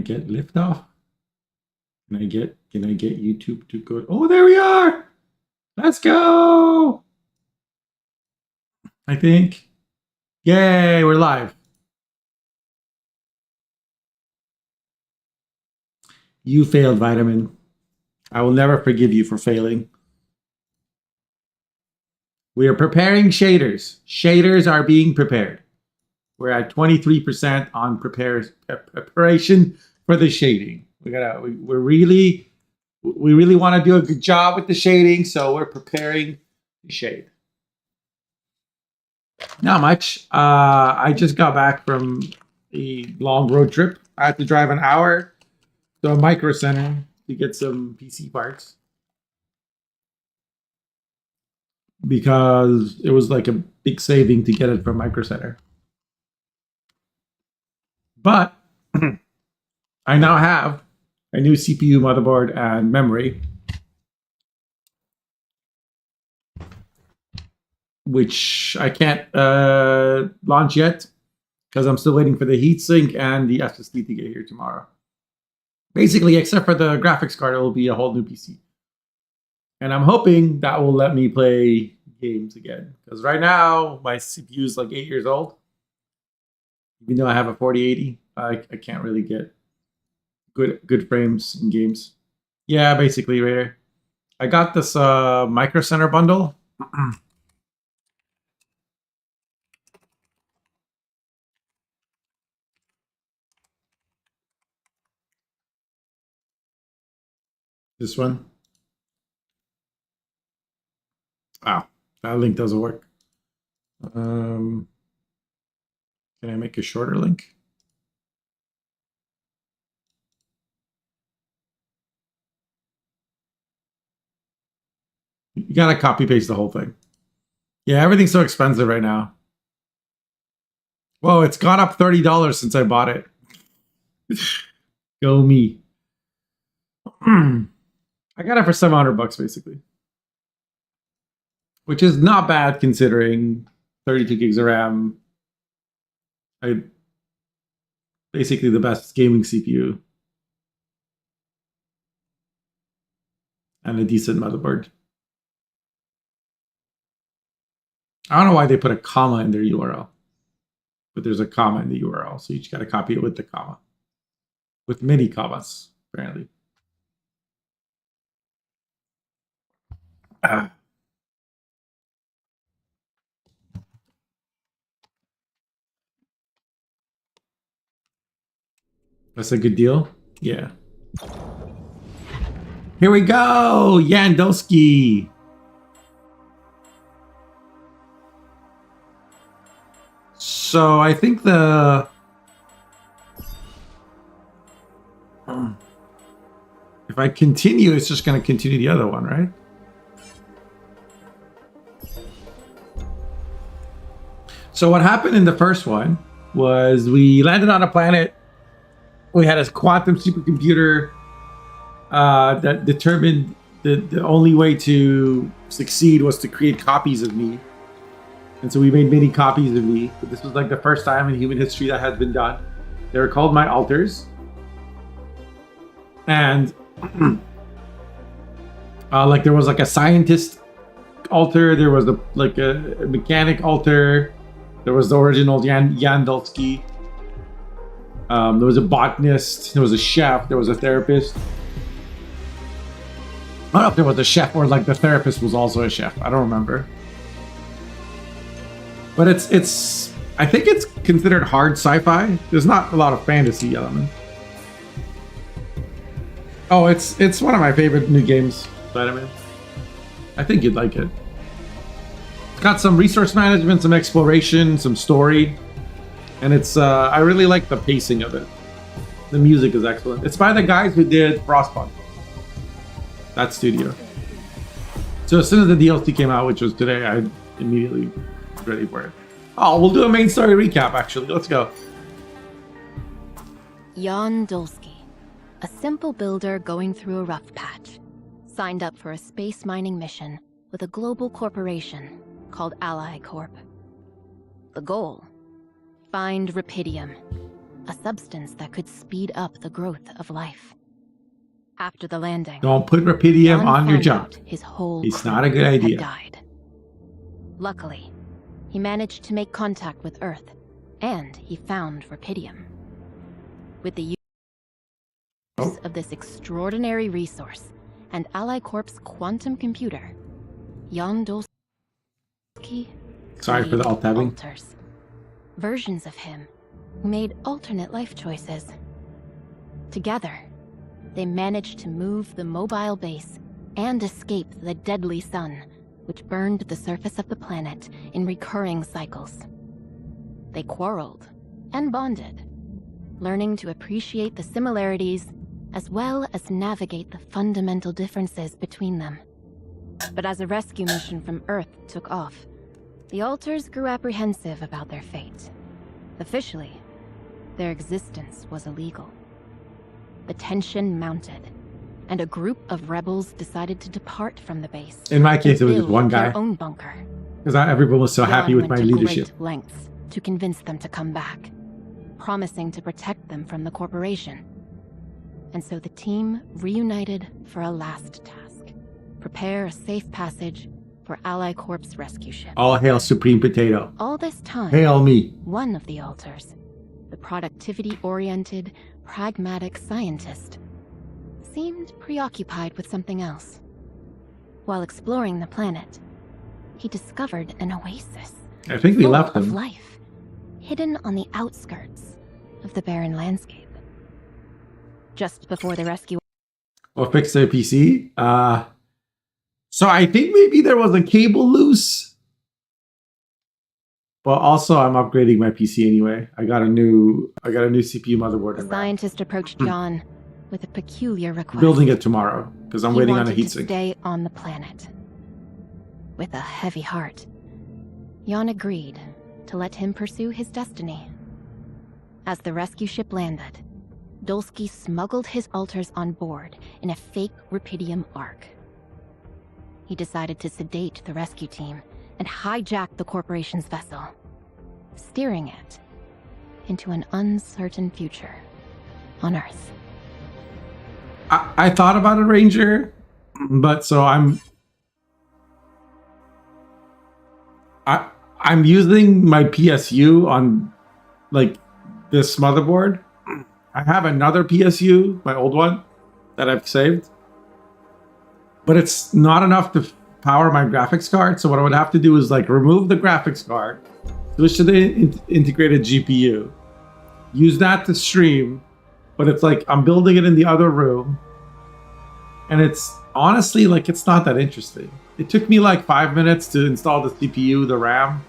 get liftoff? Can I get YouTube to go? Oh, there we are. Let's go. I think. Yay, we're live. You failed, Vitamin. I will never forgive you for failing. We are preparing shaders. Shaders are being prepared. We're at 23% on preparation for the shading. We really want to do a good job with the shading, so we're preparing the shade. Not much. I just got back from a long road trip. I had to drive an hour to a micro center to get some PC parts because it was like a big saving to get it from micro center. But I now have a new CPU, motherboard, and memory, which I can't launch yet because I'm still waiting for the heatsink and the SSD to get here tomorrow. Basically, except for the graphics card, it will be a whole new PC. And I'm hoping that will let me play games again. Because right now, my CPU is like 8 years old. Even though I have a 4080, I can't really get good frames in games. Yeah, basically, Raider. I got this Micro Center bundle. This one. Wow, that link doesn't work. Can I make a shorter link? You gotta copy paste the whole thing. Yeah, everything's so expensive right now. Whoa, it's gone up $30 since I bought it. Go me. I got it for $700 basically, which is not bad considering 32 gigs of RAM. Basically the best gaming CPU and a decent motherboard. I don't know why they put a comma in their URL, but there's a comma in the URL, so you just got to copy it with the comma, with many commas apparently. That's a good deal. Yeah. Here we go, Yandowski. So I think if I continue, it's just going to continue the other one, right? So what happened in the first one was we landed on a planet. We had a quantum supercomputer that determined the only way to succeed was to create copies of me. And so we made many copies of me. But this was like the first time in human history that had been done. They were called my alters. And like there was like a scientist alter. There was a mechanic alter. There was the original Yandowski. There was a botanist, there was a chef, there was a therapist. I don't know if there was a chef or like the therapist was also a chef. I don't remember. But it's I think it's considered hard sci-fi. There's not a lot of fantasy element. Oh, it's one of my favorite new games, Spider-Man. I think you'd like it. It's got some resource management, some exploration, some story. And it's I really like the pacing of it. The music is excellent. It's by the guys who did Frostpunk. That studio. So as soon as the DLC came out, which was today, I immediately was ready for it. Oh, we'll do a main story recap actually. Let's go. Yandowski, a simple builder going through a rough patch, signed up for a space mining mission with a global corporation called Ally Corp. The goal: find Rapidium, a substance that could speed up the growth of life. After the landing, Don't put Rapidium Jan on your found jump. out his whole It's crew not a good had idea. died. Luckily, he managed to make contact with Earth, and he found Rapidium. With the use of this extraordinary resource and Ally Corp's quantum computer, Jan Dolsky Sorry for the alt tabbing. alters. Versions of him who made alternate life choices. Together, they managed to move the mobile base and escape the deadly sun, which burned the surface of the planet in recurring cycles. They quarreled and bonded, learning to appreciate the similarities as well as navigate the fundamental differences between them. But as a rescue mission from Earth took off, the Alters grew apprehensive about their fate. Officially, their existence was illegal. The tension mounted, and a group of rebels decided to depart from the base. In my case, it was just build one guy. their own bunker. Because everyone was so happy Jan with went my to leadership. great lengths to convince them to come back, promising to protect them from the corporation. And so the team reunited for a last task: prepare a safe passage for Ally Corp's rescue ship. All hail Supreme Potato. All this time, Hail me. one of the Alters, the productivity-oriented, pragmatic scientist, seemed preoccupied with something else. While exploring the planet, he discovered an oasis I think we full left of him. life, hidden on the outskirts of the barren landscape. Just before the rescue Or fix their PC. So I think maybe there was a cable loose. But also I'm upgrading my PC anyway. I got a new CPU motherboard the and RAM. scientist approached John with a peculiar request. Building it tomorrow because I'm He waiting on a wanted to heatsink. stay on the planet. With a heavy heart, Jan agreed to let him pursue his destiny. As the rescue ship landed, Dolsky smuggled his alters on board in a fake Rapidium Ark. He decided to sedate the rescue team and hijack the corporation's vessel, steering it into an uncertain future on Earth. I thought about a Ranger, but so I'm using my PSU on like this motherboard. I have another PSU, my old one, that I've saved, but it's not enough to power my graphics card. So what I would have to do is like remove the graphics card, switch to the integrated GPU, use that to stream, but it's like I'm building it in the other room, and it's honestly like it's not that interesting. It took me like 5 minutes to install the CPU, the RAM.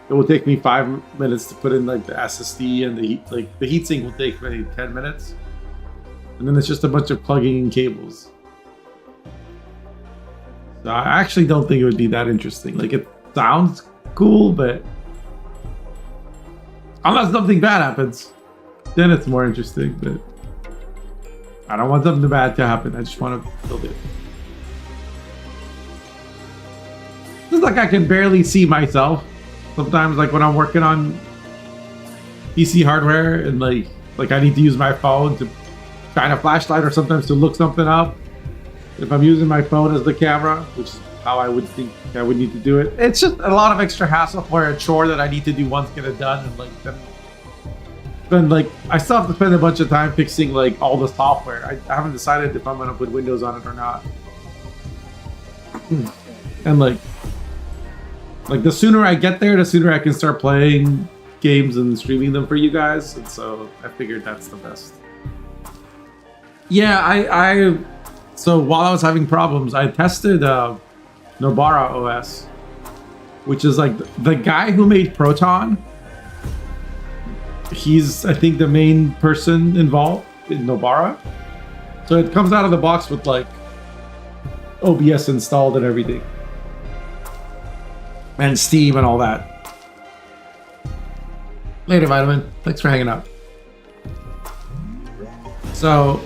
It will take me 5 minutes to put in like the SSD and the heat. Like the heatsink will take maybe 10 minutes, and then it's just a bunch of plugging in cables. So I actually don't think it would be that interesting. Like it sounds cool, but unless something bad happens, then it's more interesting. But I don't want something bad to happen. I just want to build it. It's like I can barely see myself sometimes, like when I'm working on PC hardware and like I need to use my phone to shine a flashlight or sometimes to look something up. If I'm using my phone as the camera, which is how I would think I would need to do it, it's just a lot of extra hassle for a chore that I need to do once, get it done, and like then like I still have to spend a bunch of time fixing like all the software. I haven't decided if I'm gonna put Windows on it or not. And like the sooner I get there, the sooner I can start playing games and streaming them for you guys. And so I figured that's the best. Yeah, so while I was having problems, I tested Nobara OS, which is like the guy who made Proton. He's, I think, the main person involved in Nobara. So it comes out of the box with like OBS installed and everything. And Steam and all that. Later, Vitamin. Thanks for hanging out. So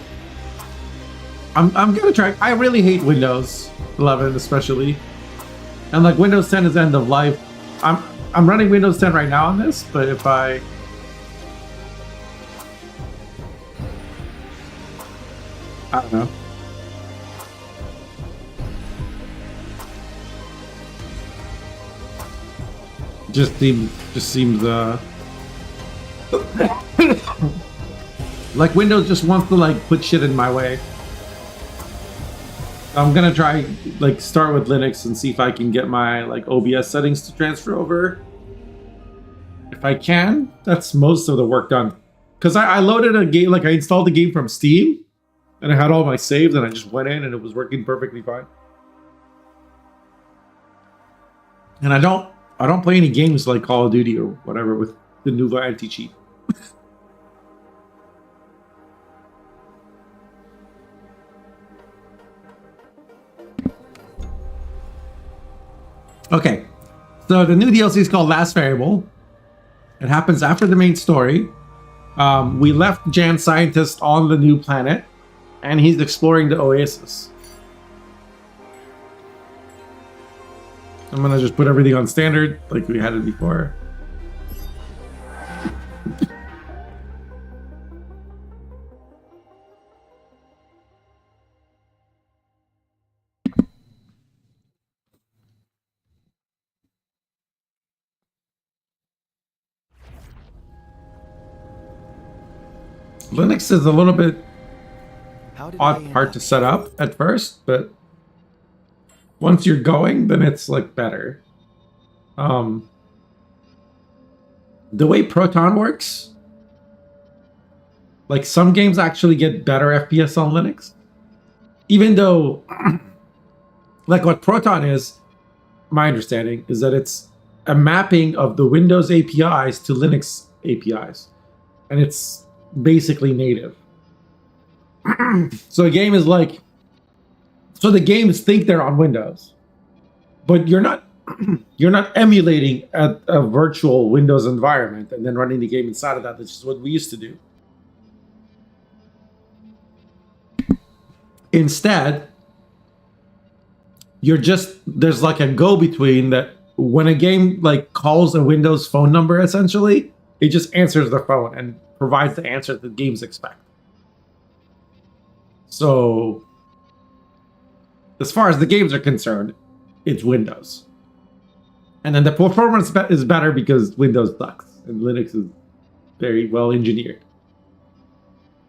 I'm gonna try. I really hate Windows 11 especially, and like Windows 10 is end of life. I'm running Windows 10 right now on this, but if I I don't know. Just seems like Windows just wants to like put shit in my way. I'm gonna try like start with Linux and see if I can get my like OBS settings to transfer over. If I can, that's most of the work done. Because I loaded a game, like I installed the game from Steam, and I had all my saves, and I just went in and it was working perfectly fine. And I don't play any games like Call of Duty or whatever with the Nuva anti-cheat. Okay, so the new DLC is called Last Variable. It happens after the main story. We left Jan Scientist on the new planet, and he's exploring the Oasis. I'm gonna just put everything on standard like we had it before. Linux is a little bit hard to set up at first, but once you're going, then it's like better. The way Proton works, like some games actually get better FPS on Linux, even though like what Proton is, my understanding is that it's a mapping of the Windows APIs to Linux APIs, and it's basically native. So the game is like, so the games think they're on Windows, but you're not emulating a virtual Windows environment and then running the game inside of that. Which is what we used to do. Instead, there's like a go-between that when a game like calls a Windows phone number, essentially, it just answers the phone and provides the answer that games expect. So, as far as the games are concerned, it's Windows. And then the performance is better because Windows sucks and Linux is very well engineered.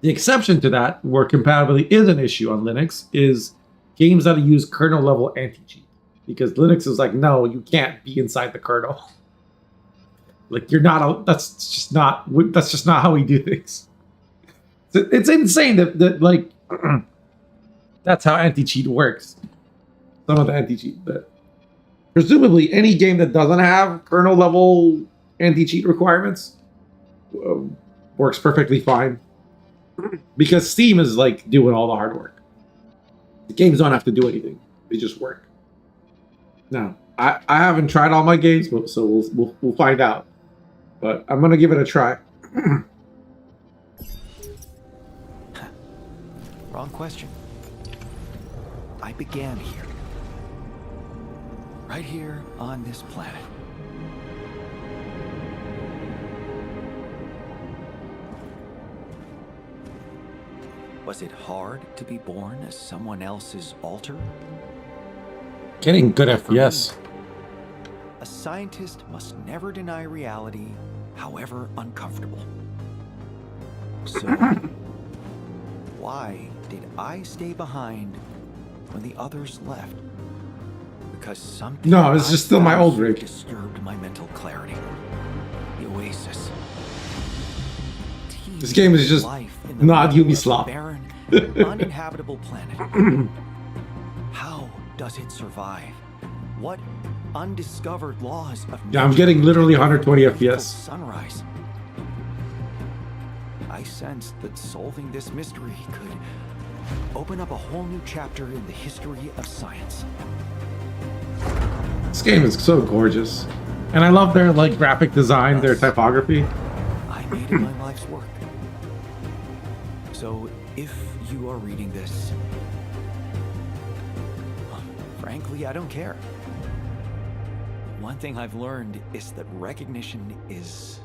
The exception to that, where compatibility is an issue on Linux, is games that use kernel level anti-cheat. Because Linux is like, no, you can't be inside the kernel. Like that's just not how we do things. It's insane that like that's how anti-cheat works. Some of the anti-cheat, but presumably any game that doesn't have kernel level anti-cheat requirements works perfectly fine. Because Steam is like doing all the hard work. The games don't have to do anything; they just work. Now, I haven't tried all my games, so we'll find out. But I'm gonna give it a try. Wrong question. I began here. Right here on this planet. Was it hard to be born as someone else's alter? Getting good FPS. A scientist must never deny reality, however uncomfortable. So, why did I stay behind when the others left? Because something No, it's just still my old rig. disturbed my mental clarity. The Oasis. This game is just not Ubisoft. Barren, uninhabitable planet. How does it survive? What undiscovered laws of Yeah, I'm getting literally 120 nature FPS. sunrise? I sensed that solving this mystery could open up a whole new chapter in the history of science. This game is so gorgeous, and I love their like graphic design, their typography. I made it my life's work. So if you are reading this, well, frankly, I don't care. One thing I've learned is that recognition is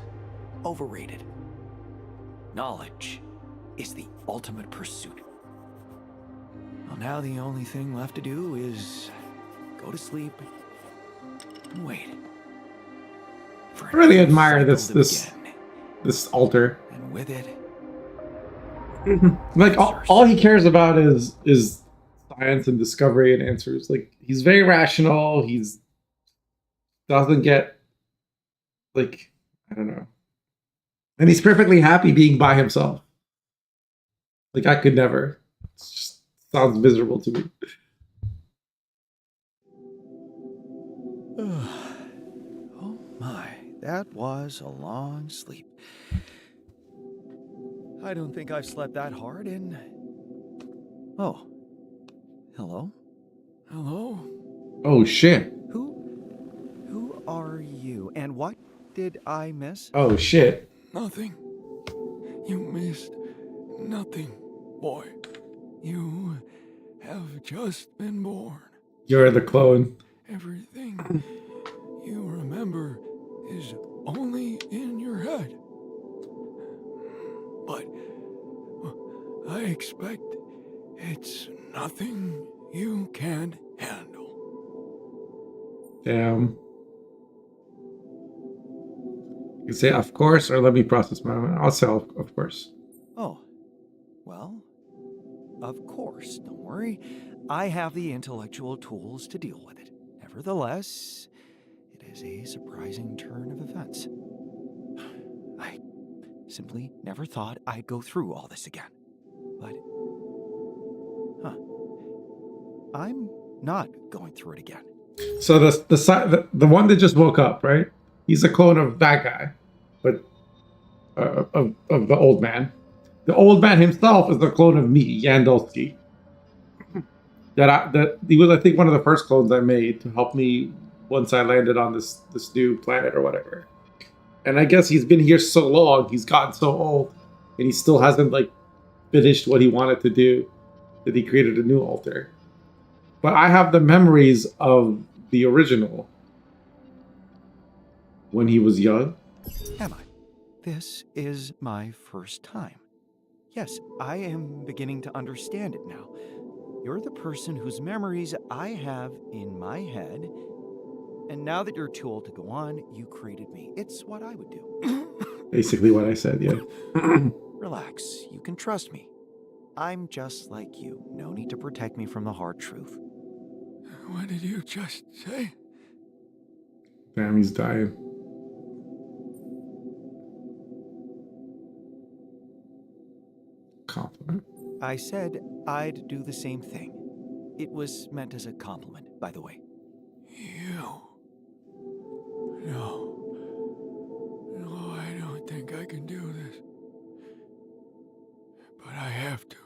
overrated. Knowledge is the ultimate pursuit. now the only thing left to do is go to sleep and wait. I really admire Cycle this to this begin. this altar. And with it, Like all he cares about is science and discovery and answers. Like he's very rational. He's doesn't get like I don't know. And he's perfectly happy being by himself. Like I could never. It just sounds miserable to me. oh my, that was a long sleep. I don't think I've slept that hard in... Oh. Hello? Hello? Oh shit. Who are you? And what did I miss? Oh shit. Nothing. You missed nothing, boy. You have just been born. You're the clone. Everything you remember is only in your head. But I expect it's nothing you can't handle. Damn. You say of course or let me process my own. I'll say of course. Oh, well, of course, don't worry. I have the intellectual tools to deal with it. Nevertheless, it is a surprising turn of events. I simply never thought I'd go through all this again. But, I'm not going through it again. So the one that just woke up, right? He's a clone of that guy, but of the old man. The old man himself is the clone of me, Yandolsky. That he was, I think, one of the first clones I made to help me once I landed on this new planet or whatever. And I guess he's been here so long, he's gotten so old, and he still hasn't like finished what he wanted to do. That he created a new altar. But I have the memories of the original when he was young. Am I? This is my first time. Yes, I am beginning to understand it now. You're the person whose memories I have in my head, and now that you're too old to go on, you created me. It's what I would do. Basically what I said, yeah. Relax, you can trust me. I'm just like you. No need to protect me from the hard truth. What did you just say? Damn, he's dying. Compliment. I said I'd do the same thing. It was meant as a compliment, by the way. You? No. No, I don't think I can do this. But I have to.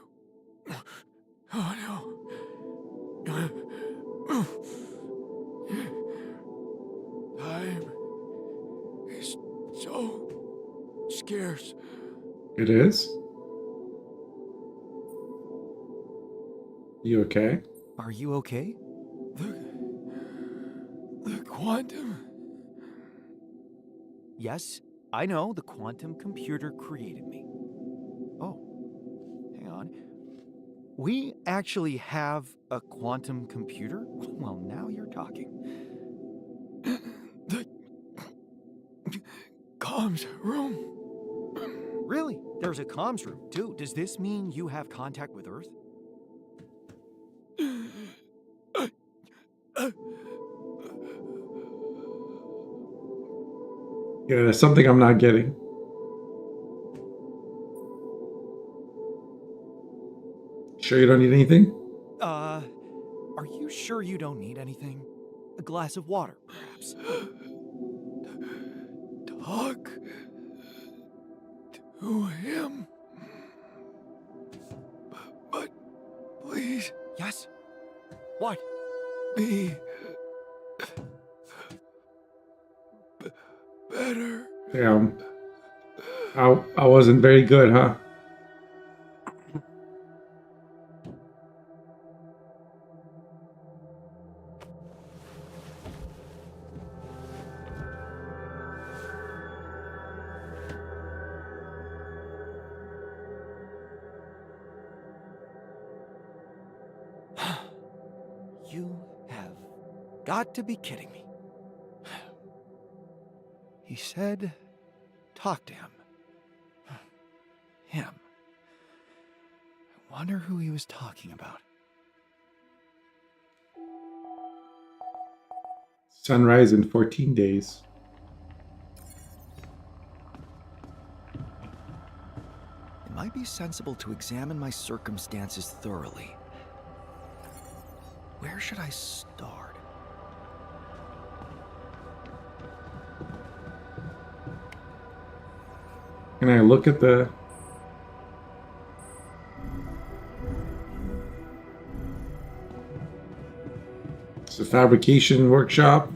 Oh no. Time is so scarce. It is? You okay? Are you okay? The quantum... Yes, I know the quantum computer created me. Oh, hang on. We actually have a quantum computer? Well, now you're talking. The comms room. Really? There's a comms room, too. Does this mean you have contact with Earth? Yeah, there's something I'm not getting. Sure you don't need anything? Are you sure you don't need anything? A glass of water, perhaps? Talk to him. But please. Yes? What? Be better. Damn. I wasn't very good, huh? You have got to be kidding me. He said, talk to him. Him. I wonder who he was talking about. Sunrise in 14 days. It might be sensible to examine my circumstances thoroughly. Where should I start? Can I look at the... It's a fabrication workshop.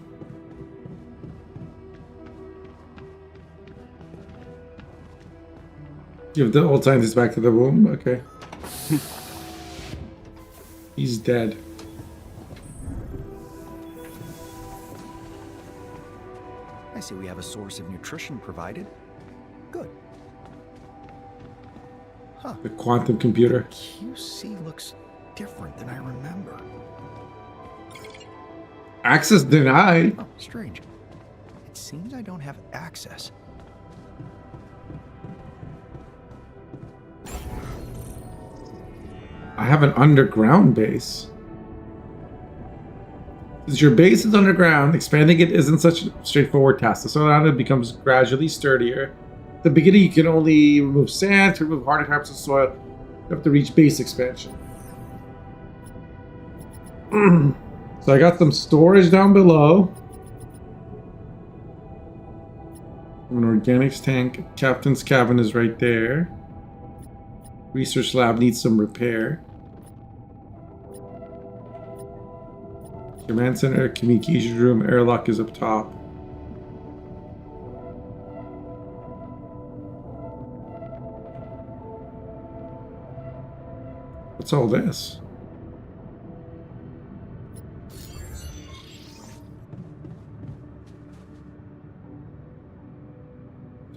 Give the old scientist back to the womb. Okay. He's dead. I see we have a source of nutrition provided. Good. Huh. The quantum computer. QC looks different than I remember. Access denied. Oh, strange. It seems I don't have access. I have an underground base. Since your base is underground, expanding it isn't such a straightforward task. The soil around it becomes gradually sturdier. At the beginning, you can only remove sand. To remove harder types of soil, you have to reach base expansion. So I got some storage down below. An organics tank. Captain's cabin is right there. Research lab needs some repair. Command center, communication room, airlock is up top. What's all this?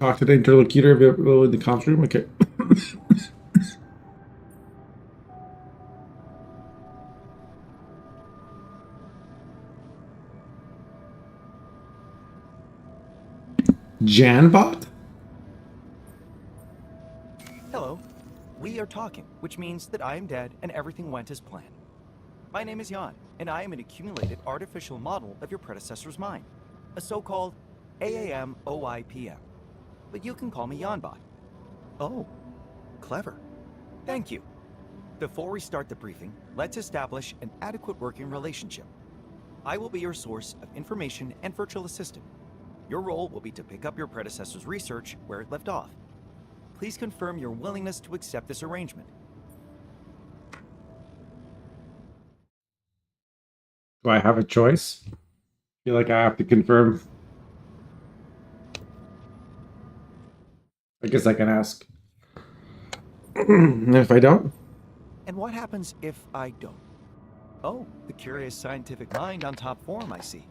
Talk to the interlocutor available in the comms room. Okay. Janbot? Hello. We are talking, which means that I am dead and everything went as planned. My name is Jan, and I am an accumulated artificial model of your predecessor's mind, a so-called AAM-OIPM. But you can call me Janbot. Oh, clever. Thank you. Before we start the briefing, let's establish an adequate working relationship. I will be your source of information and virtual assistant. Your role will be to pick up your predecessor's research where it left off. Please confirm your willingness to accept this arrangement. Do I have a choice? I feel like I have to confirm. I guess I can ask. And if I don't? And what happens if I don't? Oh, the curious scientific mind on top form, I see.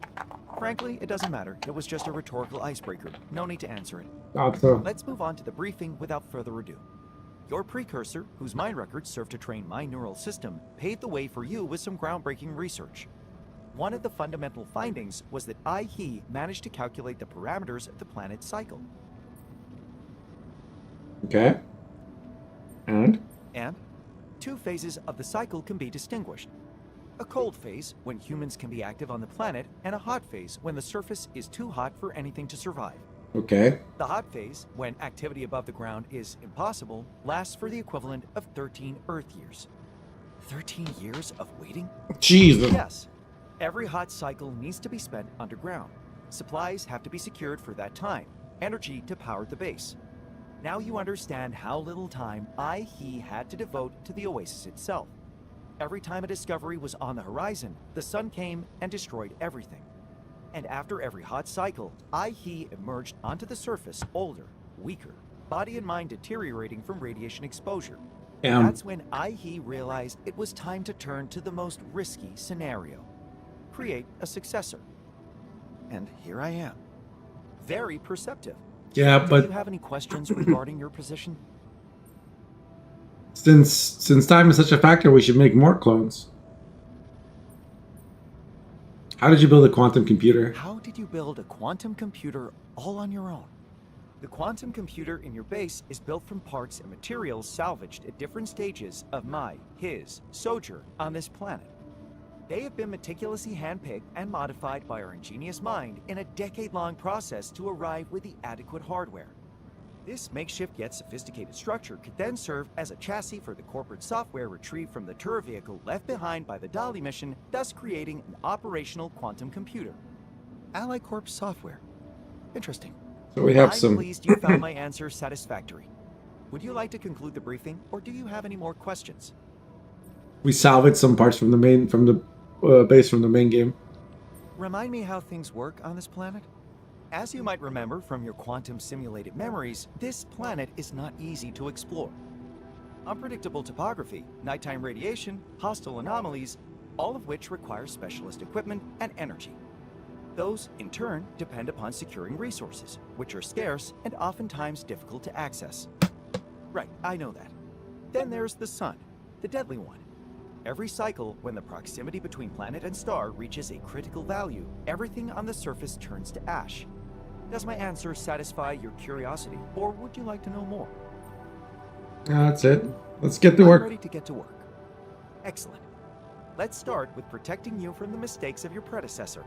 Frankly, it doesn't matter. It was just a rhetorical icebreaker. No need to answer it. Thought so. Let's move on to the briefing without further ado. Your precursor, whose mind records served to train my neural system, paved the way for you with some groundbreaking research. One of the fundamental findings was that he managed to calculate the parameters of the planet's cycle. Okay. And? And two phases of the cycle can be distinguished. A cold phase, when humans can be active on the planet, and a hot phase, when the surface is too hot for anything to survive. Okay. The hot phase, when activity above the ground is impossible, lasts for the equivalent of 13 Earth years. 13 years of waiting? Jesus. Yes. Every hot cycle needs to be spent underground. Supplies have to be secured for that time, energy to power the base. Now you understand how little time he had to devote to the oasis itself. Every time a discovery was on the horizon, the sun came and destroyed everything. And after every hot cycle, he emerged onto the surface older, weaker, body and mind deteriorating from radiation exposure. That's when he realized it was time to turn to the most risky scenario. Create a successor. And here I am. Very perceptive. Yeah, but do you have any questions regarding your position? Since time is such a factor, we should make more clones. How did you build a quantum computer? How did you build a quantum computer all on your own? The quantum computer in your base is built from parts and materials salvaged at different stages of his sojourn on this planet. They have been meticulously handpicked and modified by our ingenious mind in a decade-long process to arrive with the adequate hardware. This makeshift yet sophisticated structure could then serve as a chassis for the corporate software retrieved from the tour vehicle left behind by the Dali mission, thus creating an operational quantum computer. Ally Corp software. Interesting. So we have I'm some. pleased you found my answer satisfactory. Would you like to conclude the briefing, or do you have any more questions? We salvaged some parts from the base from the main game. Remind me how things work on this planet? As you might remember from your quantum simulated memories, this planet is not easy to explore. Unpredictable topography, nighttime radiation, hostile anomalies, all of which require specialist equipment and energy. Those, in turn, depend upon securing resources, which are scarce and oftentimes difficult to access. Right, I know that. Then there's the sun, the deadly one. Every cycle, when the proximity between planet and star reaches a critical value, everything on the surface turns to ash. Does my answer satisfy your curiosity, or would you like to know more? That's it. Let's get to I'm work. ready to get to work. Excellent. Let's start with protecting you from the mistakes of your predecessor.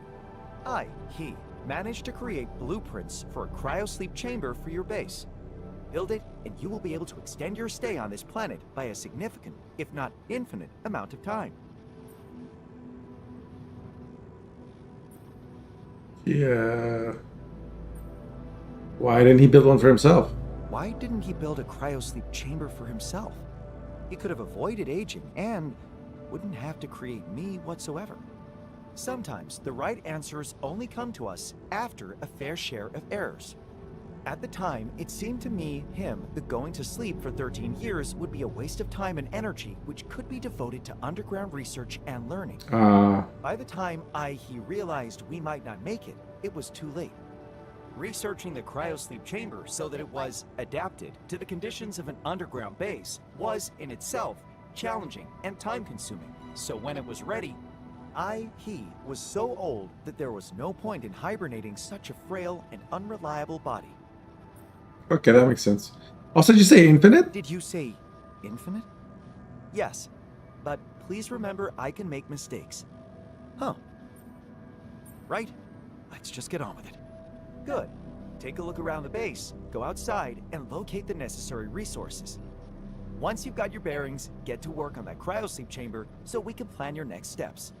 He managed to create blueprints for a cryosleep chamber for your base. Build it, and you will be able to extend your stay on this planet by a significant, if not infinite, amount of time. Yeah. Why didn't he build one for himself? Why didn't he build a cryosleep chamber for himself? He could have avoided aging and wouldn't have to create me whatsoever. Sometimes the right answers only come to us after a fair share of errors. At the time, it seemed to me the going to sleep for 13 years would be a waste of time and energy which could be devoted to underground research and learning. By the time he realized we might not make it, it was too late. Researching the cryosleep chamber so that it was adapted to the conditions of an underground base was, in itself, challenging and time-consuming. So when it was ready, he was so old that there was no point in hibernating such a frail and unreliable body. Okay, that makes sense. Also, did you say infinite? Did you say infinite? Yes, but please remember I can make mistakes. Huh. Right? Let's just get on with it. Good. Take a look around the base, go outside, and locate the necessary resources. Once you've got your bearings, get to work on that cryosleep chamber so we can plan your next steps.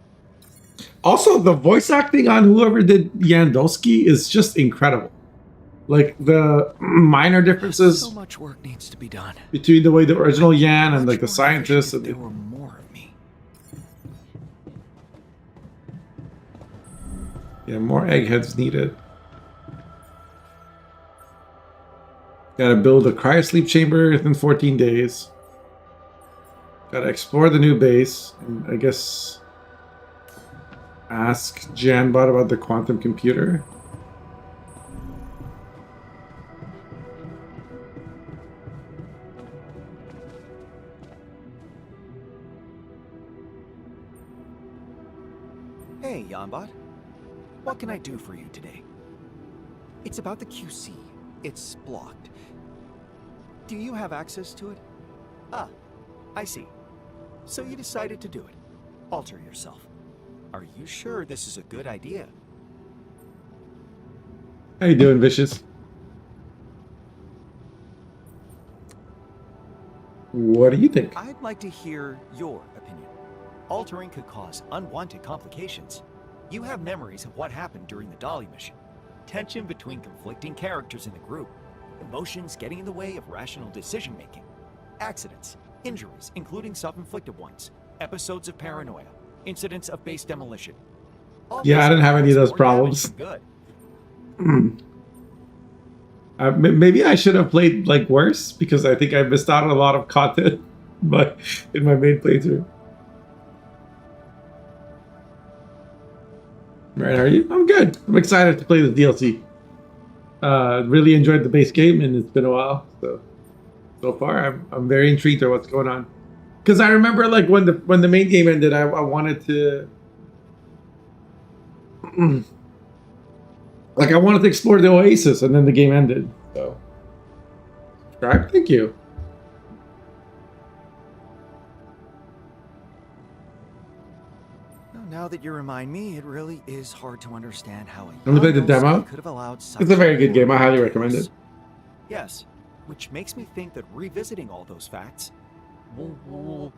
Also, the voice acting on whoever did Yandowski is just incredible. Like the minor differences So much work needs to be done. between the way the original Yan and like the Much more efficient scientists. if And there were more of me. yeah, more eggheads needed. Gotta build a cryosleep chamber within 14 days. Gotta explore the new base. And I guess ask Janbot about the quantum computer. Hey, Yanbot. What can I do for you today? It's about the QC. It's blocked. Do you have access to it? Ah, I see. So you decided to do it. Alter yourself. Are you sure this is a good idea? How you doing, Vicious? What do you think? I'd like to hear your opinion. Altering could cause unwanted complications. You have memories of what happened during the Dali mission. Tension between conflicting characters in the group. Emotions getting in the way of rational decision-making. Accidents, injuries, including self-inflicted ones. Episodes of paranoia. Incidents of base demolition. All Yeah, I this didn't have any of those more damage problems. than Good. Maybe I should have played like worse because I think I missed out on a lot of content, but in my main playthrough. Right, are you? I'm good. I'm excited to play the DLC. Really enjoyed the base game, and it's been a while. So far, I'm very intrigued at what's going on. Because I remember like when the main game ended, I wanted to Like, I wanted to explore the oasis, and then the game ended. So, subscribe. Thank you. Now that you remind me, it really is hard to understand how a Only played the young demo? Nosky could have allowed such It's a very good game. I highly horrible recommend chaos. it. Yes, which makes me think that revisiting all those facts, one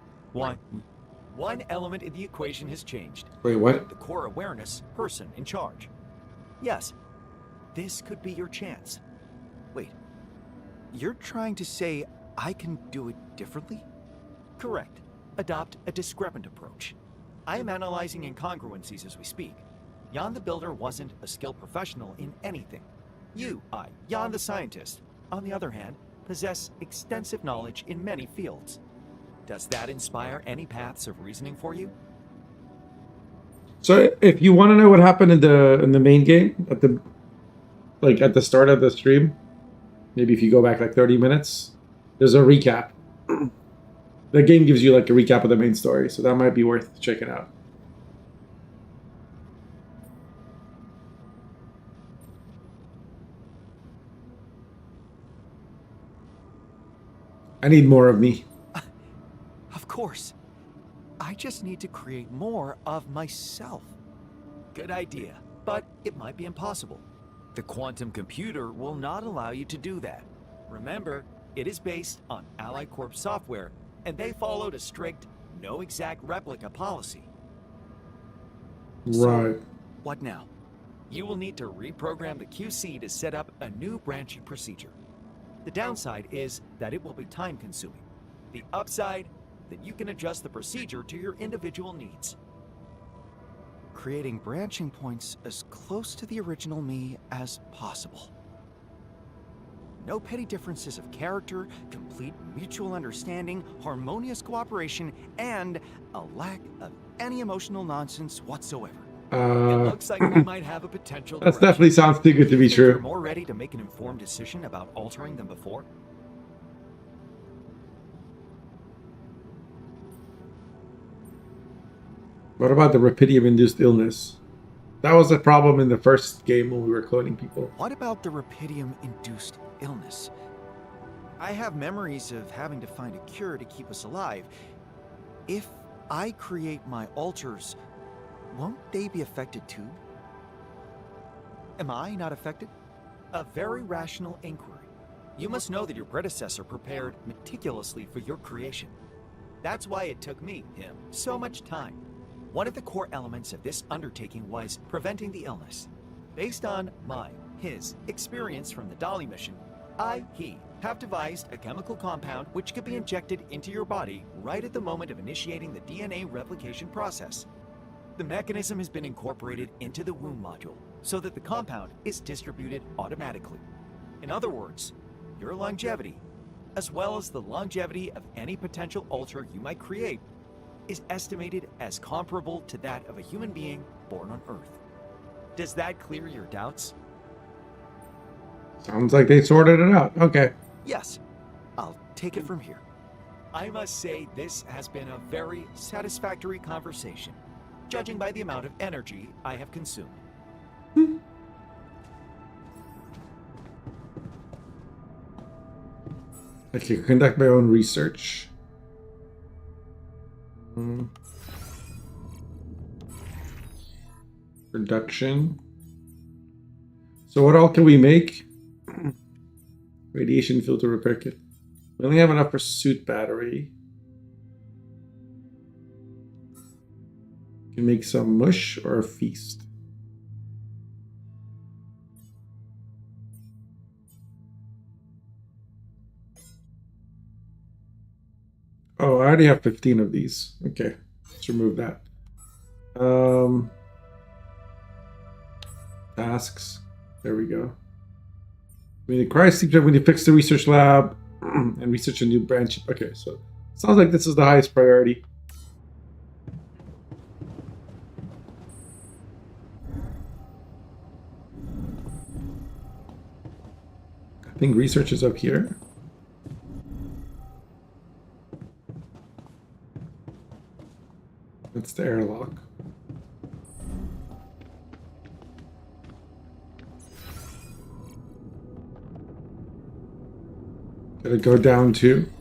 element in the equation has changed. Wait, what? The core awareness person in charge. Yes, this could be your chance. Wait, you're trying to say I can do it differently? Correct. Adopt a discrepant approach. I am analyzing incongruencies as we speak. Jan the Builder wasn't a skilled professional in anything. You, Jan the Scientist, on the other hand, possess extensive knowledge in many fields. Does that inspire any paths of reasoning for you? So, if you want to know what happened in the main game at the start of the stream, maybe if you go back like 30 minutes, there's a recap. The game gives you like a recap of the main story, so that might be worth checking out. I need more of me. Of course. I just need to create more of myself. Good idea, but it might be impossible. The quantum computer will not allow you to do that. Remember, it is based on Allied Corp software, and they followed a strict, no exact replica policy. Right. So, what now? You will need to reprogram the QC to set up a new branching procedure. The downside is that it will be time-consuming. The upside, that you can adjust the procedure to your individual needs. Creating branching points as close to the original me as possible. No petty differences of character, complete mutual understanding, harmonious cooperation, and a lack of any emotional nonsense whatsoever. It looks like we might have a potential That direction. definitely sounds too good to be Think you're true. more ready to make an informed decision about altering than before? What about the Rapidium-induced illness? That was a problem in the first game when we were cloning people. What about the Rapidium-induced illness? I have memories of having to find a cure to keep us alive. If I create my alters, won't they be affected too? Am I not affected? A very rational inquiry. You must know that your predecessor prepared meticulously for your creation. That's why it took me, him, so much time. One of the core elements of this undertaking was preventing the illness. Based on his experience from the Dolly mission, he have devised a chemical compound which could be injected into your body right at the moment of initiating the DNA replication process. The mechanism has been incorporated into the womb module so that the compound is distributed automatically. In other words, your longevity, as well as the longevity of any potential alter you might create, is estimated as comparable to that of a human being born on Earth. Does that clear your doubts? Sounds like they sorted it out. Okay. Yes. I'll take it from here. I must say this has been a very satisfactory conversation, judging by the amount of energy I have consumed. I can conduct my own research. Production. So what all can we make? Radiation filter repair kit. We only have enough for suit battery. Can make some mush or a feast. Oh, I already have 15 of these. Okay, let's remove that. Tasks. There we go. We need Christ, we need to fix the research lab and research a new branch. Okay, so sounds like this is the highest priority. I think research is up here. That's the airlock. Did it go down too?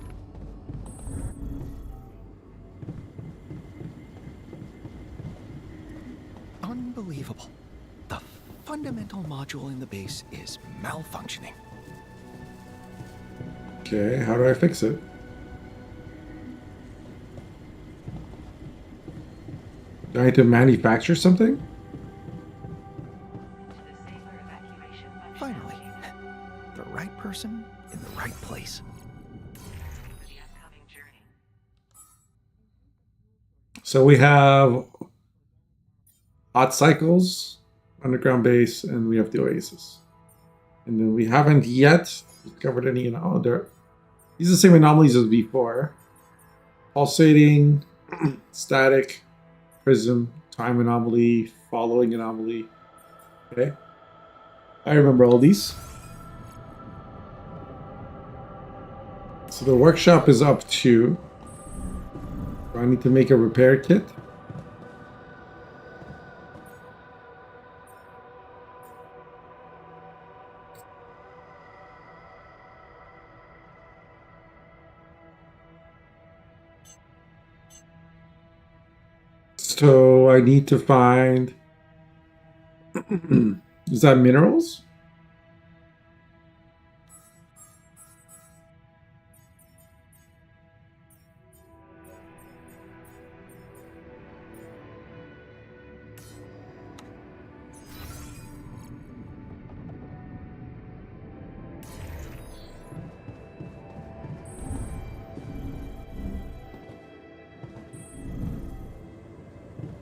Unbelievable. The fundamental module in the base is malfunctioning. Okay, how do I fix it? Do I need to manufacture something? Finally, the right person in the right place. So we have hot cycles, underground base, and we have the oasis. And then we haven't yet discovered any. Oh, these are the same anomalies as before: pulsating, static, prism, time anomaly, following anomaly. Okay, I remember all these. So the workshop is up to. Do I need to make a repair kit? So I need to find. Is that minerals?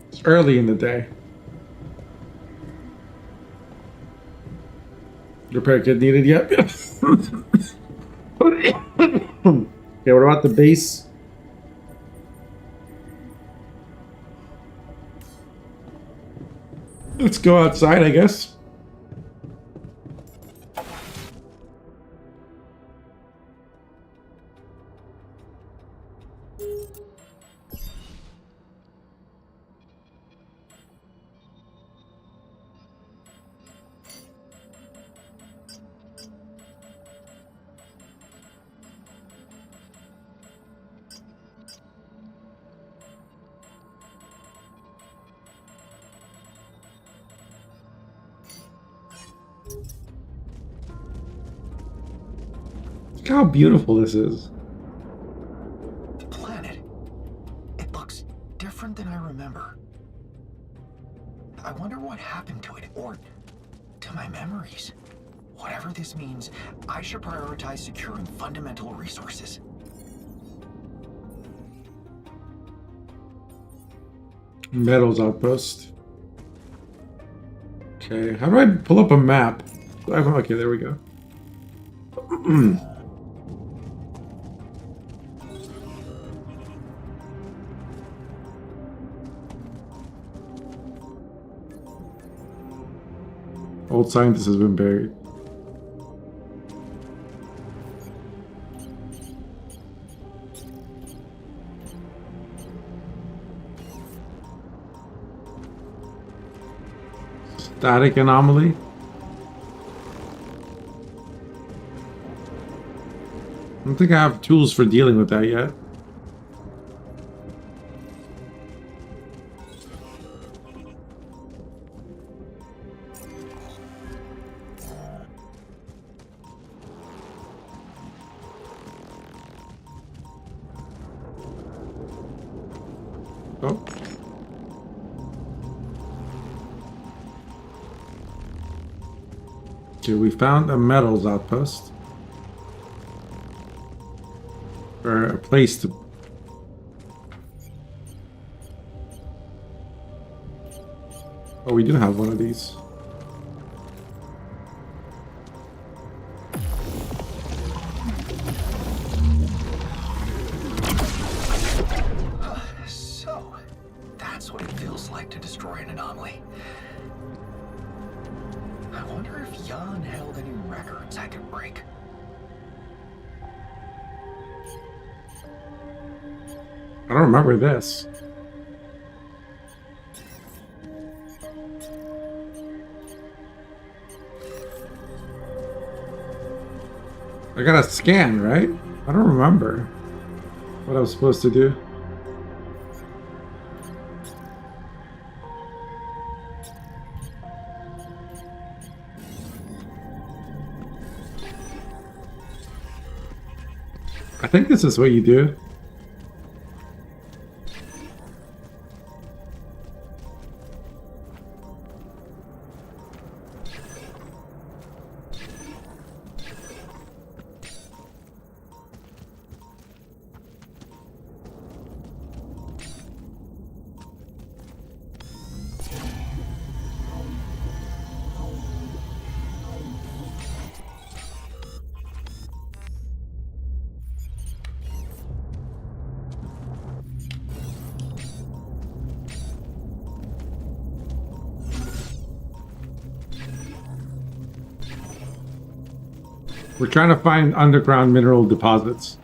It's early in the day. Repair kit needed yet? Okay, what about the base? Let's go outside, I guess. Look how beautiful this is. The planet. It looks different than I remember. I wonder what happened to it, or to my memories. Whatever this means, I should prioritize securing fundamental resources. Metals outpost. Okay, how do I pull up a map? Okay, there we go. Old scientist has been buried. Static anomaly. I don't think I have tools for dealing with that yet. Oh. Okay, we found a metals outpost. Or a place to... Oh, we do have one of these. So, that's what it feels like to destroy an anomaly. I wonder if Jan held any records I could break. I don't remember this. I gotta scan, right? I don't remember what I was supposed to do. I think this is what you do. We're trying to find underground mineral deposits.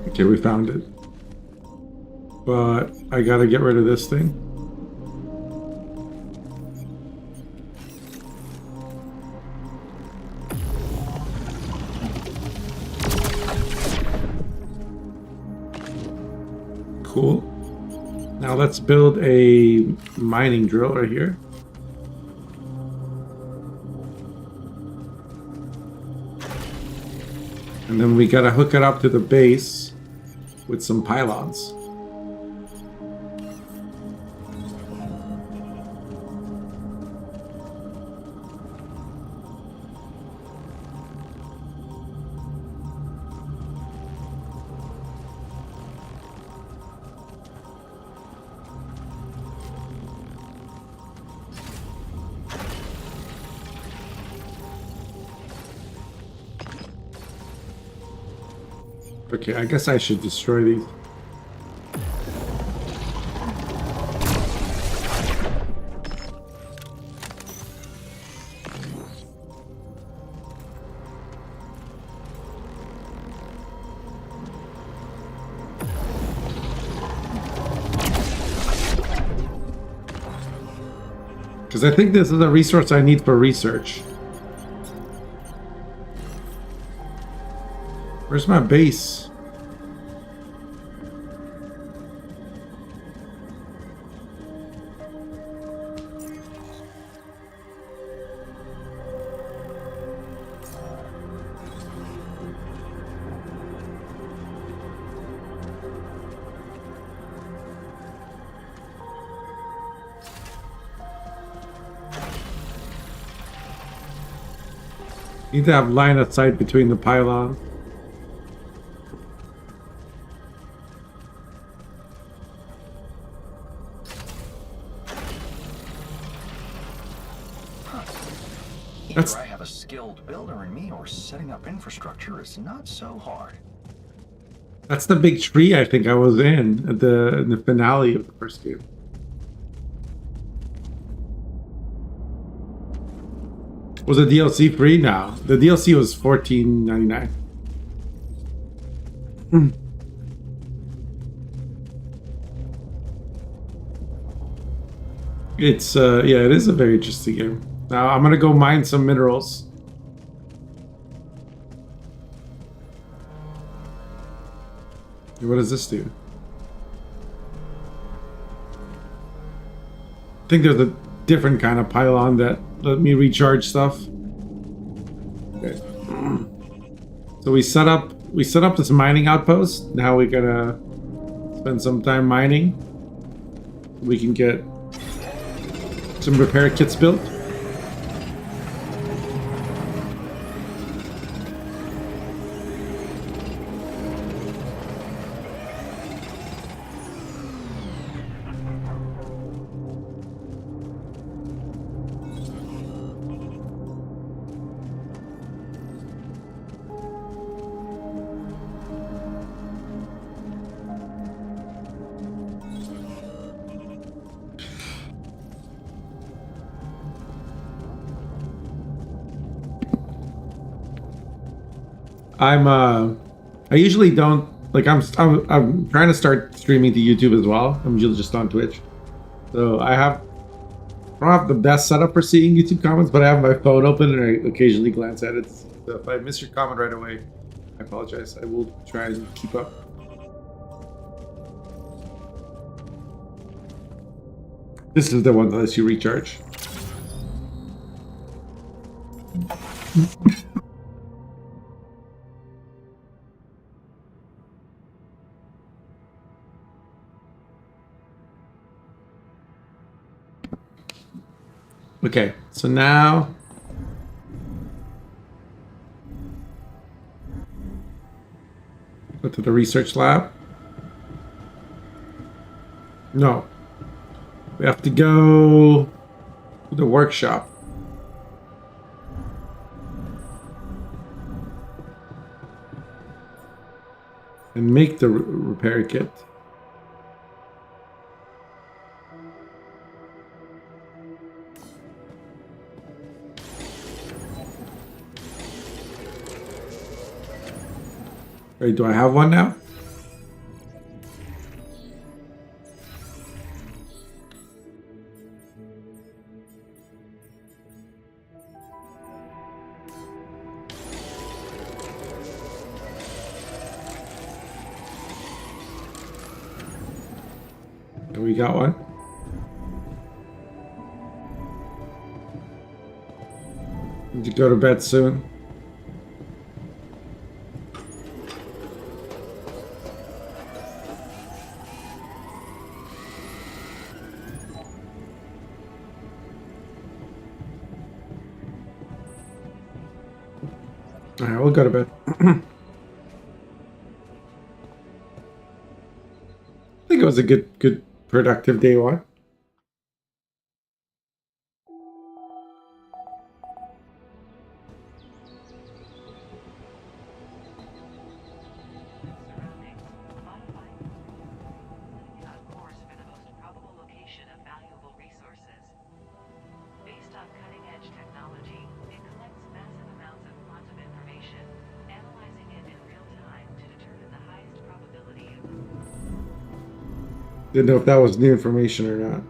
Okay, we found it. But I gotta get rid of this thing. Cool. Now let's build a mining drill right here. And then we gotta hook it up to the base with some pylons. Okay, I guess I should destroy these. Because I think this is a resource I need for research. Where's my base? Need to have line of sight between the pylon. Either I have a skilled builder in me, or setting up infrastructure is not so hard. That's the big tree I think I was in at the finale of the first game. Was the DLC free? No. The DLC was $14.99. It's yeah, it is a very interesting game. Now I'm gonna go mine some minerals. What does this do? I think there's a different kind of pylon that let me recharge stuff. Okay. So we set up this mining outpost. Now we gotta spend some time mining. We can get some repair kits built. I usually don't like I'm trying to start streaming to YouTube as well. I'm usually just on Twitch, so I don't have the best setup for seeing YouTube comments, but I have my phone open and I occasionally glance at it. So if I miss your comment right away, I apologize. I will try and keep up. This is the one that lets you recharge. Okay, so now go to the research lab. No, we have to go to the workshop. And make the repair kit. Wait, do I have one now? We got one. Need to go to bed soon. All right, we'll go to bed. I think it was a good productive day one. Didn't know if that was new information or not.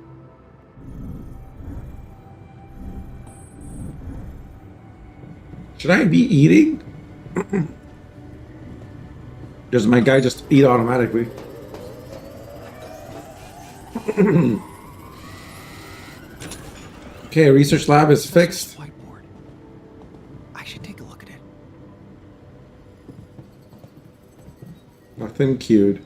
Should I be eating? Does my guy just eat automatically? Okay, research lab is fixed. Whiteboard. I should take a look at it. Nothing queued.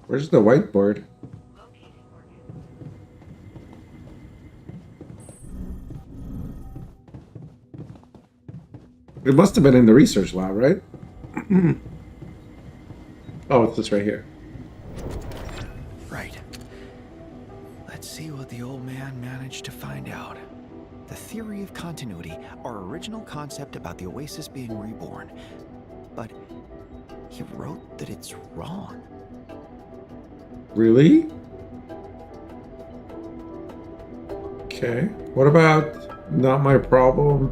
Where's the whiteboard? It must have been in the research lab, right? Oh, it's this right here. Right. Let's see what the old man managed to find out. The theory of continuity, our original concept about the Oasis being reborn. But he wrote that it's wrong. Really? Okay. What about not my problem?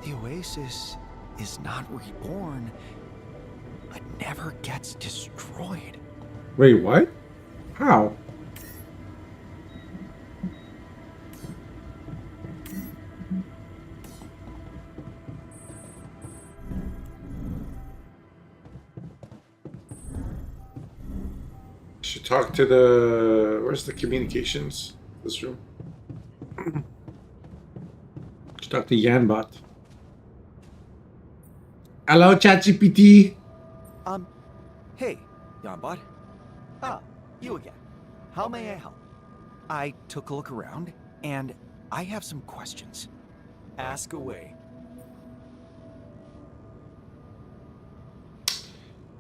The Oasis is not reborn, but never gets destroyed. Wait, what? How? Should talk to the... Where's the communications? This room. Should talk to Yanbot. Hello, ChatGPT. Hey, Yanbot. Ah, you again. How may I help? I took a look around, and I have some questions. Ask away.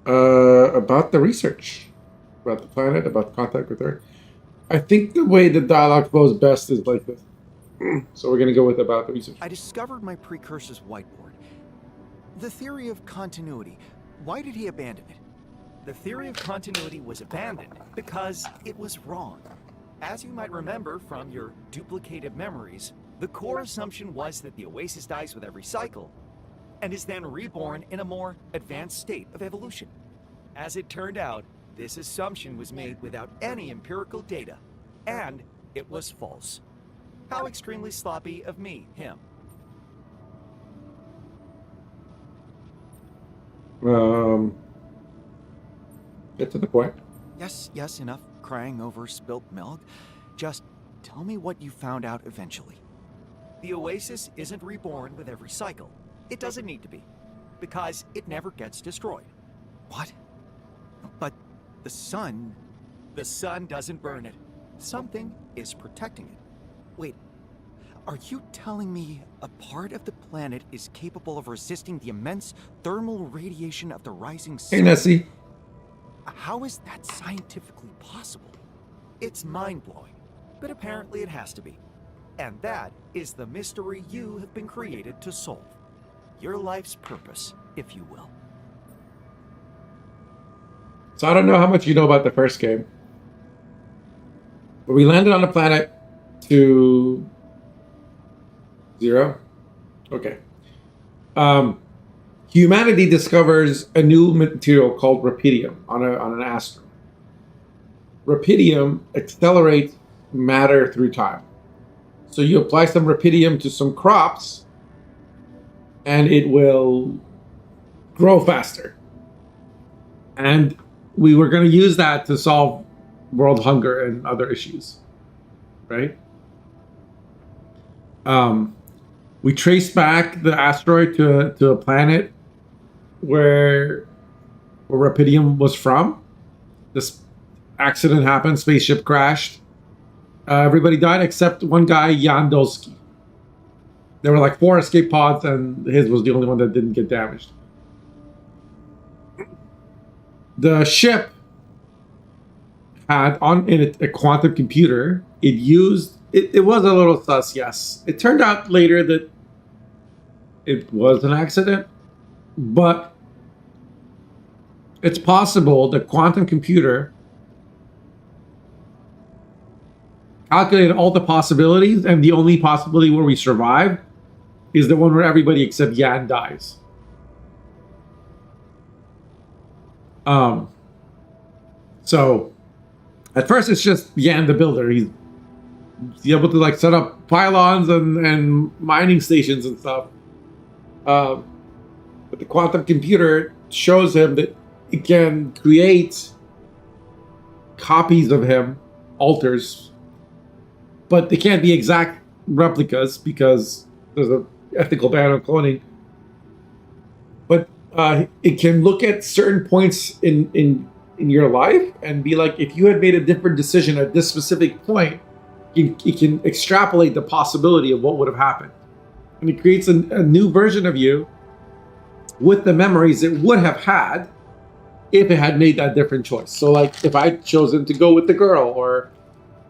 About the research. About the planet, about contact with Earth. I think the way the dialogue flows best is like this. So we're going to go with about the research. I discovered my precursor's whiteboard. The theory of continuity. Why did he abandon it? The theory of continuity was abandoned because it was wrong. As you might remember from your duplicated memories, the core assumption was that the Oasis dies with every cycle and is then reborn in a more advanced state of evolution. As it turned out, this assumption was made without any empirical data, and it was false. How extremely sloppy of me, him. Get to the point. Yes, enough crying over spilt milk. Just tell me what you found out eventually. The Oasis isn't reborn with every cycle. It doesn't need to be, because it never gets destroyed. What? But the sun... The sun doesn't burn it. Something is protecting it. Wait, are you telling me a part of the planet is capable of resisting the immense thermal radiation of the rising sun? Hey, Nessie. How is that scientifically possible? It's mind-blowing, but apparently it has to be. And that is the mystery you have been created to solve. Your life's purpose, if you will. So I don't know how much you know about the first game. But we landed on a planet to 0. Okay. Humanity discovers a new material called rubidium on an asteroid. Rubidium accelerates matter through time. So you apply some rubidium to some crops, and it will grow faster. And we were going to use that to solve world hunger and other issues, right? We traced back the asteroid to a planet where rubidium was from. This accident happened, spaceship crashed. Everybody died except one guy, Jan Dolsky. There were like 4 escape pods, and his was the only one that didn't get damaged. The ship had on in it a quantum computer. It was a little sus, yes. It turned out later that it was an accident, but it's possible the quantum computer calculated all the possibilities, and the only possibility where we survive is the one where everybody except Jan dies. So at first it's just Jan the builder. He's able to like set up pylons and mining stations and stuff. But the quantum computer shows him that it can create copies of him, alters, but they can't be exact replicas because there's an ethical ban on cloning. But it can look at certain points in your life and be like, if you had made a different decision at this specific point, it can extrapolate the possibility of what would have happened. And it creates a new version of you with the memories it would have had if it had made that different choice. So like if I'd chosen to go with the girl or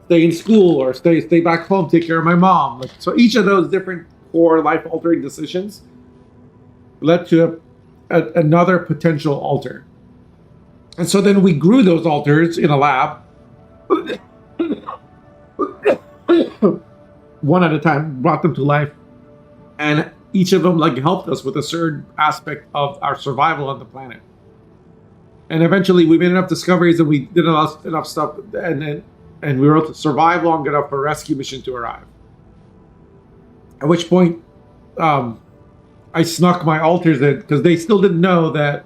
stay in school or stay back home, take care of my mom. Like, so each of those different core life-altering decisions led to another potential alter. And so then we grew those alters in a lab, one at a time, brought them to life, and each of them like helped us with a certain aspect of our survival on the planet. And eventually we made enough discoveries and we did enough stuff, and we were able to survive long enough for a rescue mission to arrive. At which point, I snuck my alters in because they still didn't know that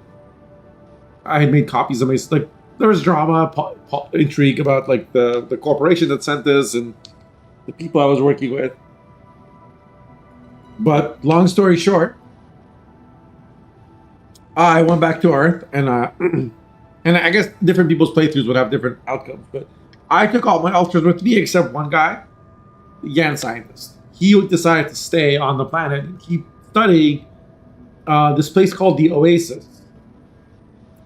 I had made copies of my, like, there was drama, intrigue about like the corporation that sent this and the people I was working with. But long story short, I went back to Earth, and I guess different people's playthroughs would have different outcomes. But I took all my alters with me except one guy, the Jan scientist. He decided to stay on the planet and keep studying this place called the Oasis.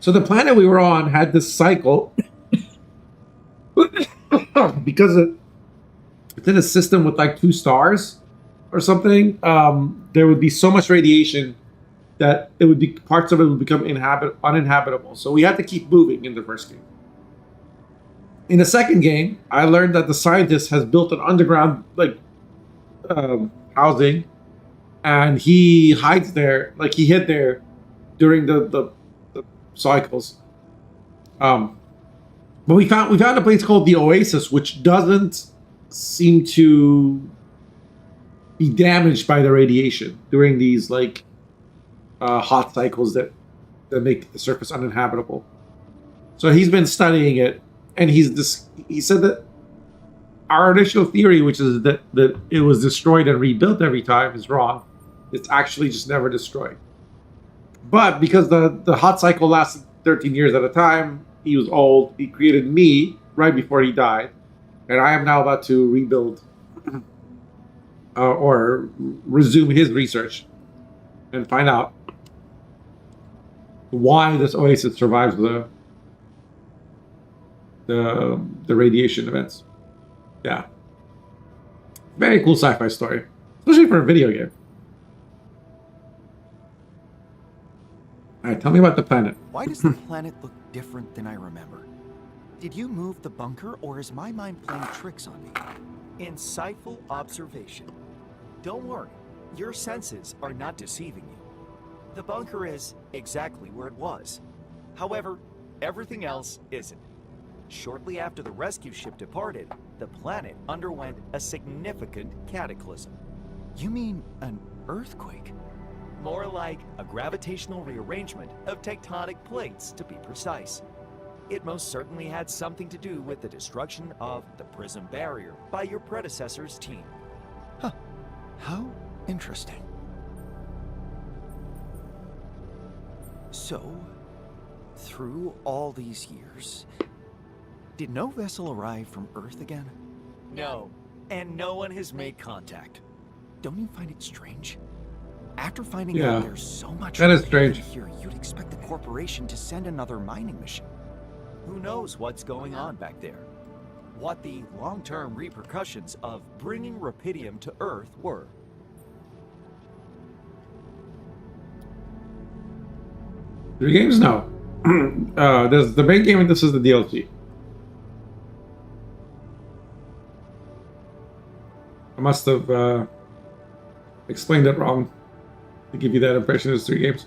So the planet we were on had this cycle because within a system with like 2 stars or something, there would be so much radiation that it would be parts of it would become uninhabitable. So we had to keep moving in the first game. In the second game, I learned that the scientist has built an underground housing, and he hides there, like he hid there during the cycles. But we found a place called the Oasis, which doesn't seem to be damaged by the radiation during these hot cycles that make the surface uninhabitable. So he's been studying it, and he said that our initial theory, which is that it was destroyed and rebuilt every time, is wrong. It's actually just never destroyed. But because the hot cycle lasted 13 years at a time, he was old. He created me right before he died, and I am now about to rebuild or resume his research and find out why this oasis survives the radiation events. Yeah, very cool sci-fi story, especially for a video game. All right, tell me about the planet. Why does the planet look different than I remember? Did you move the bunker, or is my mind playing tricks on me? Insightful observation. Don't worry, your senses are not deceiving you. The bunker is exactly where it was. However, everything else isn't. Shortly after the rescue ship departed, the planet underwent a significant cataclysm. You mean an earthquake? More like a gravitational rearrangement of tectonic plates, to be precise. It most certainly had something to do with the destruction of the Prism Barrier by your predecessor's team. Huh. How interesting. So, through all these years, did no vessel arrive from Earth again? No, and no one has made contact. Don't you find it strange? After finding Yeah, out there's so much that is uranium strange. here, you'd expect the corporation to send another mining mission. Who knows what's going on back there? What the long-term repercussions of bringing Rapidium to Earth were. Three games? No. There's the main game, and this is the DLC. I must have explained it wrong to give you that impression. There's 3 games.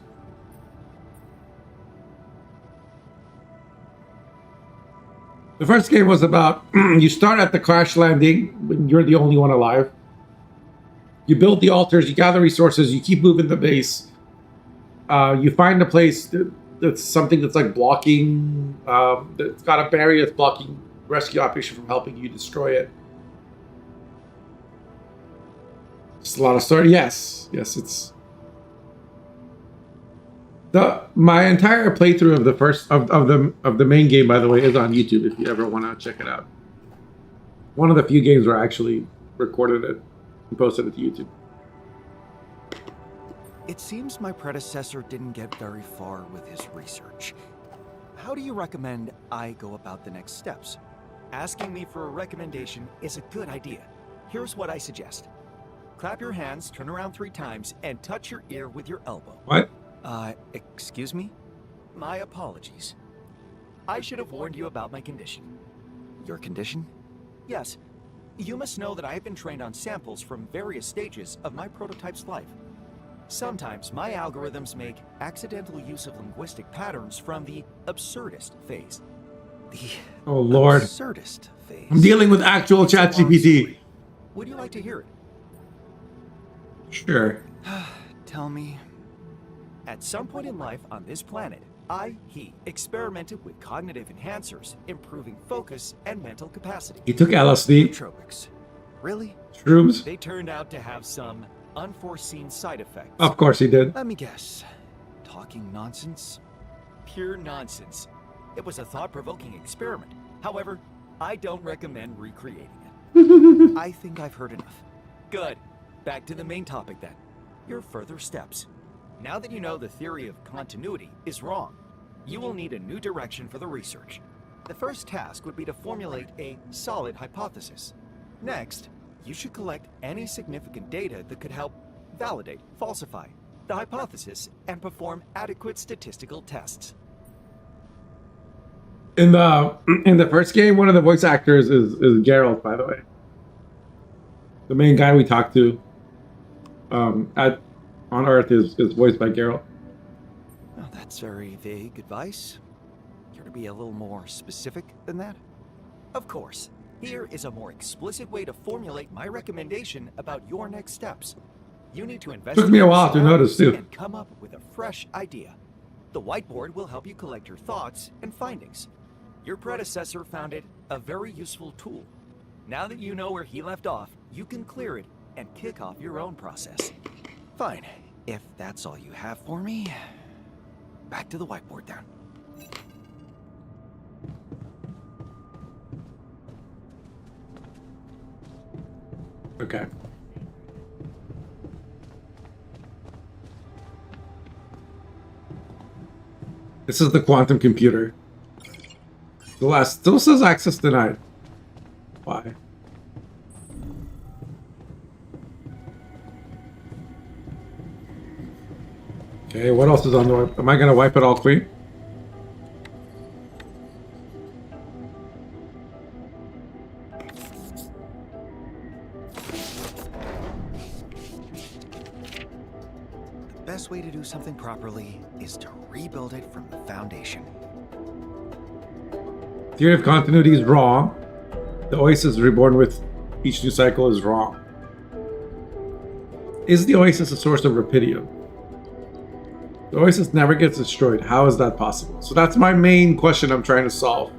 The first game was about you start at the crash landing when you're the only one alive. You build the altars, you gather resources, you keep moving the base. You find a place that's something that's like blocking, that's got a barrier that's blocking rescue operation from helping you destroy it. Just a lot of story. Yes, it's my entire playthrough of the first of the main game, by the way, is on YouTube if you ever want to check it out. One of the few games where I actually recorded it and posted it to YouTube. It seems my predecessor didn't get very far with his research. How do you recommend I go about the next steps? Asking me for a recommendation is a good idea. Here's what I suggest. Clap your hands, turn around 3 times, and touch your ear with your elbow. What? Excuse me? My apologies. I should have warned you about my condition. Your condition? Yes, you must know that I have been trained on samples from various stages of my prototype's life. Sometimes my algorithms make accidental use of linguistic patterns from the absurdist phase. The Oh Lord, absurdist phase. I'm dealing with actual ChatGPT. Would you like to hear it? Sure. Tell me. At some point in life on this planet, he experimented with cognitive enhancers, improving focus and mental capacity. He took LSD, Nootropics. Really? shrooms. They turned out to have some unforeseen side effects. Of course he did. Let me guess. Talking nonsense? Pure nonsense. It was a thought-provoking experiment. However, I don't recommend recreating it. I think I've heard enough. Good. Back to the main topic then. Your further steps. Now that you know the theory of continuity is wrong, you will need a new direction for the research. The first task would be to formulate a solid hypothesis. Next, You should collect any significant data that could help validate, falsify the hypothesis, and perform adequate statistical tests. In the first game, one of the voice actors is Geralt, by the way. The main guy we talked to on Earth is voiced by Geralt. Well, that's very vague advice. Care to be a little more specific than that? Of course, here is a more explicit way to formulate my recommendation about your next steps. You need to investigate. Took me a while to notice too. And come up with a fresh idea. The whiteboard will help you collect your thoughts and findings. Your predecessor found it a very useful tool. Now that you know where he left off, you can clear it and kick off your own process. Fine. If that's all you have for me, back to the whiteboard then. Okay. This is the quantum computer. The last still says access denied. Why? Okay, what else is on the wipe? Am I gonna wipe it all clean? The best way to do something properly is to rebuild it from the foundation. Theory of continuity is wrong. The Oasis reborn with each new cycle is wrong. Is the Oasis a source of Rapidium? The Oasis never gets destroyed. How is that possible? So that's my main question I'm trying to solve.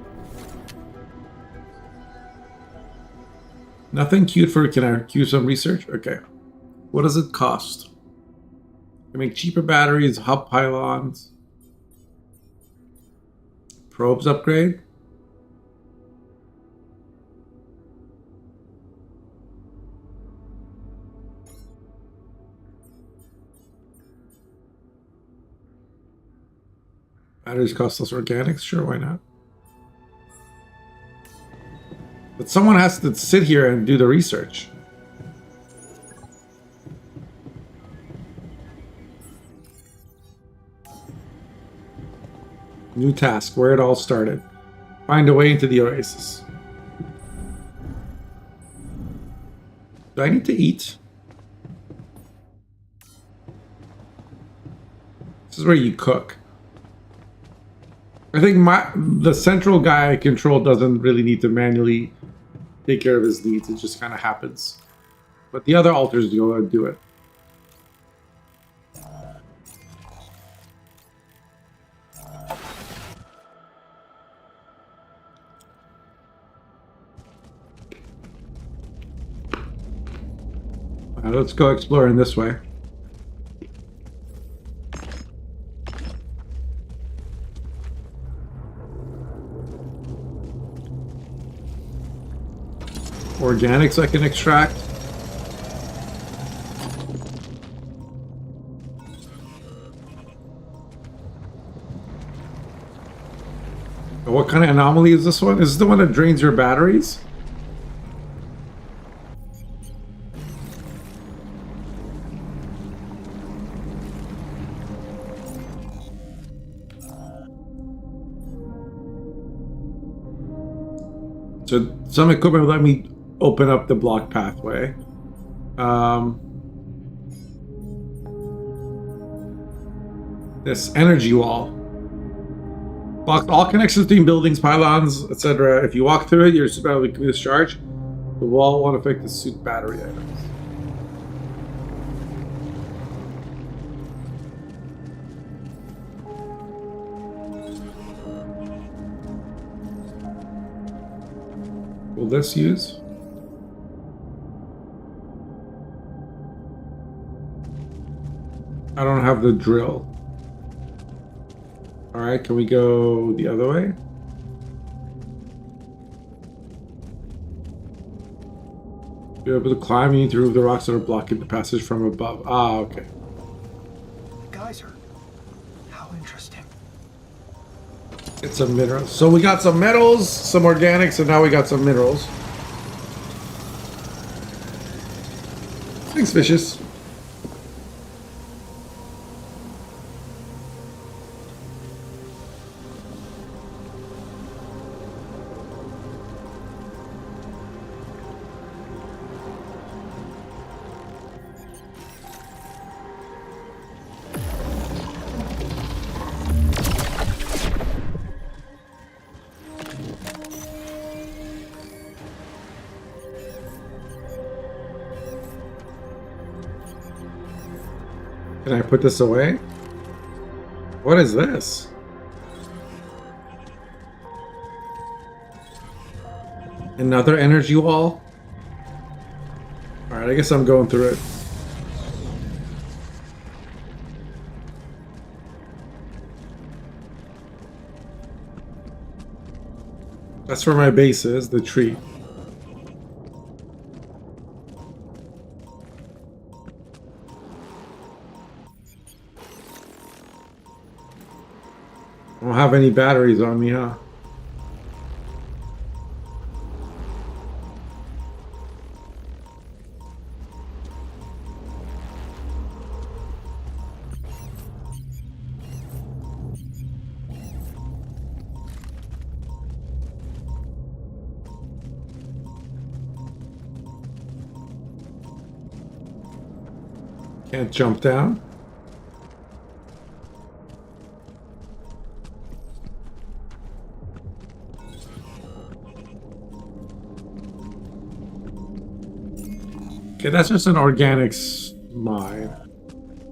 Nothing queued for, can I queue some research? Okay. What does it cost? I make cheaper batteries, hub pylons. Probes upgrade. Batteries cost less organics? Sure, why not? But someone has to sit here and do the research. New task, where it all started. Find a way into the Oasis. Do I need to eat? This is where you cook. I think the central guy I control doesn't really need to manually take care of his needs. It just kind of happens. But the other alters go and do it. Let's go exploring this way. Organics I can extract. What kind of anomaly is this one? Is this the one that drains your batteries? So some equipment will let me open up the block pathway. This energy wall. Blocks all connections between buildings, pylons, etc. If you walk through it, your suit battery will be discharged. The wall won't affect the suit battery items. Will this use? I don't have the drill. Alright, can we go the other way? You're able to climb, you need to remove the rocks that are blocking the passage from above. Ah, okay. Geyser. How interesting. It's some minerals. So we got some metals, some organics, and now we got some minerals. Thanks, Vicious. Can I put this away? What is this? Another energy wall? Alright, I guess I'm going through it. That's where my base is, the tree. I don't have any batteries on me, huh? Can't jump down. Okay, that's just an organics mine.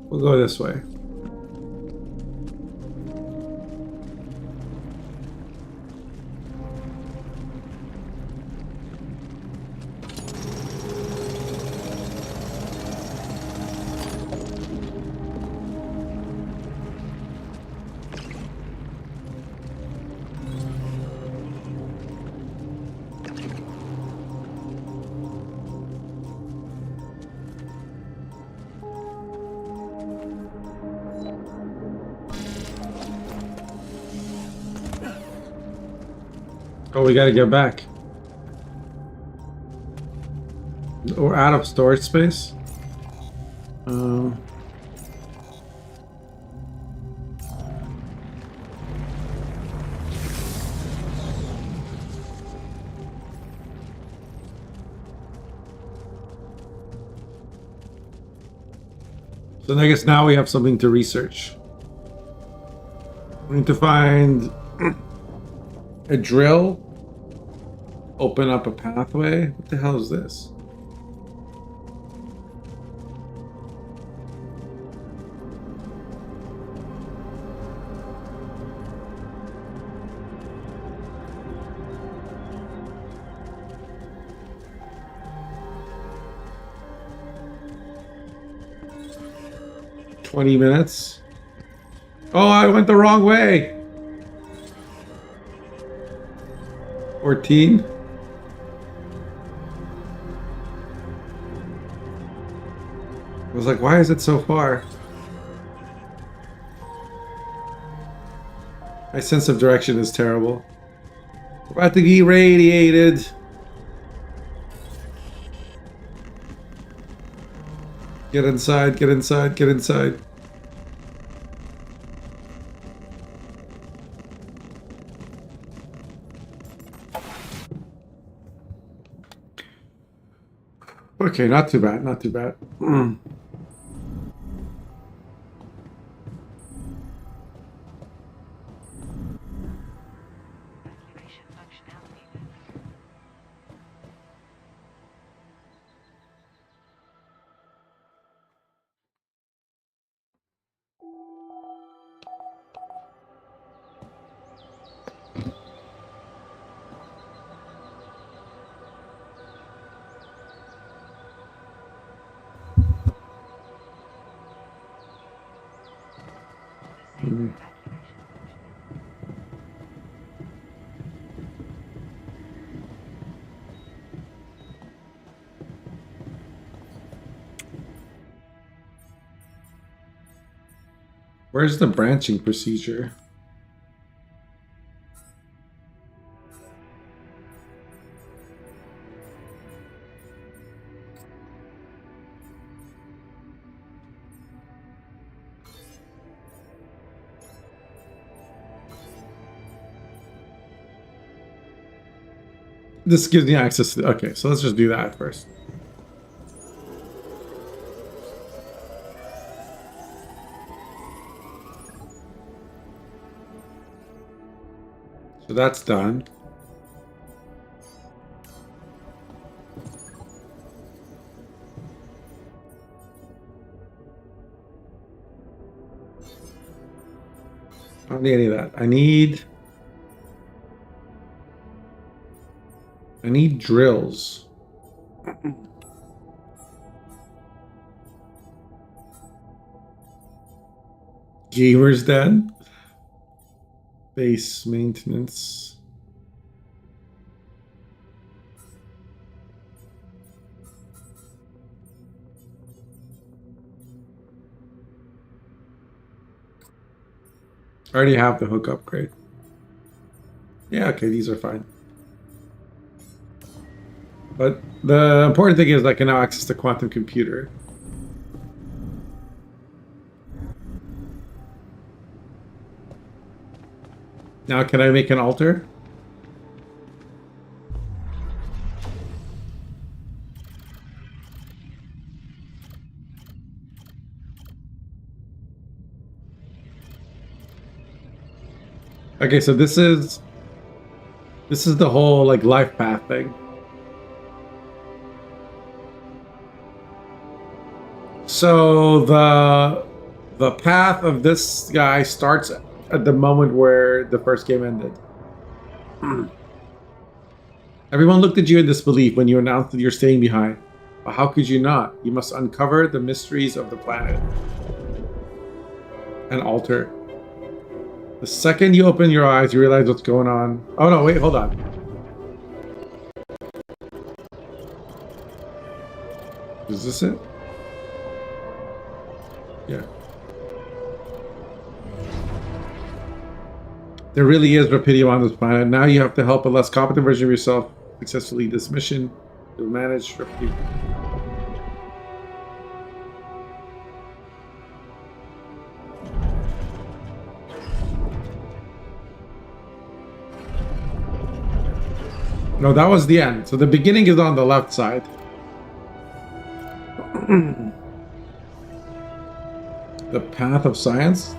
We'll go this way. Oh, we gotta get back. We're out of storage space. 'Then I guess now we have something to research. We need to find a drill. Open up a pathway. What the hell is this? "20 minutes. Oh, I went the wrong way. 14. I was like, why is it so far? My sense of direction is terrible. We're about to get radiated. Get inside, get inside, get inside. Okay, not too bad, not too bad. Where's the branching procedure? This gives me access to... Okay, so let's just do that first. So that's done. I don't need any of that. I need drills. Gamer's dead. Base maintenance. I already have the hook upgrade. Yeah, okay, these are fine. But the important thing is I can now access the quantum computer. Now can I make an altar? Okay, so this is the whole like life path thing. So the path of this guy starts at the moment where the first game ended. Everyone looked at you in disbelief when you announced that you're staying behind. But how could you not? You must uncover the mysteries of the planet. And alter. The second you open your eyes, you realize what's going on. Oh no, wait, hold on. Is this it? Yeah. There really is rapidity on this planet. Now you have to help a less competent version of yourself successfully this mission. You'll manage rapidity. No, that was the end. So the beginning is on the left side. The path of science?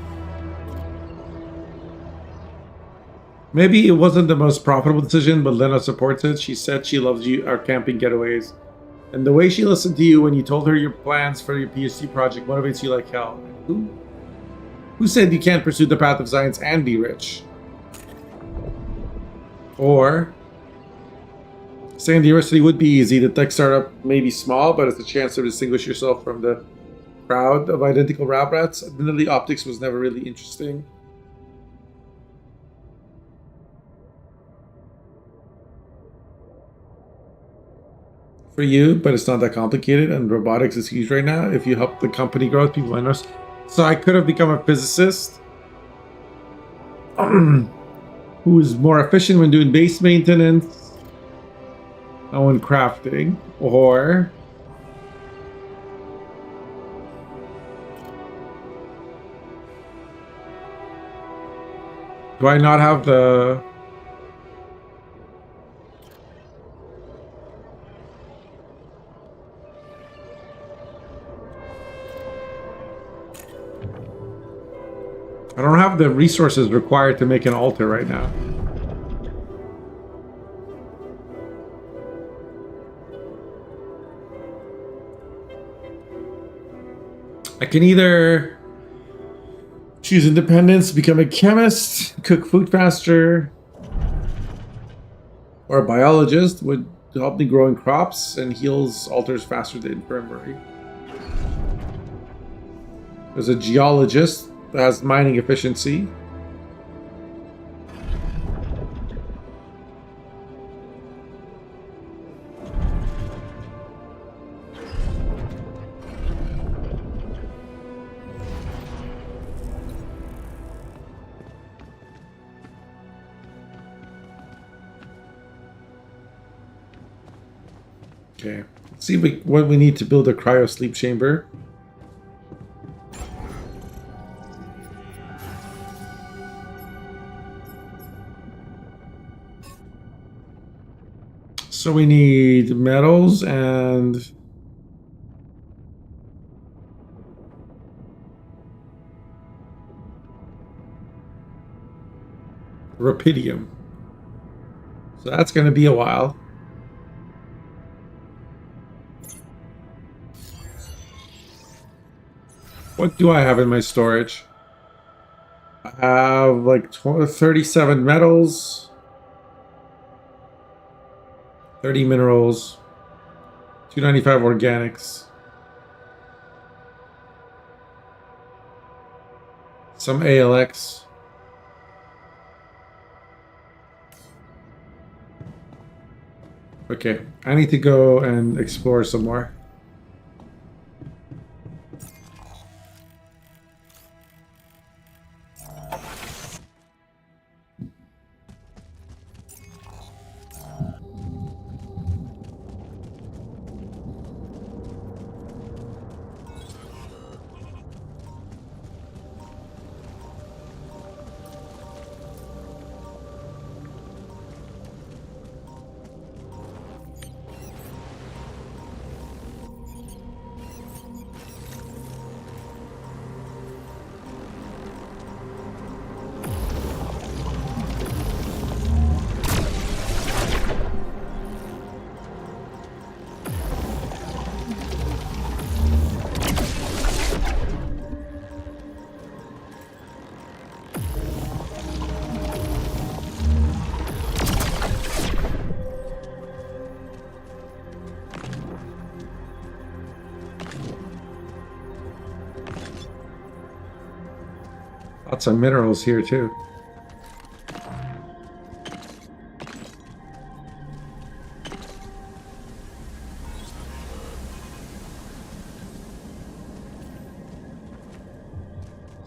Maybe it wasn't the most profitable decision, but Lena supports it. She said she loves you, our camping getaways. And the way she listened to you when you told her your plans for your PhD project motivates you like hell. Who said you can't pursue the path of science and be rich? Or... saying the university would be easy. The tech startup may be small, but it's a chance to distinguish yourself from the crowd of identical lab rats. Admittedly, optics was never really interesting. For you, but it's not that complicated, and robotics is huge right now. If you help the company grow, people might know. So I could have become a physicist who is more efficient when doing base maintenance. When crafting, or do I not have the... I don't have the resources required to make an altar right now. I can either choose independence, become a chemist, cook food faster, or a biologist would help me growing crops and heals altars faster than infirmary. There's a geologist that has mining efficiency. Okay, let's see what we need to build a cryo sleep chamber. So we need metals and rupidium. So that's going to be a while. What do I have in my storage? I have like 37 metals, 30 minerals, 295 organics, some ALX. Okay, I need to go and explore some more. Lots of minerals here too.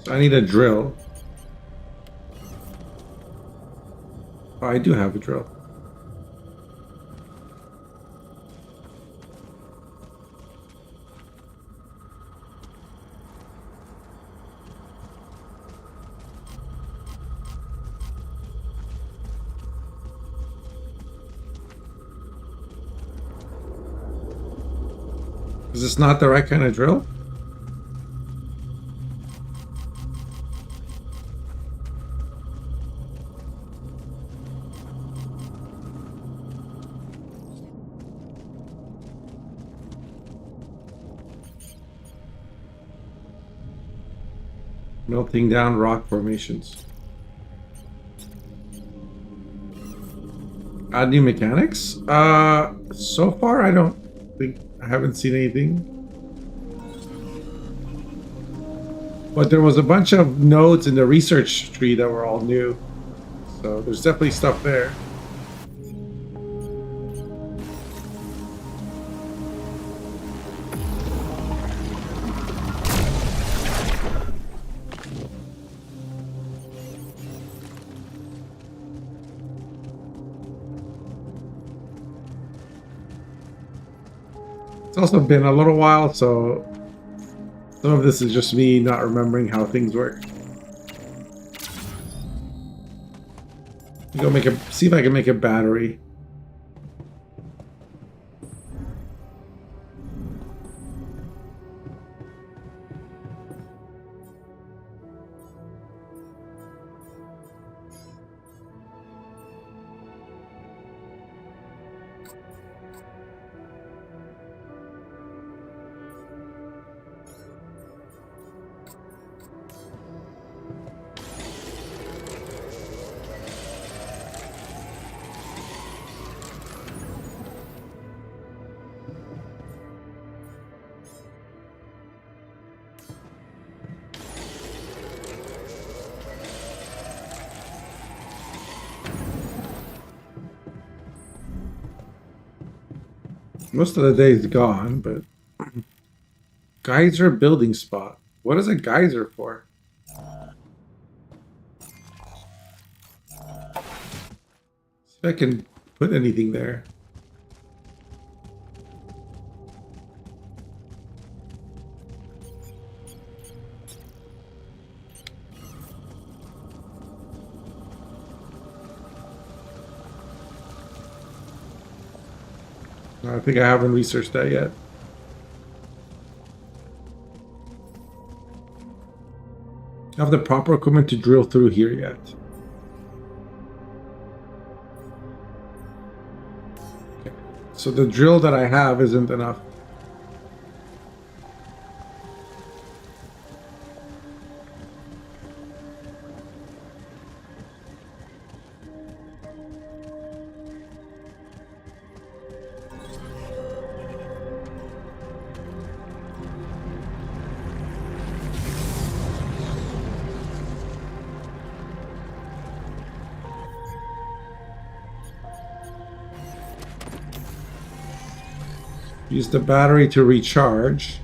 So I need a drill. Oh, I do have a drill. Is this not the right kind of drill? Melting down rock formations. Add new mechanics? So far I don't think I haven't seen anything. But there was a bunch of nodes in the research tree that were all new. So there's definitely stuff there. It's also been a little while, so some of this is just me not remembering how things work. Go see if I can make a battery. Most of the day is gone, but geyser building spot. What is a geyser for? See if I can put anything there. I think I haven't researched that yet. I have the proper equipment to drill through here yet. Okay. So the drill that I have isn't enough. Use the battery to recharge.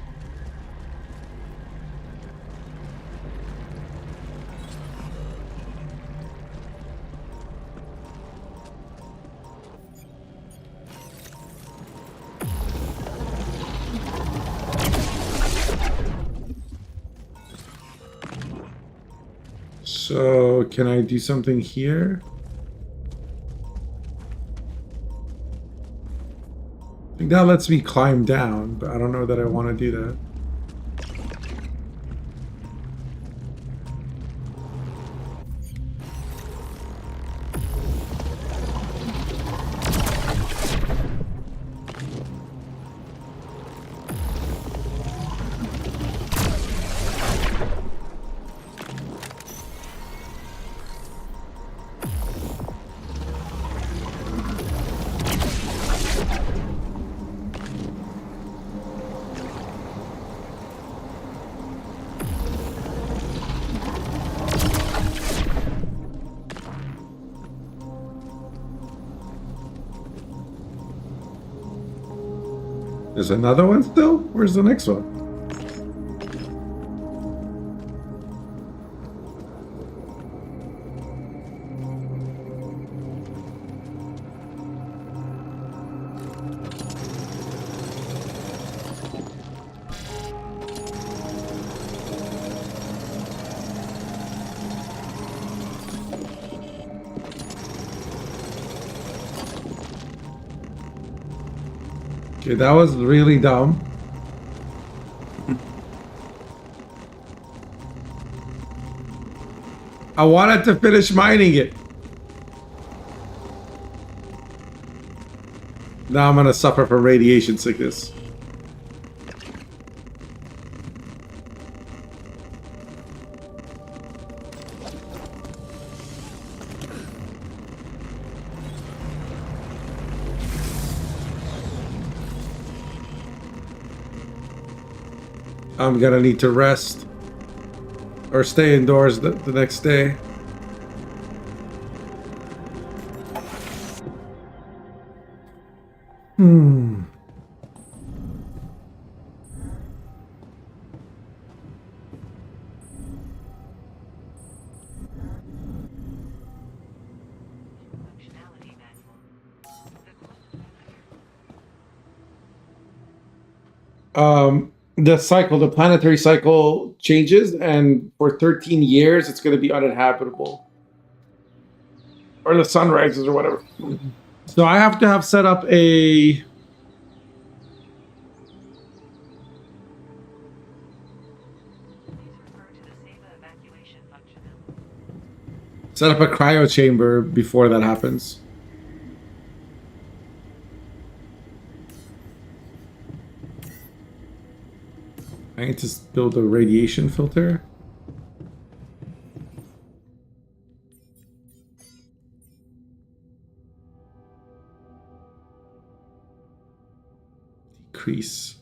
So, can I do something here? I think that lets me climb down, but I don't know that I want to do that. There's another one still? Where's the next one? Okay, that was really dumb. I wanted to finish mining it. Now I'm gonna suffer from radiation sickness. I'm gonna need to rest or stay indoors the next day. The cycle, the planetary cycle changes, and for 13 years it's going to be uninhabitable. Or the sun rises or whatever. So I have to have set up a... set up a cryo chamber before that happens. I need to build a radiation filter. Decrease.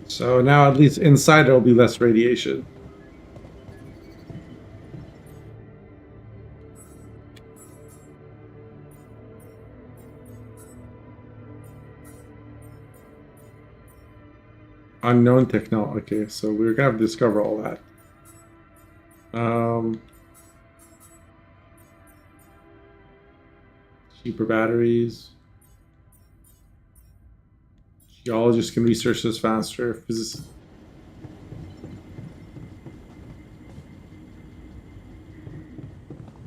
So now at least inside there will be less radiation. Unknown technology. Okay, so we're gonna have to discover all that. Cheaper batteries. Geologists can research this faster. Physicists.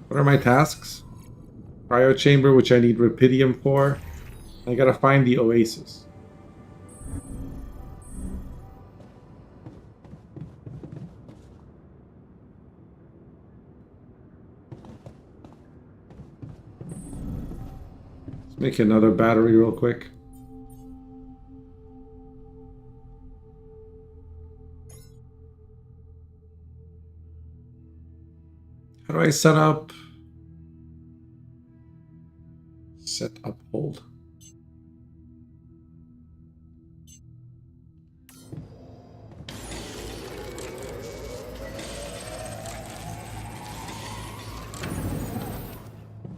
What are my tasks? Cryo chamber, which I need rubidium for. I gotta find the oasis. Let's make another battery real quick. How do I set up? Set up hold.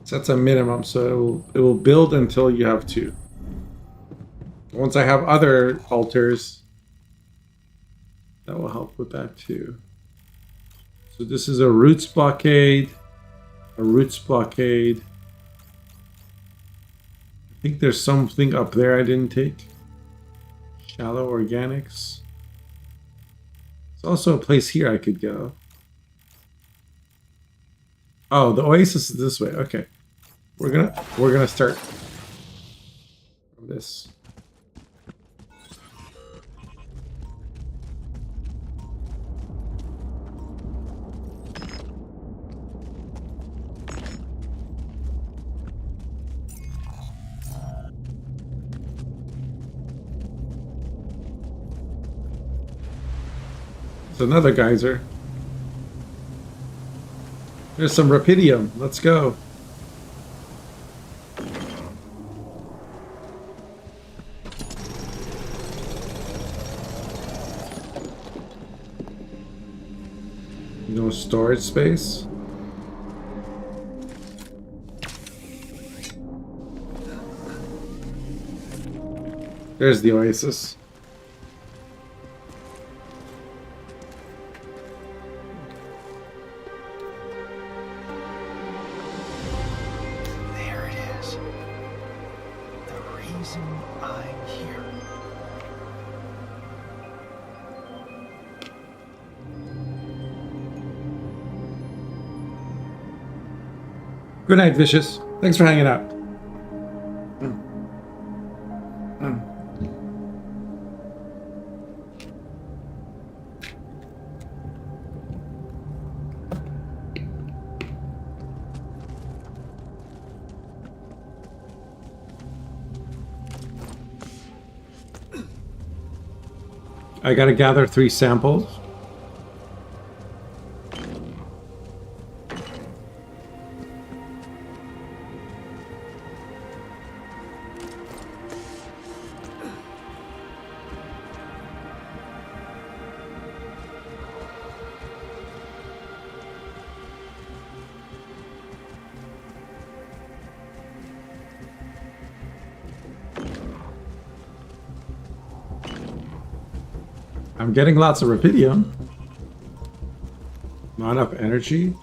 Sets a minimum, so it will build until you have 2. Once I have other altars, that will help with that too. So this is a roots blockade, a roots blockade. I think there's something up there I didn't take. Shallow organics. There's also a place here I could go. Oh, the oasis is this way. Okay. We're gonna start from this. It's another geyser. There's some rubidium. Let's go. No storage space. There's the oasis. There it is. The reason I'm here. Good night, Vicious. Thanks for hanging out. I gotta gather 3 samples. I'm getting lots of rubidium. Not enough energy.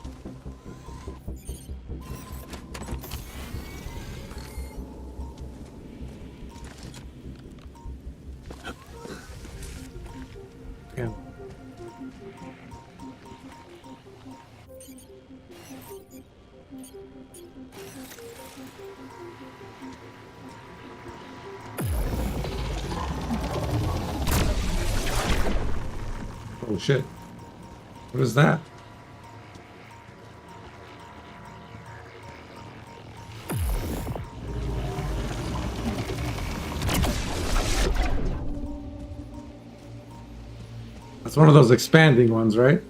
Damn. Oh shit. What is that? That's one of those expanding ones, right?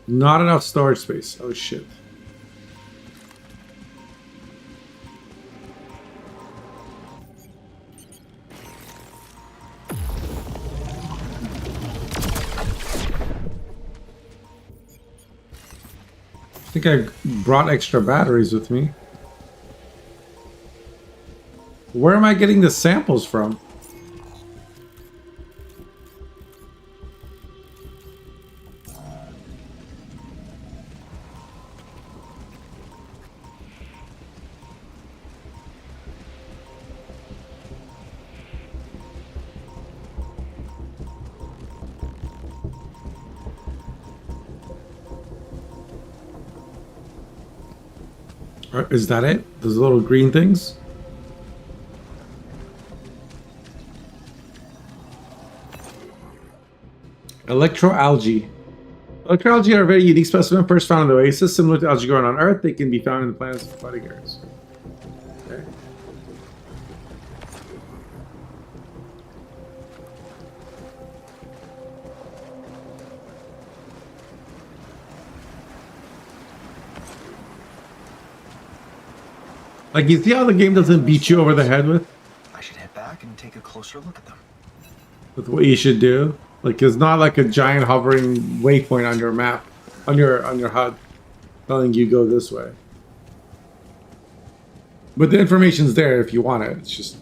Not enough storage space. Oh shit. I think I brought extra batteries with me. Where am I getting the samples from? Or is that it? Those little green things? Electroalgae. Electroalgae are a very unique specimen first found in the oasis. Similar to algae growing on Earth, they can be found in the planet's aquatic areas. Okay. Like, you see how the game doesn't beat you over the head I should head back and take a closer look at them. with what you should do? Like, it's not like a giant hovering waypoint on your map, on your HUD, telling you go this way. But the information's there if you want it. It's just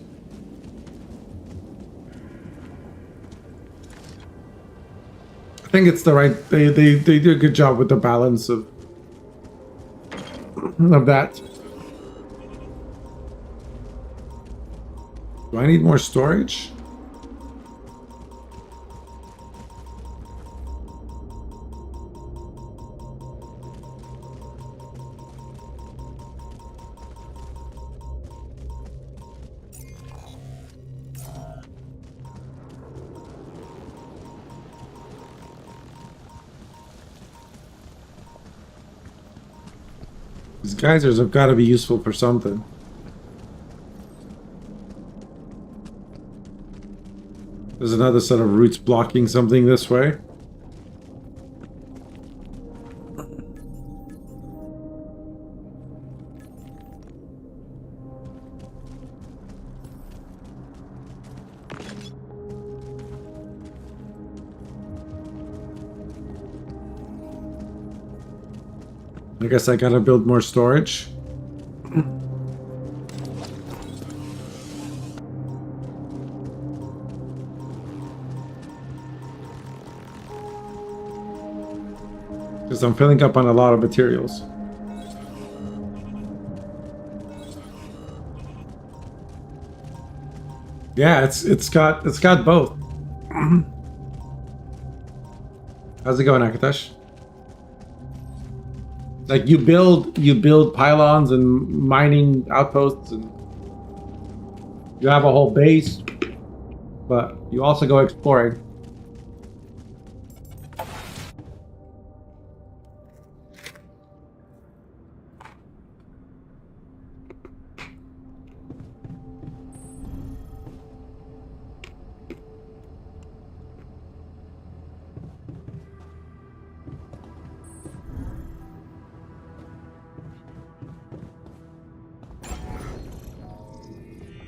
I think it's the right. They do a good job with the balance of that. Do I need more storage? These geysers have got to be useful for something. There's another set of roots blocking something this way. I guess I gotta build more storage. Because I'm filling up on a lot of materials. Yeah, it's got both. How's it going, Akatosh? Like, you build pylons and mining outposts, and you have a whole base, but you also go exploring.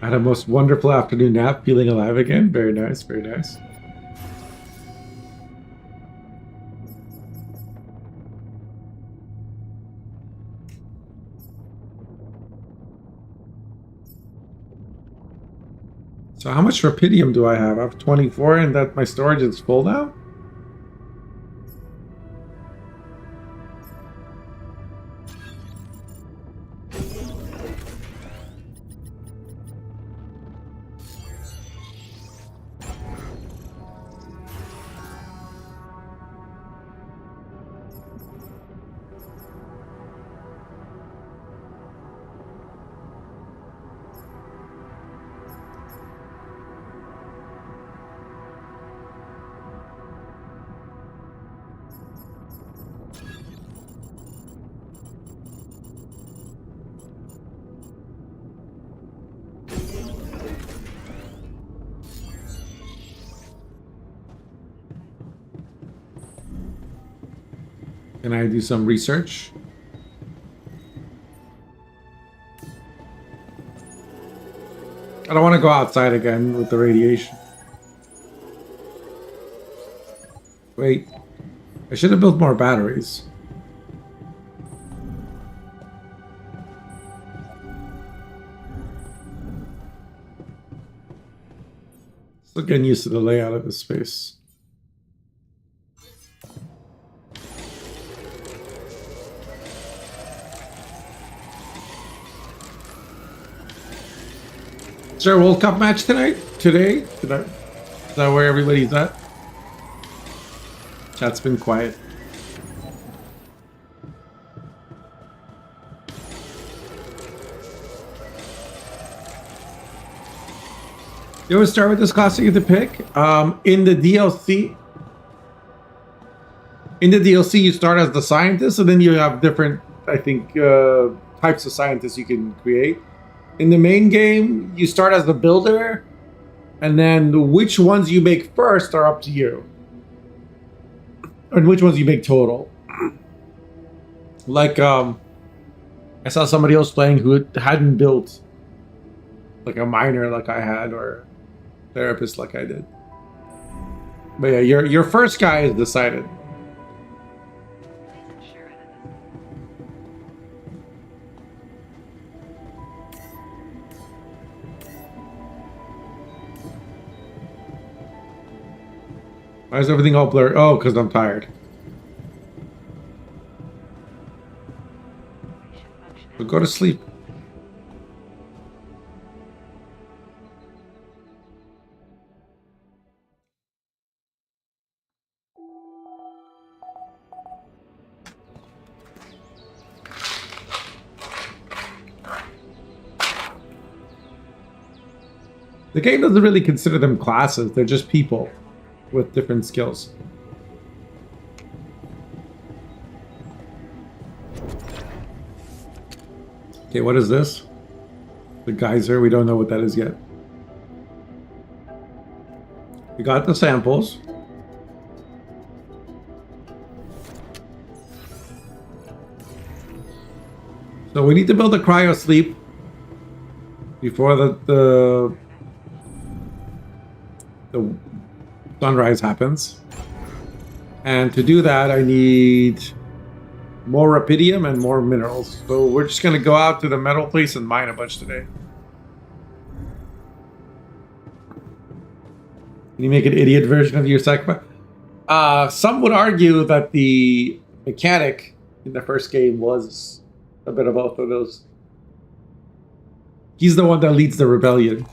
I had a most wonderful afternoon nap, feeling alive again. Very nice, very nice. So how much rupidium do I have? I have 24 and that my storage is full now? Can I do some research? I don't want to go outside again with the radiation. Wait, I should have built more batteries. Still getting used to the layout of this space. Is there a World Cup match tonight? Today? Is that where everybody's at? Chat's been quiet. You always start with this class that you get to pick. In the DLC, you start as the scientist, and then you have different, I think, types of scientists you can create. In the main game, you start as the builder, and then which ones you make first are up to you, and which ones you make total. Like, I saw somebody else playing who hadn't built like a miner like I had, or therapist like I did. But yeah, your first guy is decided. Why is everything all blurred? Oh, because I'm tired. But go to sleep. The game doesn't really consider them classes. They're just people with different skills. Okay, what is this? The geyser. We don't know what that is yet. We got the samples. So we need to build a cryo sleep before the sunrise happens. And to do that, I need more rapidium and more minerals. So we're just going to go out to the metal place and mine a bunch today. Can you make an idiot version of your sacrifice? Some would argue that the mechanic in the first game was a bit of both of those. He's the one that leads the rebellion.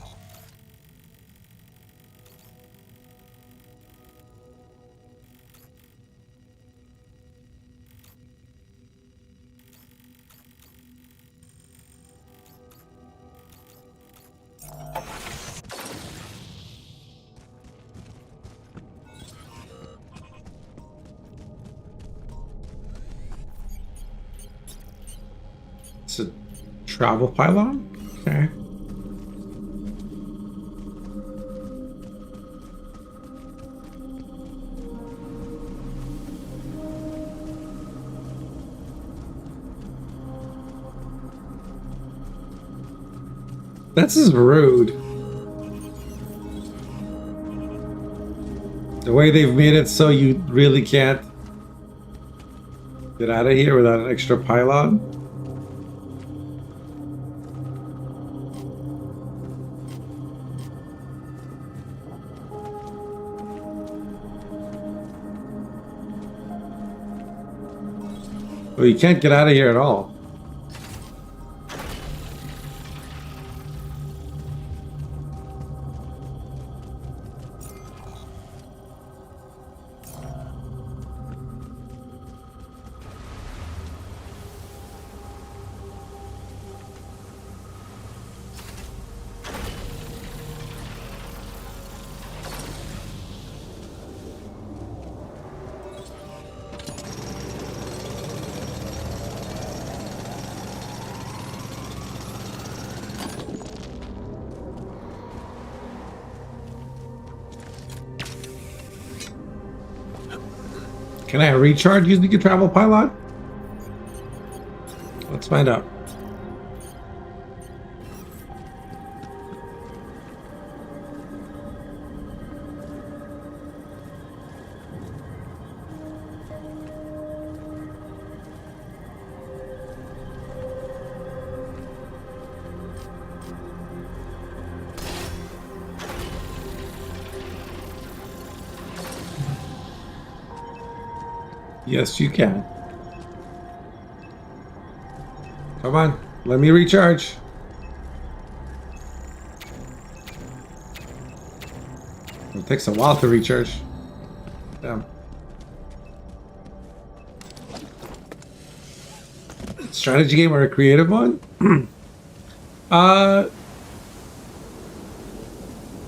It's a travel pylon? Okay. This is rude. The way they've made it so you really can't get out of here without an extra pylon. Well, you can't get out of here at all. Can I recharge using the travel pylon? Let's find out. Yes, you can. Come on, let me recharge. It takes a while to recharge. Damn. Strategy game or a creative one?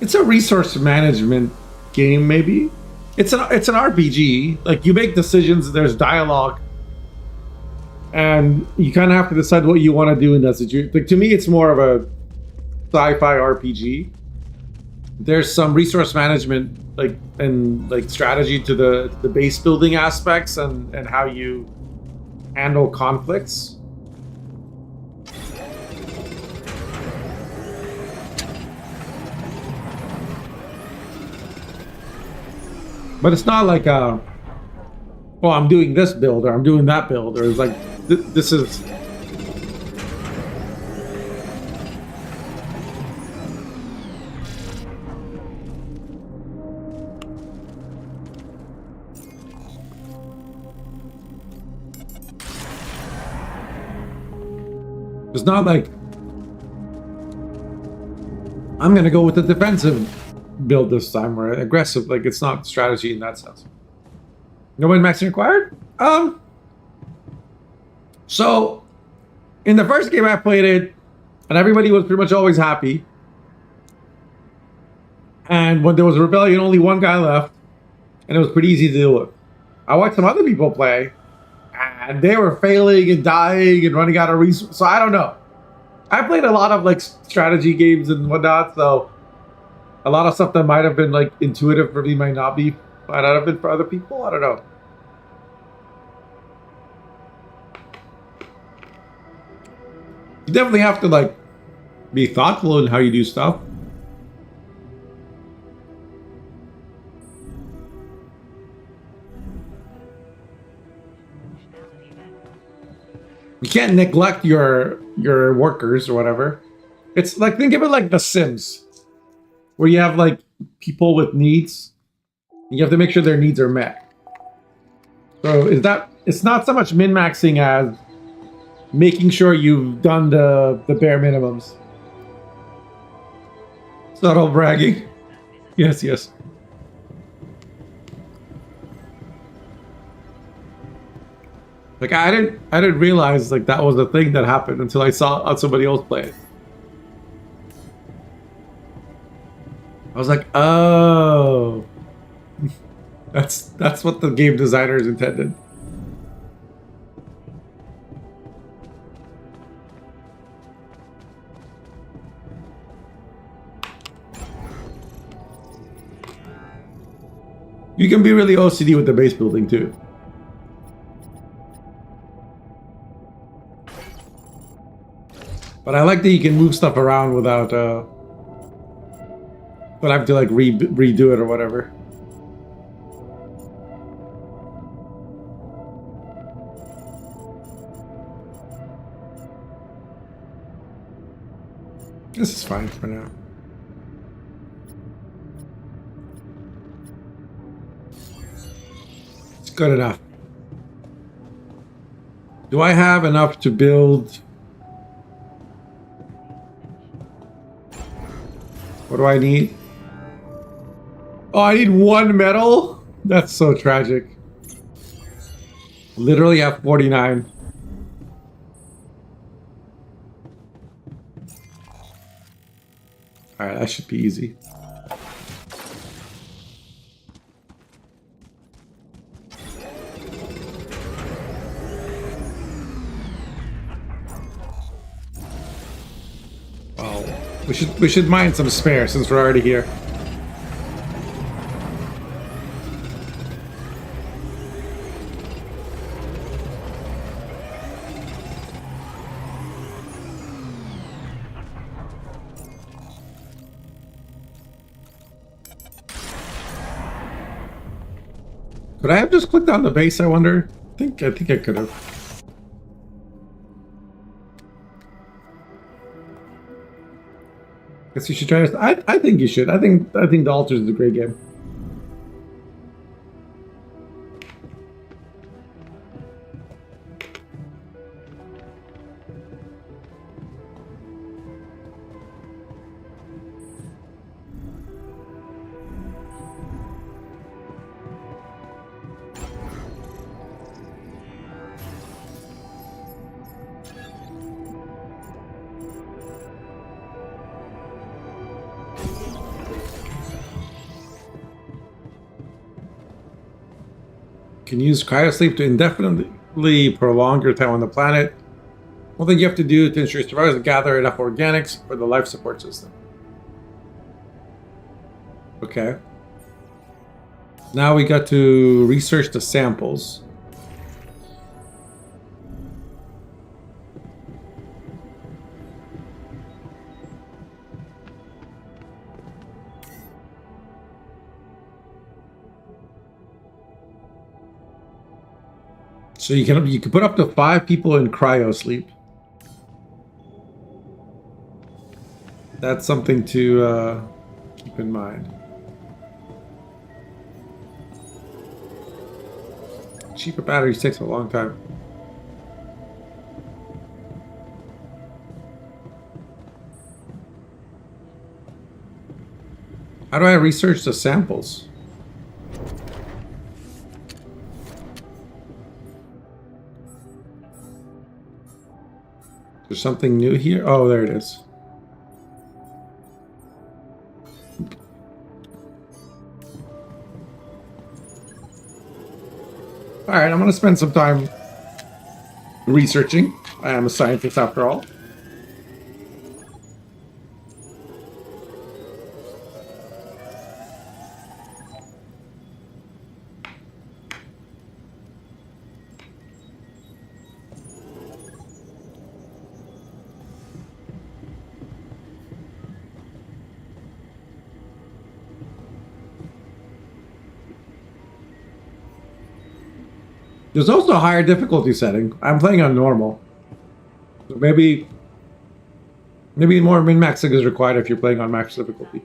It's a resource management game, maybe. It's an RPG. Like you make decisions, there's dialogue, and you kind of have to decide what you want to do in that situation. Like to me, it's more of a sci-fi RPG. There's some resource management, like and like strategy to the base building aspects and how you handle conflicts. But it's not like well, I'm doing this build or I'm doing that build, or it's like this is. It's not like I'm gonna go with the defensive build this time or aggressive. Like it's not strategy in that sense. No win maxing required. So in the first game I played it, and everybody was pretty much always happy. And when there was a rebellion, only one guy left, and it was pretty easy to deal with. I watched some other people play, and they were failing and dying and running out of resources. So I don't know. I played a lot of like strategy games and whatnot, so a lot of stuff that might have been like intuitive for me might not be, might not have been for other people. I don't know. You definitely have to like be thoughtful in how you do stuff. You can't neglect your workers or whatever. It's like, think of it like The Sims, where you have like people with needs. You have to make sure their needs are met. So it's not so much min-maxing as making sure you've done the bare minimums. Subtle bragging. Yes, yes. Like I didn't realize like that was a thing that happened until I saw somebody else play it. I was like, oh, that's what the game designers intended. You can be really OCD with the base building too. But I like that you can move stuff around without but I have to like redo it or whatever. This is fine for now. It's good enough. Do I have enough to build? What do I need? Oh, I need one metal? That's so tragic. Literally have 49. Alright, that should be easy. Wow. We should mine some spare since we're already here. Could I have just clicked on the base, I wonder? I think I could have. Guess you should try this. I think you should. I think the Altars is a great game. Can use cryosleep to indefinitely prolong your time on the planet. One thing you have to do to ensure survivors is gather enough organics for the life support system. Okay. Now we got to research the samples. So you can put up to 5 people in cryo sleep. That's something to keep in mind. Cheaper batteries takes a long time. How do I research the samples? There's something new here? Oh, there it is. Alright, I'm going to spend some time researching. I am a scientist after all. There's also a higher difficulty setting. I'm playing on normal. So maybe more min-maxing is required if you're playing on max difficulty.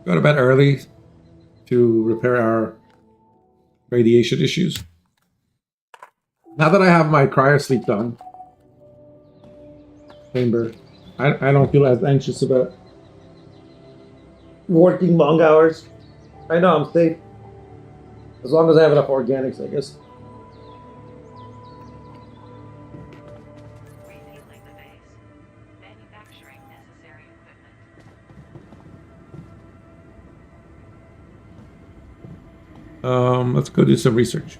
Go to bed early to repair our radiation issues. Now that I have my cryosleep done, chamber, I don't feel as anxious about working long hours. I know I'm safe. As long as I have enough organics, I guess. Refueling the base. Manufacturing necessary equipment. Let's go do some research.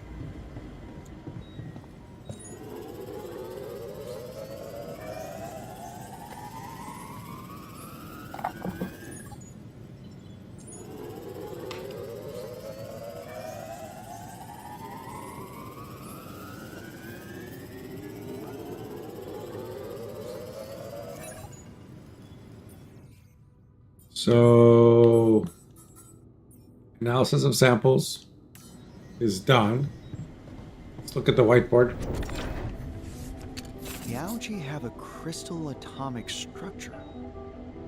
So, analysis of samples is done. Let's look at the whiteboard. The algae have a crystal atomic structure,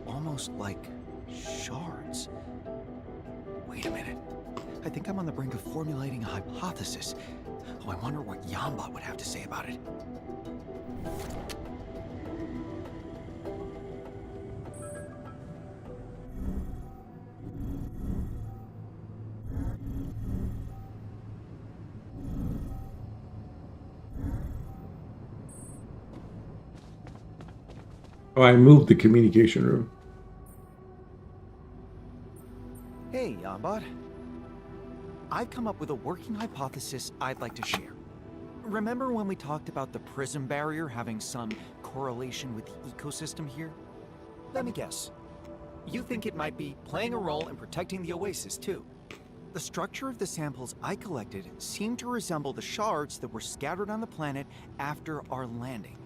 almost like shards. Wait a minute. I think I'm on the brink of formulating a hypothesis. Oh, I wonder what Yambot would have to say about it. Oh, I moved the communication room. Hey, Yambot. I've come up with a working hypothesis I'd like to share. Remember when we talked about the prism barrier having some correlation with the ecosystem here? Let me guess. You think it might be playing a role in protecting the oasis, too? The structure of the samples I collected seemed to resemble the shards that were scattered on the planet after our landing.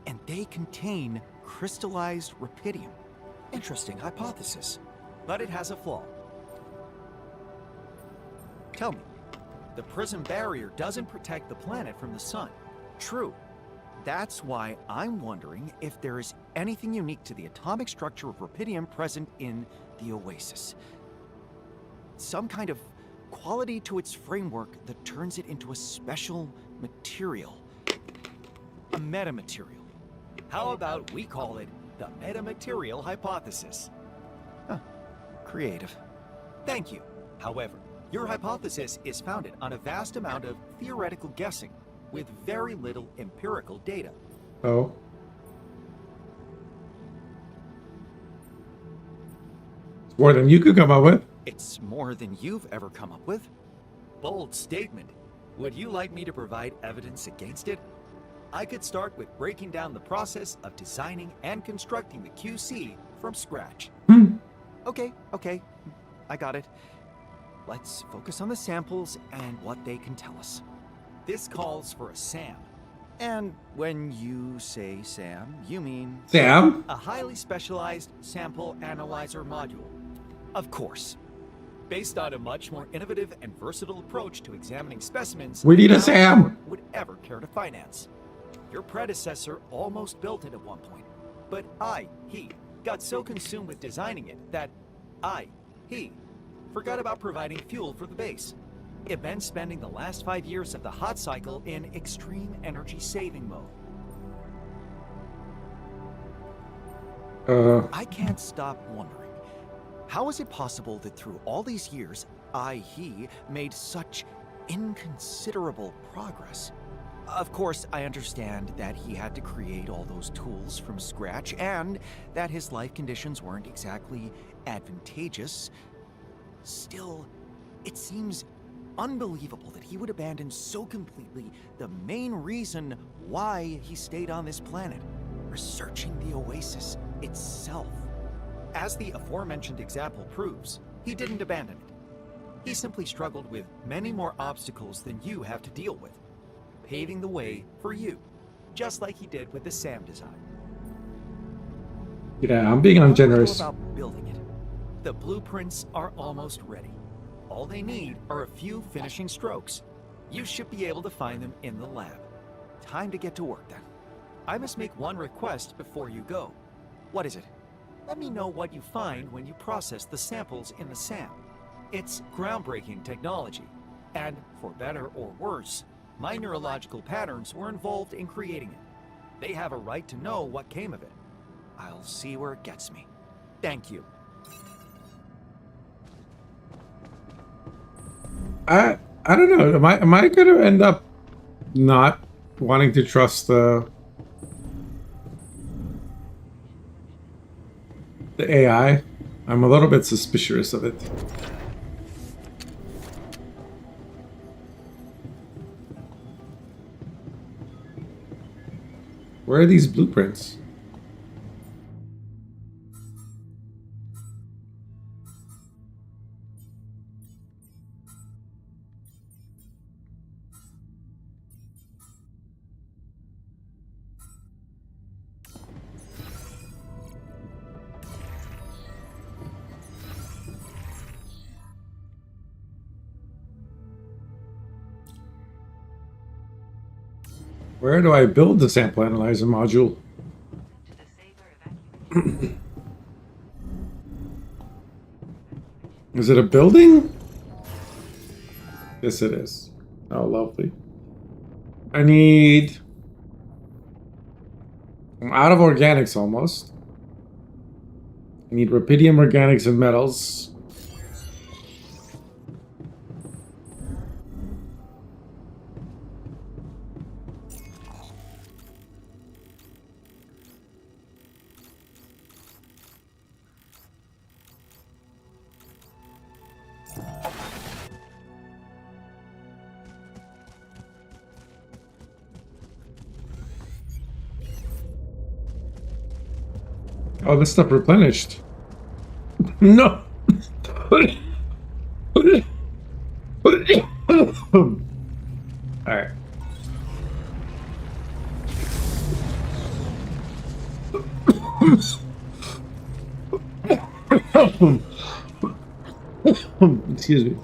And they contain crystallized rupidium. Interesting hypothesis. But it has a flaw. Tell me, the prism barrier doesn't protect the planet from the sun. True. That's why I'm wondering if there is anything unique to the atomic structure of rupidium present in the oasis. Some kind of quality to its framework that turns it into a special material. A metamaterial. How about we call it the metamaterial hypothesis? Huh. Creative. Thank you. However, your hypothesis is founded on a vast amount of theoretical guessing with very little empirical data. Oh. More than you could come up with. It's more than you've ever come up with. Bold statement. Would you like me to provide evidence against it? I could start with breaking down the process of designing and constructing the QC from scratch. Okay, I got it. Let's focus on the samples and what they can tell us. This calls for a SAM. And when you say SAM, you mean... Sam? a highly specialized sample analyzer module. Of course. Based on a much more innovative and versatile approach to examining specimens... We need a no SAM. one would ever care to finance. Your predecessor almost built it at one point. But he, got so consumed with designing it that he, forgot about providing fuel for the base. It meant spending the last 5 years of the hot cycle in extreme energy saving mode. I can't stop wondering, how is it possible that through all these years, he made such inconsiderable progress? Of course, I understand that he had to create all those tools from scratch and that his life conditions weren't exactly advantageous. Still, it seems unbelievable that he would abandon so completely the main reason why he stayed on this planet, researching the oasis itself. As the aforementioned example proves, he didn't abandon it. He simply struggled with many more obstacles than you have to deal with, paving the way for you, just like he did with the SAM design. Yeah, I'm being ungenerous. How about building it? The blueprints are almost ready. All they need are a few finishing strokes. You should be able to find them in the lab. Time to get to work then. I must make one request before you go. What is it? Let me know what you find when you process the samples in the SAM. It's groundbreaking technology, and for better or worse, my neurological patterns were involved in creating it. They have a right to know what came of it. I'll see where it gets me. Thank you. I don't know. Am I gonna end up not wanting to trust the AI? I'm a little bit suspicious of it. Where are these blueprints? Where do I build the sample analyzer module? To the Saber evacuation. Is it a building? Yes, it is. Oh, lovely. I need... I'm out of organics almost. I need rubidium, organics, and metals. Oh, this stuff replenished. No. Alright. Excuse me.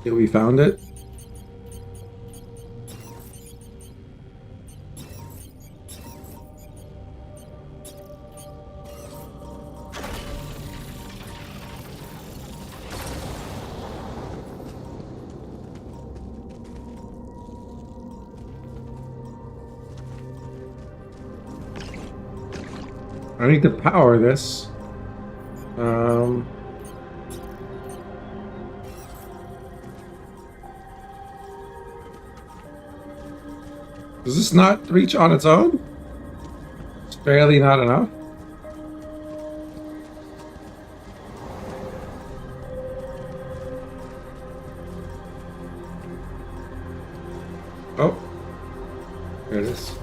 Yeah, we found it. I need to power this. Does this not reach on its own? It's barely not enough. Oh, there it is.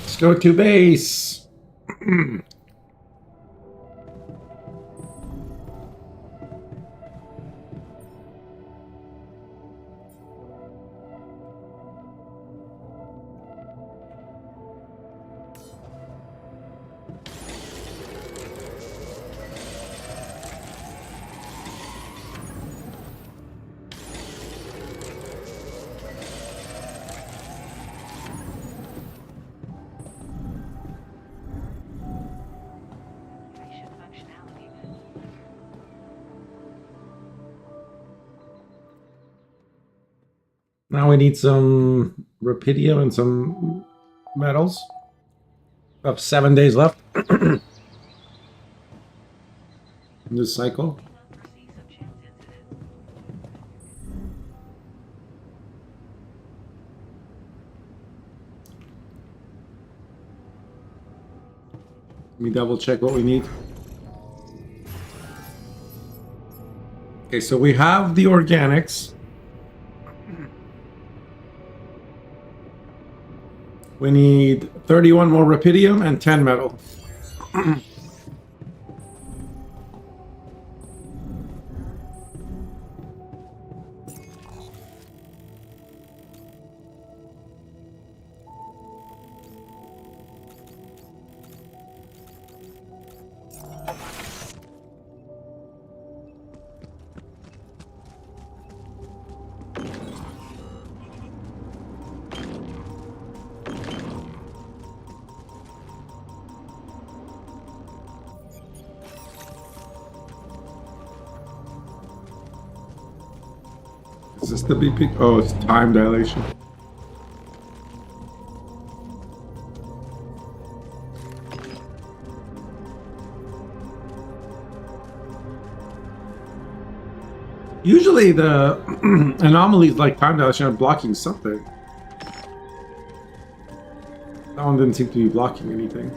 Let's go to base. Station functionality. Now we need some rupidium and some metals. We have 7 days left in this cycle. Unforeseen subchance incident. Let me double check what we need. Okay, so we have the organics. We need 31 more rupidium and 10 metal. Is this the BP? Oh, it's time dilation. Usually the anomalies like time dilation are blocking something. That one didn't seem to be blocking anything.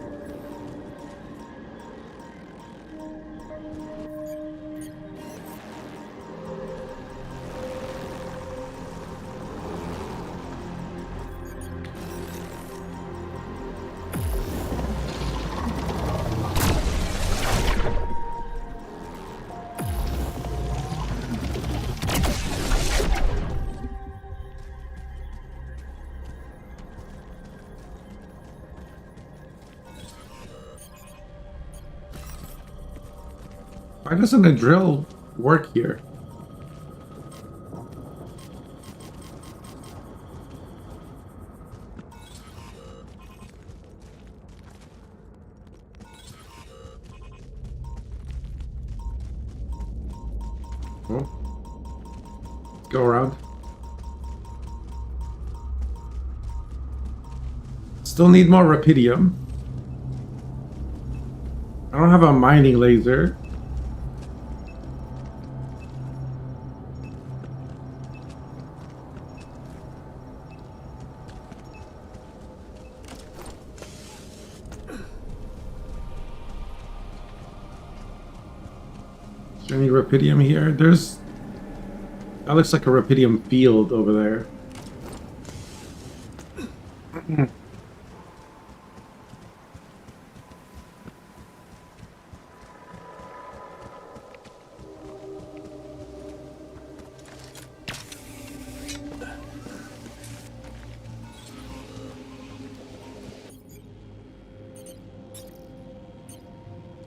Why doesn't a drill work here? Oh. Let's go around. Still need more rupidium. I don't have a mining laser. Is there any rupidium here? There's... That looks like a rupidium field over there.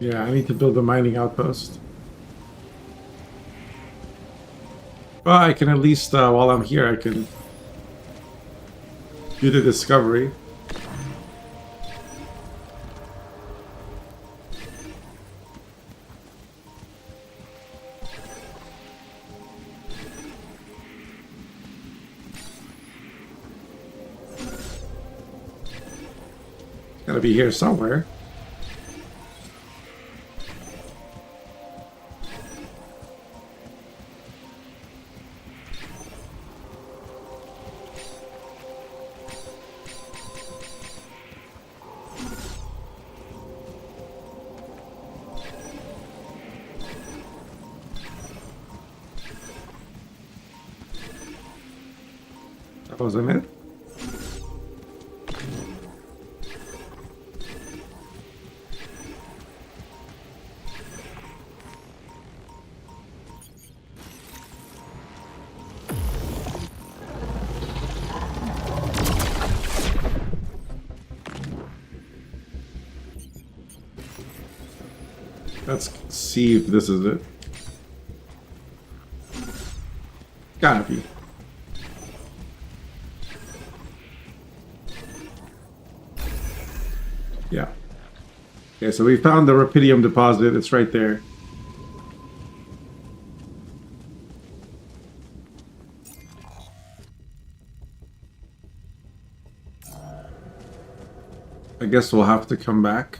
Yeah, I need to build a mining outpost. Well, I can at least, while I'm here, I can do the discovery. It's gotta be here somewhere. That wasn't it. Let's see if this is it. Gotta be. Yeah. Okay, so we found the rubidium deposit. It's right there. I guess we'll have to come back.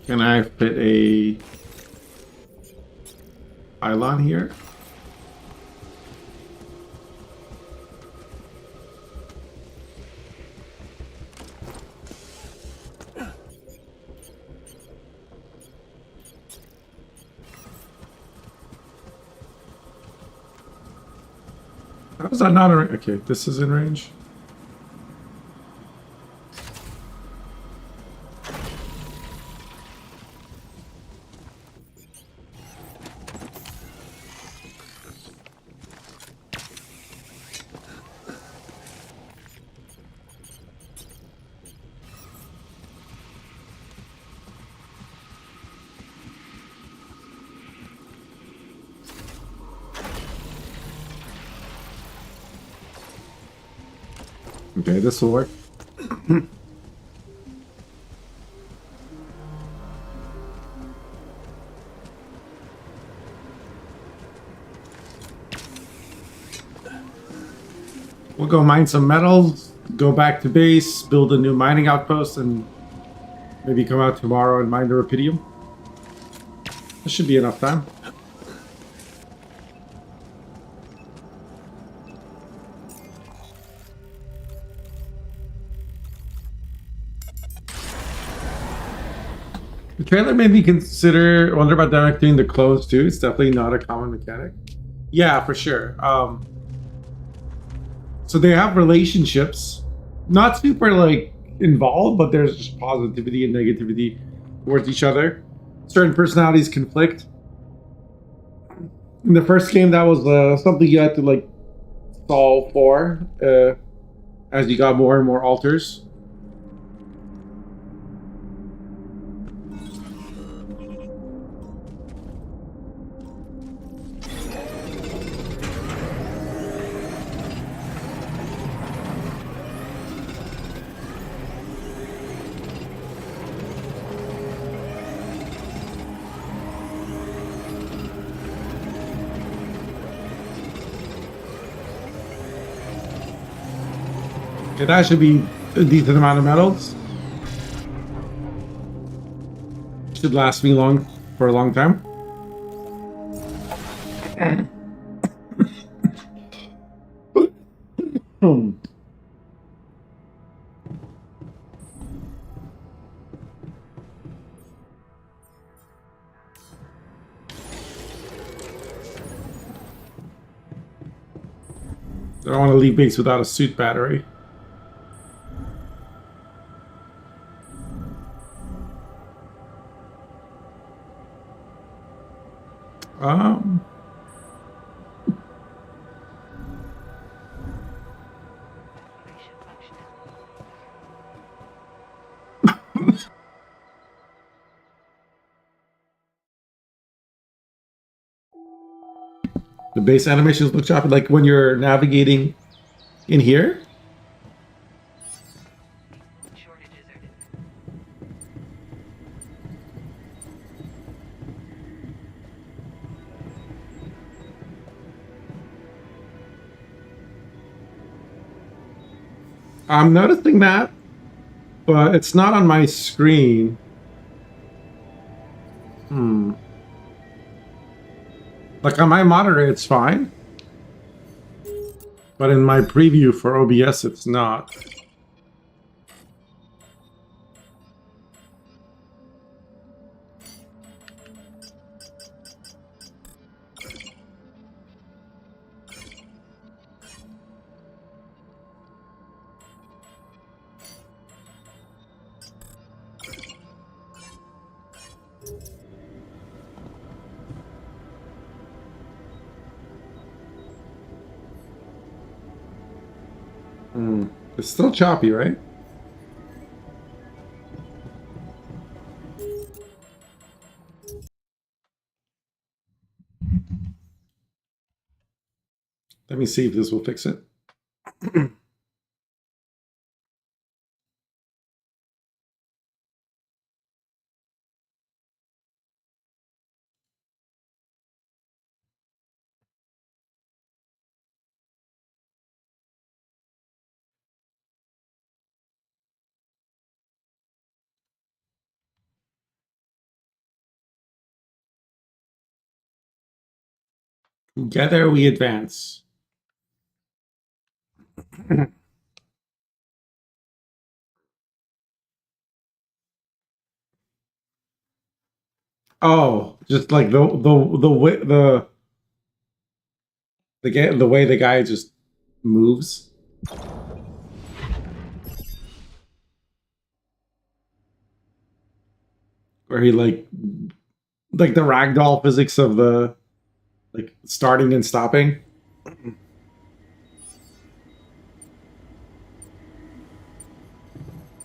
Can I fit a pylon here? How is that not in range? Okay, this is in range. Okay, this will work. We'll go mine some metals, go back to base, build a new mining outpost, and maybe come out tomorrow and mine the rubidium. This should be enough time. The trailer made me wonder about them doing the clothes too. It's definitely not a common mechanic. Yeah, for sure. So they have relationships, not super like involved, but there's just positivity and negativity towards each other. Certain personalities conflict. In the first game, that was something you had to like solve for as you got more and more altars. Okay, that should be a decent amount of metals. Should last me for a long time. I don't want to leave base without a suit battery. The base animations look choppy, like when you're navigating in here. Shortages are I'm noticing that, but it's not on my screen. Like on my monitor, it's fine. But in my preview for OBS, it's not. It's still choppy, right? Let me see if this will fix it. Together we advance. Oh, just like the way the way the guy just moves. Where he like the ragdoll physics of the like starting and stopping.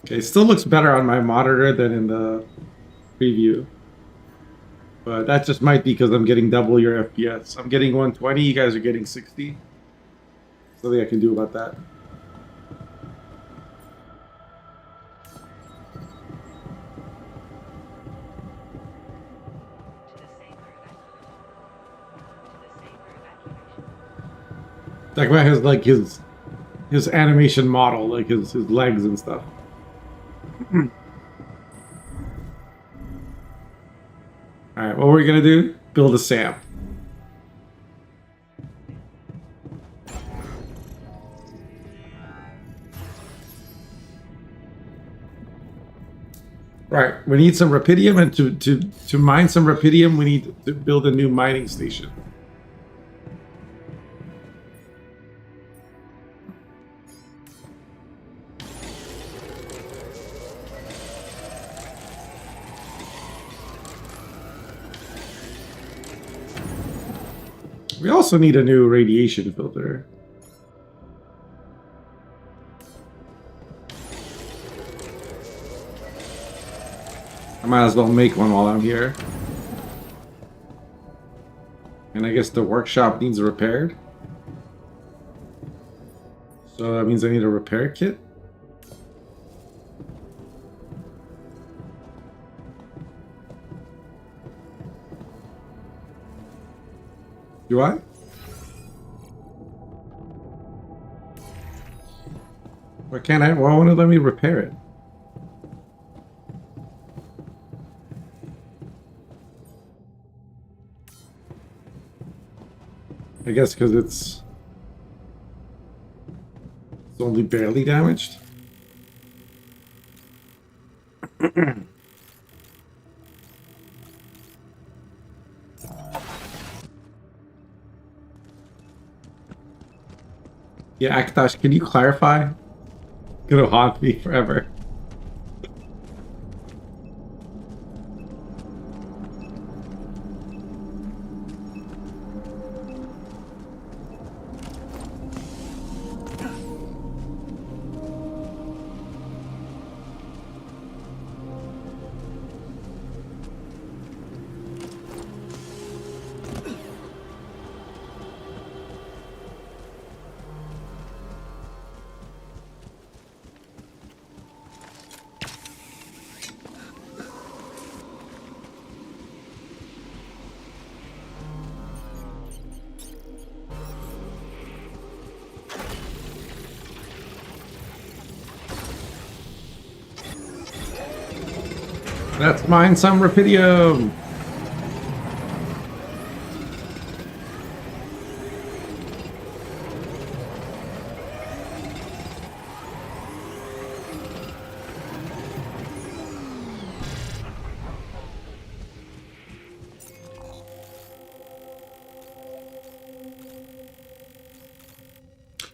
Okay, it still looks better on my monitor than in the preview. But that just might be because I'm getting double your FPS. I'm getting 120, you guys are getting 60. Something I can do about that. Like about his like his animation model, like his legs and stuff. All right, what we're gonna do? Build a SAM. Right, we need some rapidium, and to mine some rapidium, we need to build a new mining station. We also need a new radiation filter. I might as well make one while I'm here. And I guess the workshop needs repaired. So that means I need a repair kit. Do I? Why can't I? Why won't it let me repair it? I guess because it's only barely damaged. Yeah, Akatash, can you clarify? Gonna haunt me forever. Let's mine some rubidium.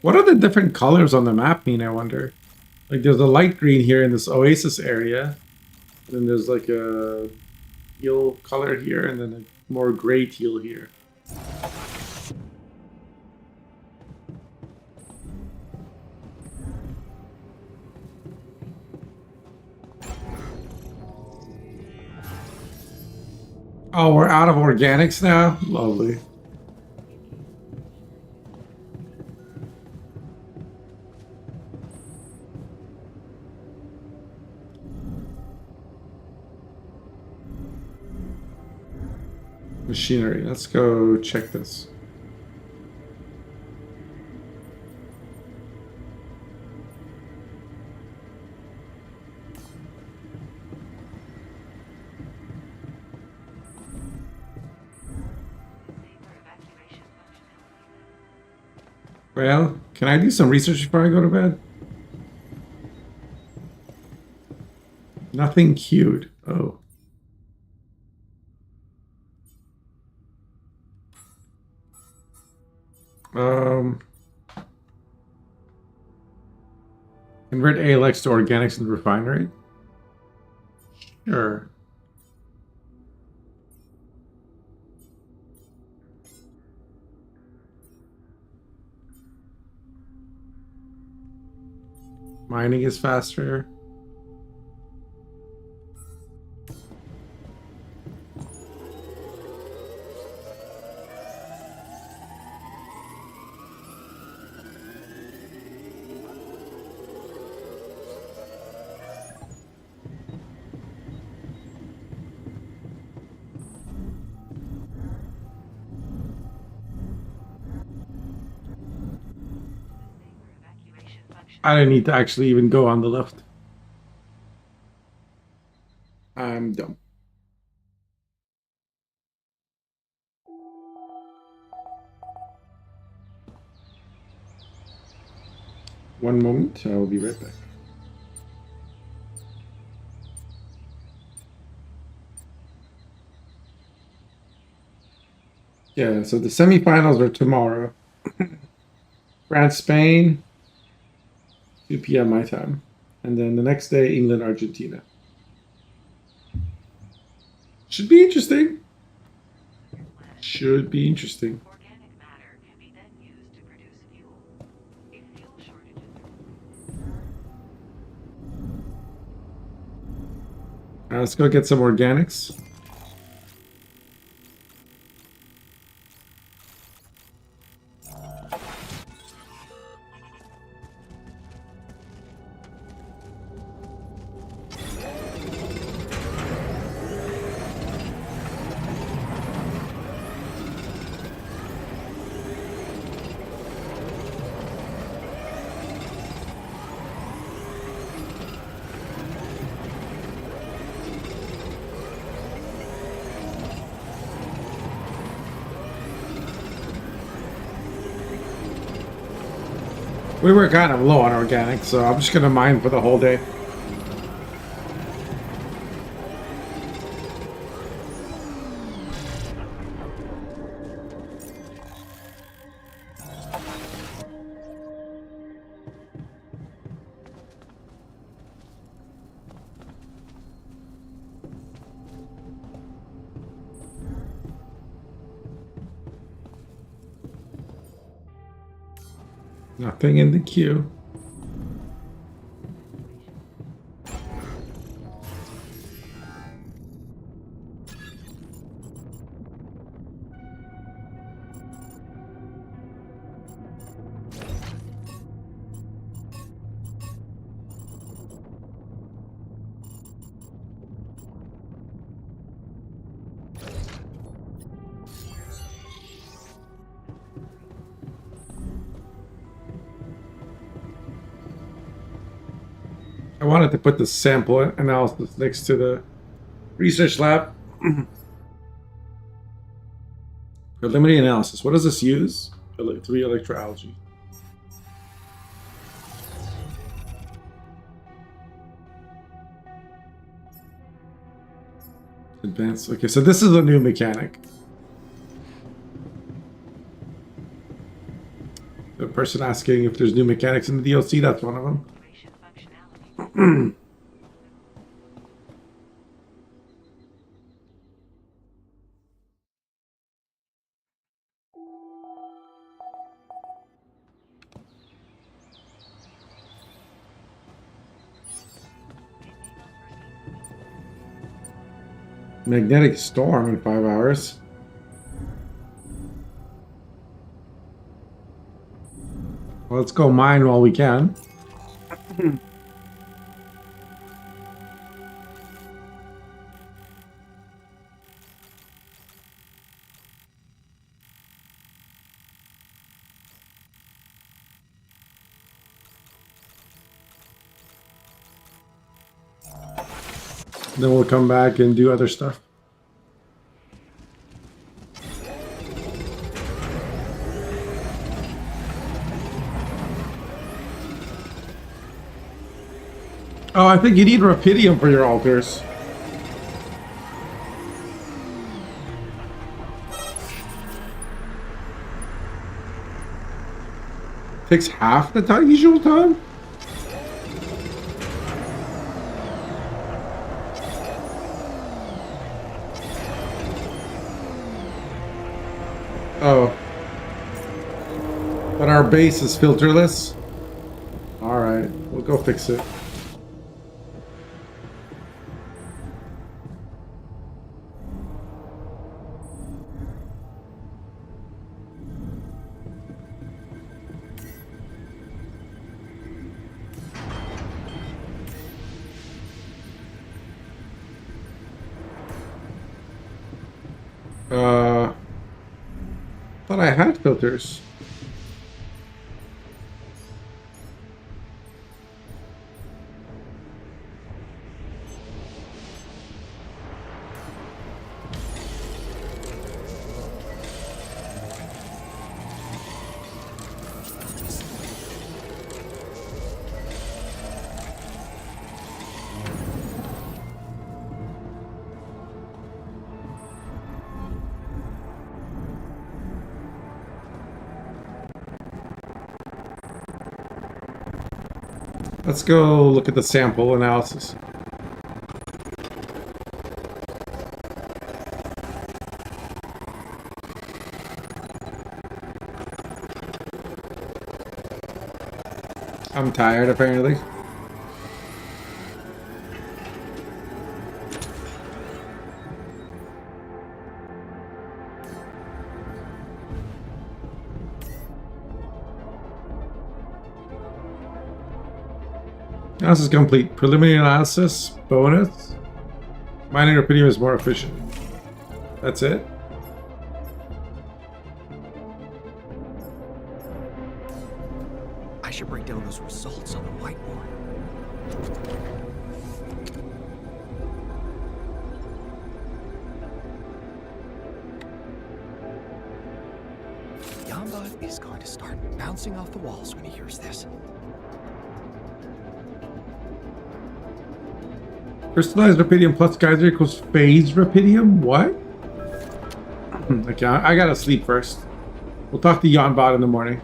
What are the different colors on the map mean, I wonder? Like, there's a light green here in this oasis area. And then there's like a teal color here, and then a more gray teal here. Oh, we're out of organics now? Lovely. Machinery. Let's go check this. Well, can I do some research before I go to bed? Nothing queued. Oh. Convert ALX to organics in the refinery? Sure. Mining is faster. I don't need to actually even go on the lift. I'm dumb. One moment, I will be right back. Yeah, so the semifinals are tomorrow. France, Spain, 2 p.m. my time. And then the next day, England, Argentina. Should be interesting. Should be interesting. Organic matter can be then used to produce fuel. If fuel shortages Let's go get some organics. We were kind of low on organic, so I'm just gonna mine for the whole day. Nothing in the queue. I wanted to put the sample analysis next to the Research lab. Preliminary analysis. What does this use? 3 electroalgae. Advanced. Okay, so this is a new mechanic. The person asking if there's new mechanics in the DLC, that's one of them. Operation functionality. Magnetic storm in 5 hours. Well, let's go mine while we can. Then we'll come back and do other stuff. Oh, I think you need rubidium for your altars. Takes half the time, usual time? Oh. But our base is filterless? Alright, we'll go fix it. Thought I had filters. Let's go look at the sample analysis. I'm tired, apparently. Analysis is complete. Preliminary analysis bonus. Mining rubidium is more efficient. That's it. I should break down those results on the whiteboard. Yamba is going to start bouncing off the walls when he hears this. Crystallized rubidium plus geyser equals phase rubidium? What? Okay, I gotta sleep first. We'll talk to Yonbot in the morning.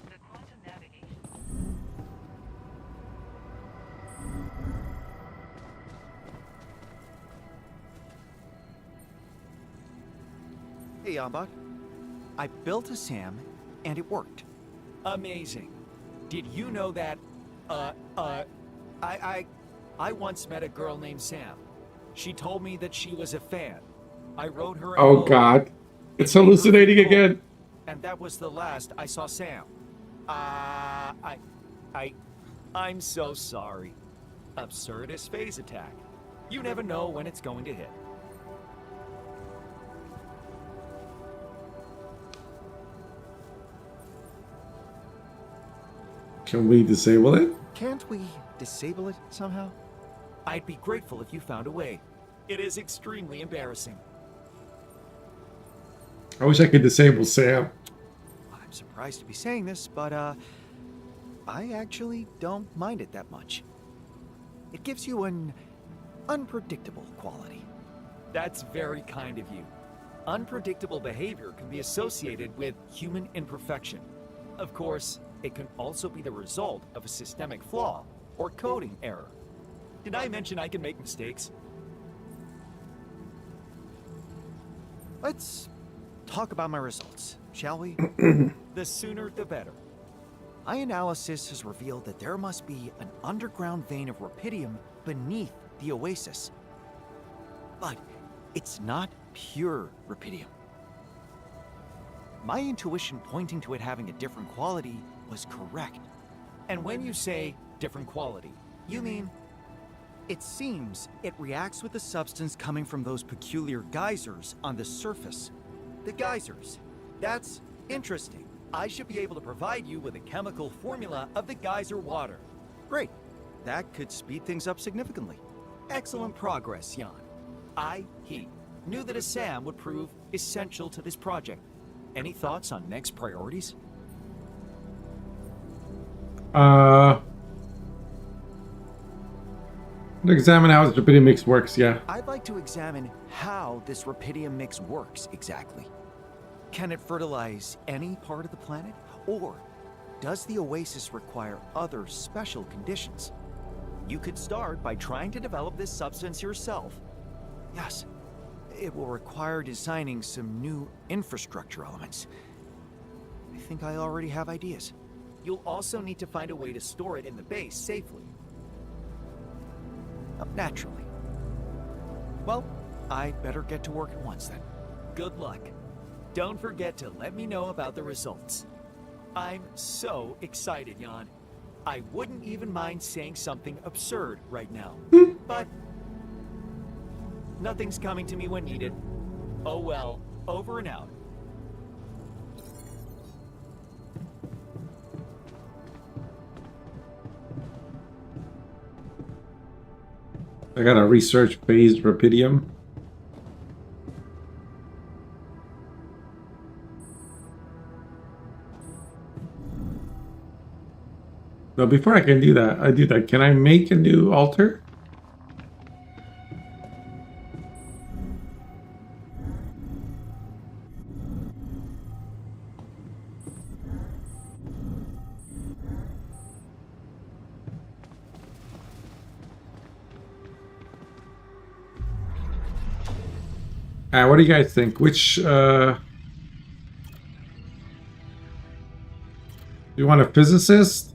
The quantum navigation. Hey, Yamba. I built a SAM, and it worked. Amazing. Did you know that, I once met a girl named Sam. She told me that she was a fan. I wrote her a Oh note. god. It's It made her hallucinating feel again. And that was the last I saw Sam. I'm so sorry. Absurdist phase attack. You never know when it's going to hit. Can we disable it? Can't we disable it somehow? I'd be grateful if you found a way. It is extremely embarrassing. I wish I could disable Sam. I'm surprised to be saying this, but I actually don't mind it that much. It gives you an unpredictable quality. That's very kind of you. Unpredictable behavior can be associated with human imperfection. Of course, it can also be the result of a systemic flaw or coding error. Did I mention I can make mistakes? Let's talk about my results, shall we? The sooner the better. My analysis has revealed that there must be an underground vein of rupidium beneath the oasis. But it's not pure rupidium. My intuition pointing to it having a different quality was correct. And when you say different quality, you mean it seems it reacts with the substance coming from those peculiar geysers on the surface. The geysers. That's interesting. I should be able to provide you with a chemical formula of the geyser water. Great. That could speed things up significantly. Excellent progress, Jan. He knew that a SAM would prove essential to this project. Any thoughts on next priorities? Examine how this rupidium mix works, yeah. I'd like to examine how this rupidium mix works exactly. Can it fertilize any part of the planet? Or does the oasis require other special conditions? You could start by trying to develop this substance yourself. Yes, it will require designing some new infrastructure elements. I think I already have ideas. You'll also need to find a way to store it in the base safely. Naturally. Well, I'd better get to work at once then. Good luck. Don't forget to let me know about the results. I'm so excited, Jan. I wouldn't even mind saying something absurd right now. But nothing's coming to me when needed. Oh well, over and out. I gotta research phased rupidium. No, before I can do that, can I make a new altar? What do you guys think? Which, do you want a physicist?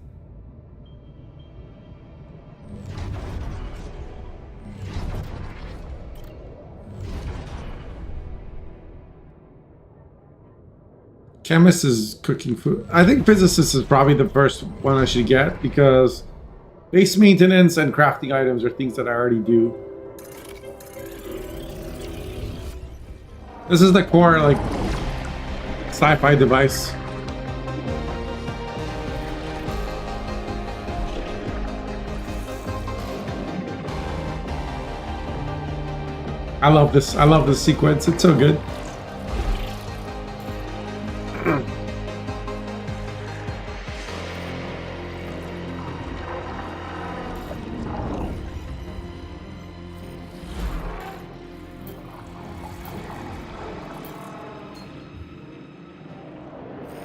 Chemist is cooking food. I think physicist is probably the first one I should get because base maintenance and crafting items are things that I already do. This is the core, like, sci-fi device. I love this. I love this sequence. It's so good.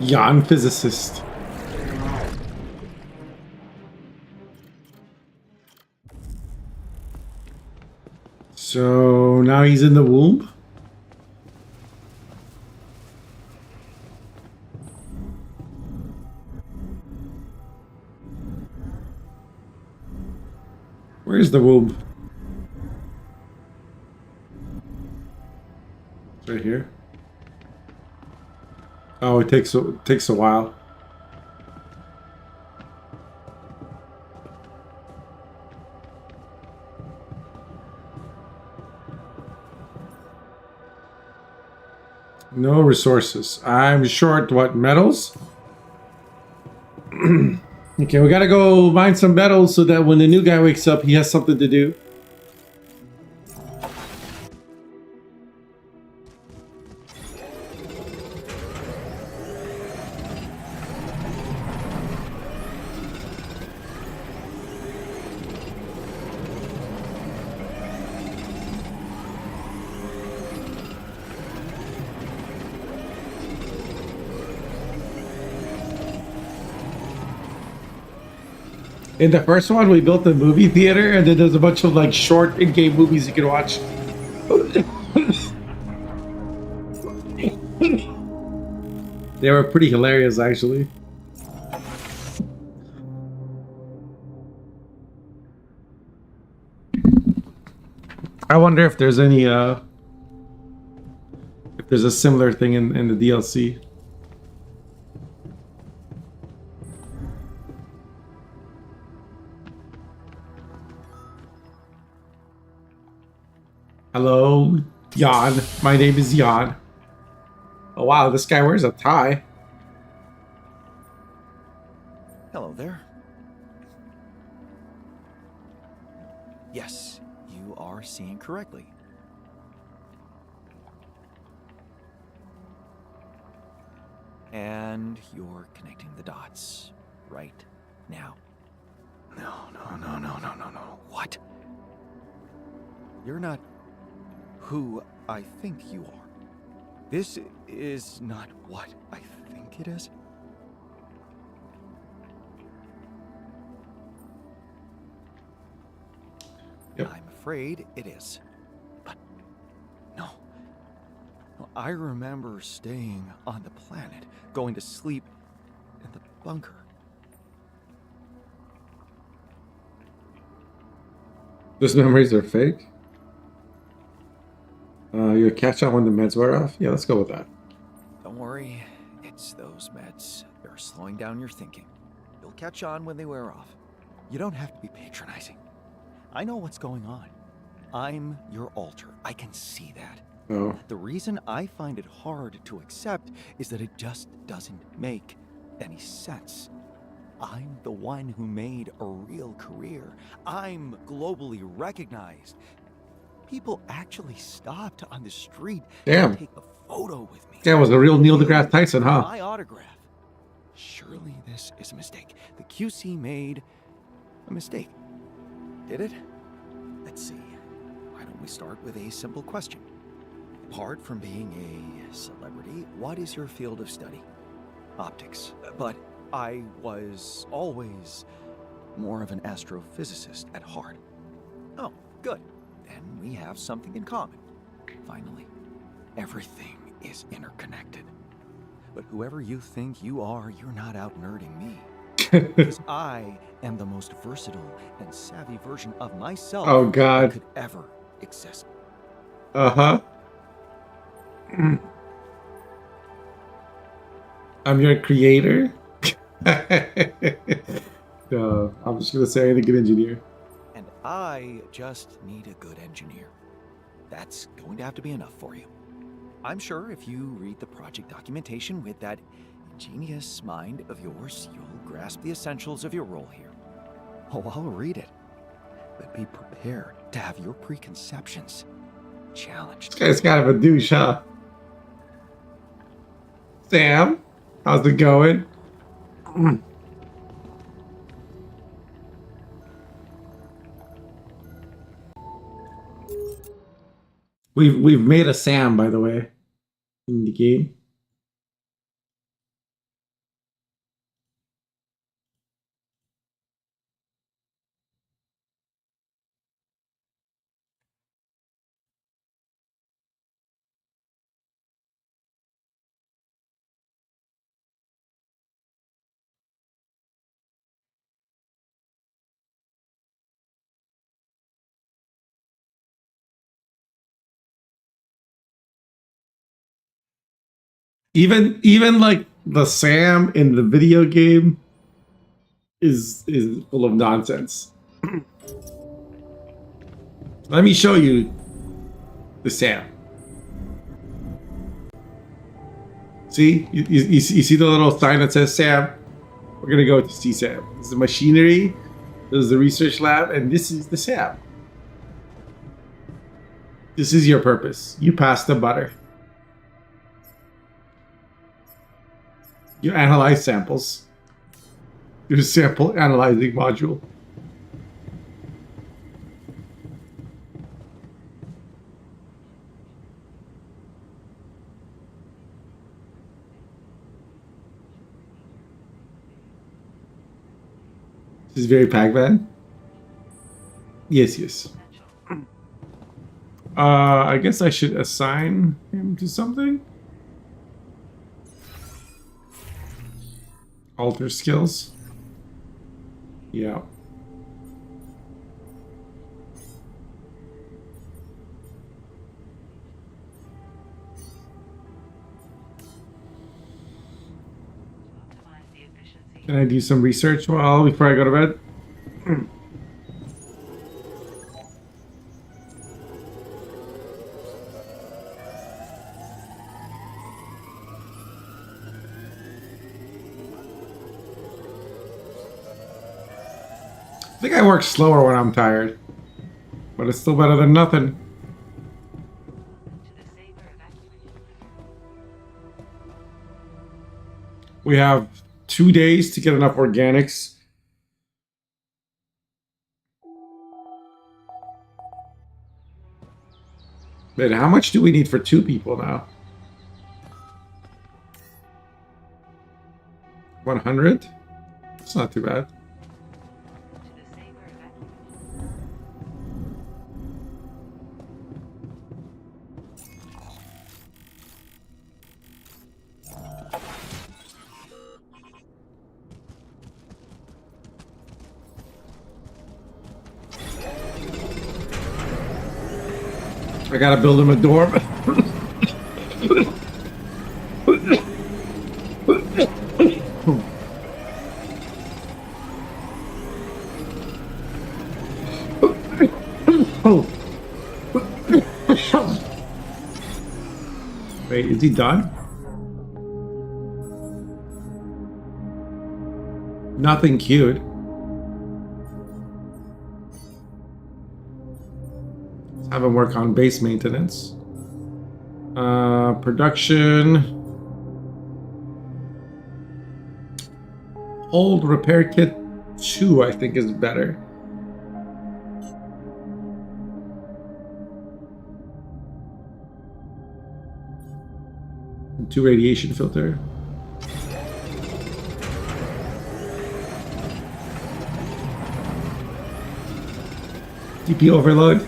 Jan physicist. So now he's in the womb. Where's the womb? It's right here. Oh, it takes a while. No resources. I'm short what, metals? Okay, we gotta go mine some metals so that when the new guy wakes up, he has something to do. In the first one, we built a movie theater, and then there's a bunch of like short in-game movies you can watch. They were pretty hilarious, actually. I wonder if there's any if there's a similar thing in the DLC. Hello, Jan. My name is Jan. Oh wow, this guy wears a tie. Hello there. Yes, you are seeing correctly. And you're connecting the dots right now. No. What? You're not who I think you are. This is not what I think it is. Yep. I'm afraid it is. But no. I remember staying on the planet, going to sleep in the bunker. Those memories are fake. You'll catch on when the meds wear off? Yeah, let's go with that. Don't worry, it's those meds. They're slowing down your thinking. You'll catch on when they wear off. You don't have to be patronizing. I know what's going on. I'm your alter. I can see that. Oh. The reason I find it hard to accept is that it just doesn't make any sense. I'm the one who made a real career. I'm globally recognized. People actually stopped on the street Damn. to take a photo with me. That was a real Neil deGrasse Tyson, huh? My autograph. Surely this is a mistake. The QC made a mistake. Did it? Let's see. Why don't we start with a simple question? Apart from being a celebrity, what is your field of study? Optics. But I was always more of an astrophysicist at heart. Oh, good. Then we have something in common. Finally, everything is interconnected. But whoever you think you are, you're not out nerding me. Because I am the most versatile and savvy version of myself Oh, God. that could ever exist. Uh-huh. I'm your creator? No, I'm just gonna say I ain't a good engineer. And I just need a good engineer. That's going to have to be enough for you. I'm sure if you read the project documentation with that ingenious mind of yours, you'll grasp the essentials of your role here. Oh, I'll read it. But be prepared to have your preconceptions challenged. This guy's kind of a douche, huh? Sam, how's it going? We've made a Sam, by the way, in the game. Even like the Sam in the video game is full of nonsense. Let me show you the Sam. See? You see the little sign that says Sam? We're going to go to see Sam. This is the machinery. This is the research lab. And this is the Sam. This is your purpose. You pass the butter. You analyze samples. Your sample analyzing module. This is very Pac-Man. Yes, yes. I guess I should assign him to something. Alter skills. Yeah. Optimize the efficiency. Can I do some research before I go to bed? I think I work slower when I'm tired, but it's still better than nothing. To the saber evacuation. We have 2 days to get enough organics. But how much do we need for 2 people now? 100? It's not too bad. To the saber evacuation. I gotta build him a door. Wait, is he done? Nothing cute. Let's have him work on base maintenance. Production. Hold repair kit 2, I think, is better. And 2 radiation filter. DP overload.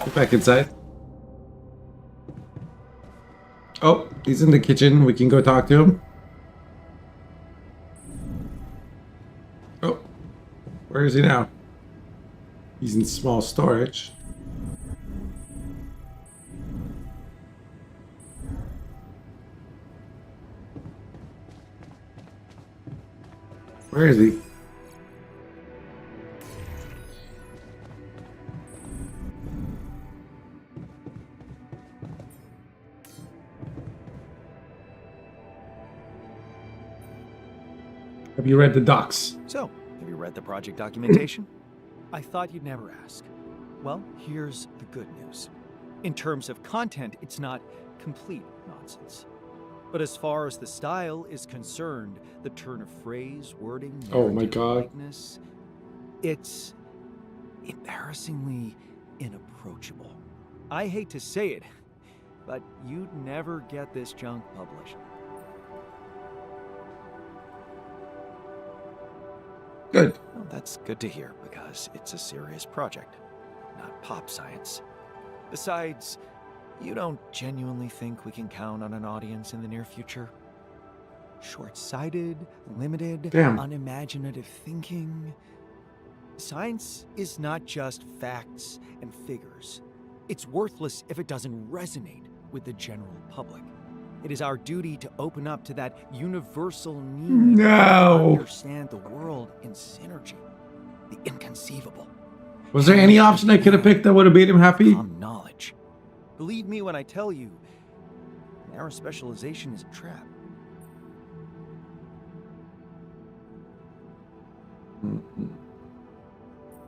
Get back inside. Oh, he's in the kitchen. We can go talk to him. Oh, where is he now? He's in small storage. Where is he? Have you read the docs? So, have you read the project documentation? I thought you'd never ask. Well, here's the good news. In terms of content, it's not complete nonsense. But as far as the style is concerned, the turn of phrase, wording, Oh my narrative God. lightness, it's embarrassingly inapproachable. I hate to say it, but you'd never get this junk published. Good. Well, that's good to hear, because it's a serious project, not pop science. Besides, you don't genuinely think we can count on an audience in the near future? Short-sighted, limited, Damn. unimaginative thinking. Science is not just facts and figures. It's worthless if it doesn't resonate with the general public. It is our duty to open up to that universal need to No. understand the world in synergy, the inconceivable. Was there any option I could have picked that would have made him happy? Common knowledge. Believe me when I tell you, narrow specialization is a trap.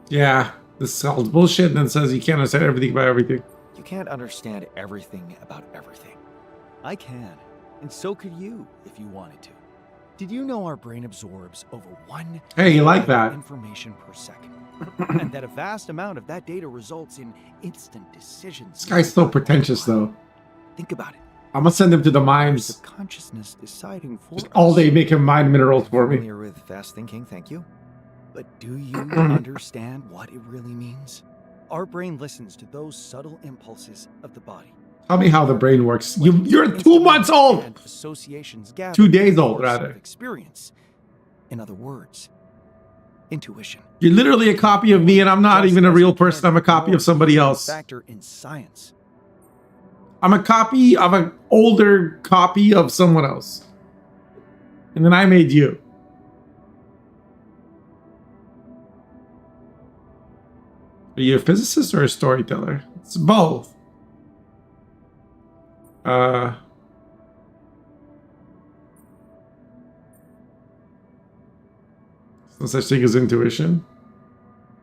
Yeah, this sells bullshit and then says you can't understand everything about everything. You can't understand everything about everything. I can, and so could you if you wanted to. Did you know our brain absorbs over 1 Hey, you like byte that? of information per second? And that a vast amount of that data results in instant decisions. This guy's so pretentious, though. Think about it. I'm gonna send him to the It's mines. the consciousness deciding for Just all us. day make him mine minerals for me. Familiar with fast thinking, thank you. But do you understand what it really means? Our brain listens to those subtle impulses of the body. Tell me how the brain works. You're 2 months old. And associations gathered 2 days in the old, course of rather. Experience. In other words, intuition. You're literally a copy of me, and I'm not Just even a as real you person. can't I'm a copy ignore of somebody the else. Factor in science. I'm a copy of an older copy of someone else. And then I made you. Are you a physicist or a storyteller? It's both. No such thing as intuition.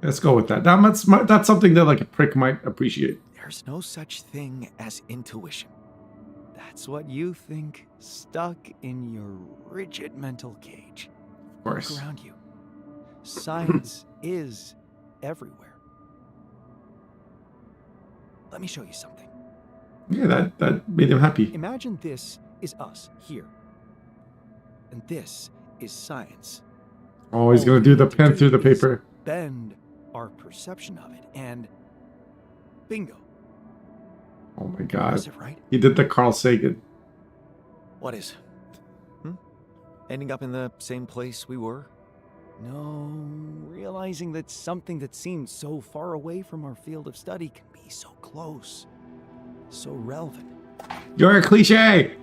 Let's go with that. That's something that like a prick might appreciate. There's no such thing as intuition. That's what you think stuck in your rigid mental cage. Of course. Look around you. Science is everywhere. Let me show you something. Yeah, that made him happy. Imagine this is us here. And this is science. Oh, he's gonna do the pen through the paper. Bend our perception of it, and bingo. Oh my god. Is it right? He did the Carl Sagan. What is? Ending up in the same place we were? No, realizing that something that seemed so far away from our field of study can be so close, so relevant. You're a cliche!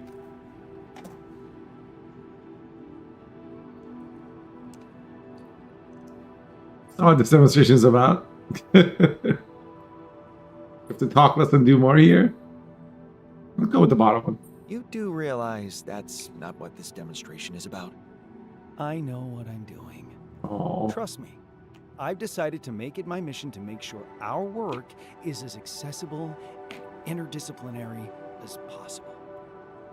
That's not what this demonstration is about. Have to talk less and do more here? Let's go with the bottom one. You do realize that's not what this demonstration is about. I know what I'm doing. Oh. Trust me, I've decided to make it my mission to make sure our work is as accessible and interdisciplinary as possible.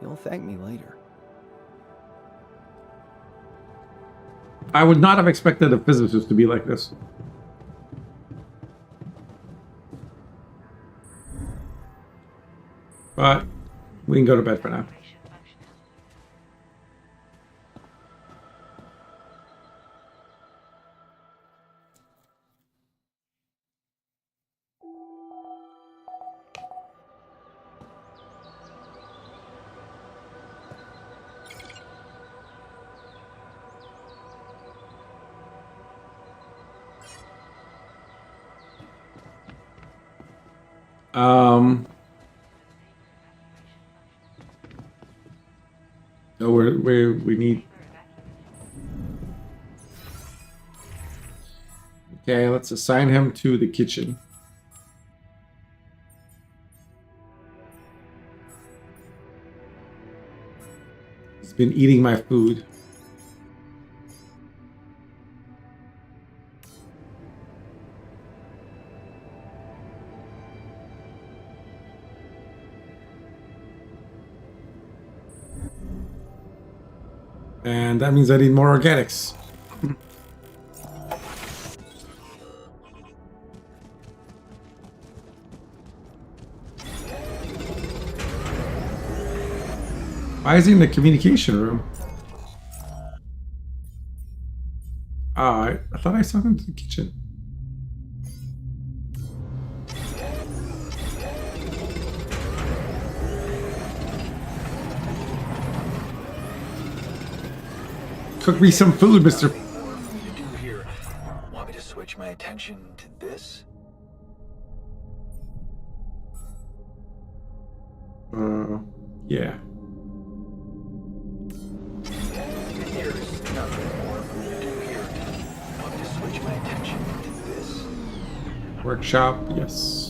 You'll thank me later. I would not have expected a physicist to be like this. But we can go to bed for now. Operation functional. So we need. Okay, let's assign him to the kitchen. He's been eating my food. And that means I need more organics. Why is he in the communication room? Oh, I thought I saw him to the kitchen. Cook me some food, Mr. Nothing more for me to do here. Want me to switch my attention to this? Yeah. There's nothing more for me to do here. Want to switch my attention to this? Workshop, yes.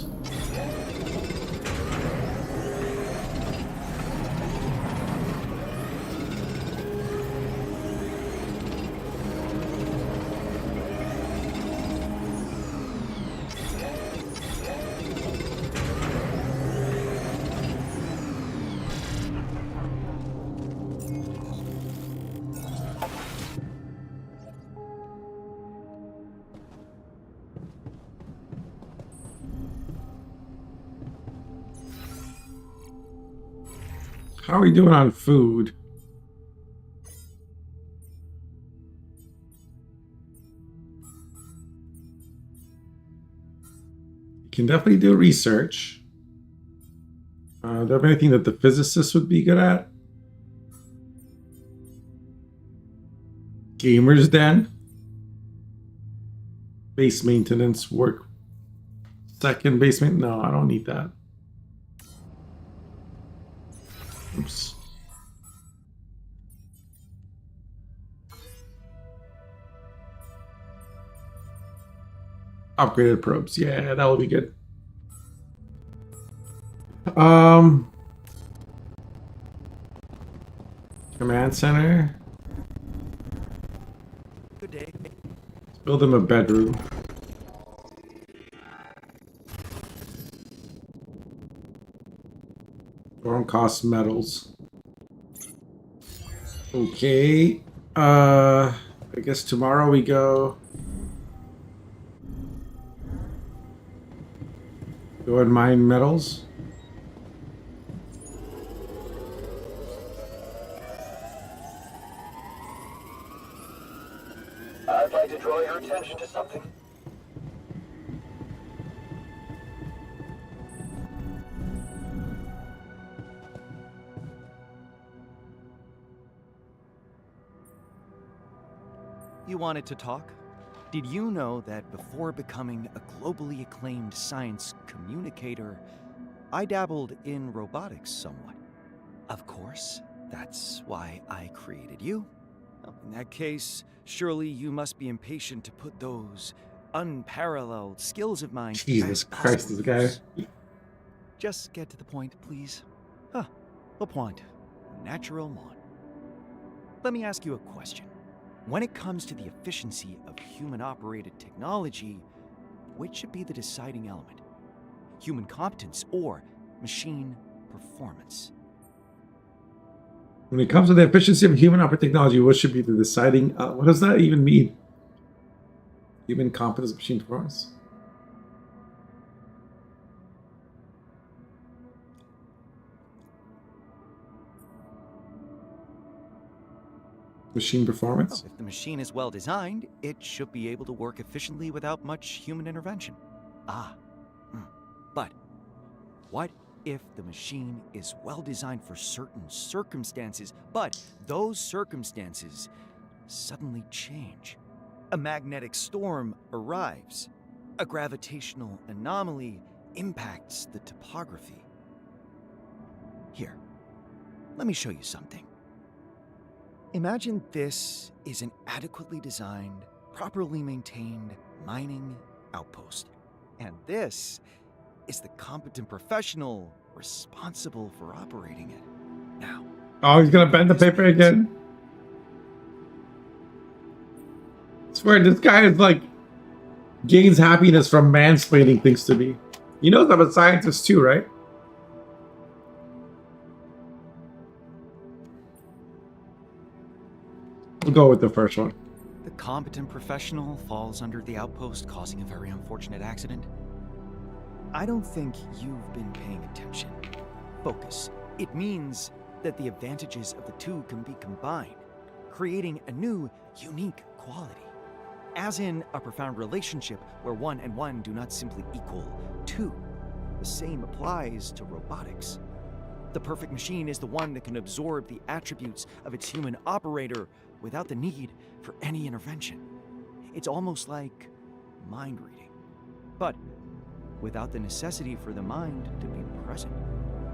How are we doing on food? You can definitely do research. Do you have anything that the physicists would be good at? Gamers Den. Base maintenance work. Second basement? No, I don't need that. Oops. Upgraded probes. Yeah, that will be good. Command center. Good day. Let's build them a bedroom. Dorm cost metals. Okay. I guess tomorrow we go and mine metals. I'd like to draw your attention to something. You wanted to talk? Did you know that before becoming a globally acclaimed science communicator, I dabbled in robotics somewhat? Of course, that's why I created you. Well, in that case, surely you must be impatient to put those unparalleled skills of mine. Jesus to Christ, this guy. Just get to the point, please. Le point. Naturellement. Let me ask you a question. When it comes to the efficiency of human-operated technology, which should be the deciding element? Human competence or machine performance? When it comes to the efficiency of human operated technology, what should be the deciding? What does that even mean? Human competence, machine performance. Machine performance. If the machine is well designed, it should be able to work efficiently without much human intervention. But what if the machine is well designed for certain circumstances, but those circumstances suddenly change? A magnetic storm arrives. A gravitational anomaly impacts the topography. Here, let me show you something. Imagine this is an adequately designed, properly maintained mining outpost. And this is the competent professional responsible for operating it. Now, Oh, he's gonna bend the paper again. I swear, this guy is like gains happiness from mansplaining things to me. He knows I'm a scientist too, right? We'll go with the first one. the competent professional falls under the outpost, causing a very unfortunate accident. I don't think you've been paying attention. Focus. It means that the advantages of the two can be combined, creating a new, unique quality. As in a profound relationship where 1 and 1 do not simply equal 2. The same applies to robotics. The perfect machine is the one that can absorb the attributes of its human operator without the need for any intervention. It's almost like mind reading, but without the necessity for the mind to be present.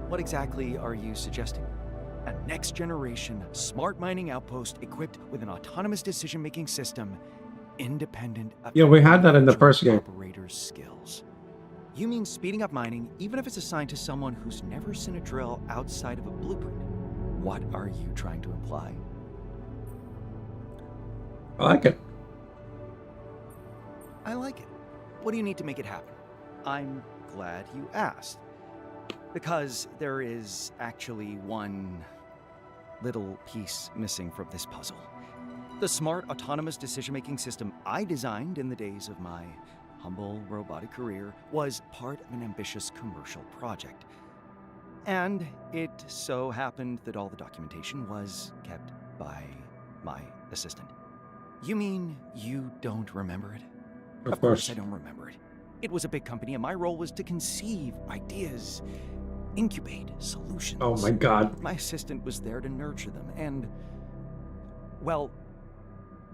What exactly are you suggesting? A next-generation smart mining outpost equipped with an autonomous decision-making system, independent of Yeah, we had that in the individual first game. operator's skills. You mean speeding up mining, even if it's assigned to someone who's never seen a drill outside of a blueprint? What are you trying to imply? I like it. I like it. What do you need to make it happen? I'm glad you asked. Because there is actually one little piece missing from this puzzle. The smart autonomous decision-making system I designed in the days of my humble robotic career was part of an ambitious commercial project. And it so happened that all the documentation was kept by my assistant. You mean you don't remember it? Of course. I don't remember it. It was a big company, and my role was to conceive ideas, incubate solutions. Oh my god. My assistant was there to nurture them and, well,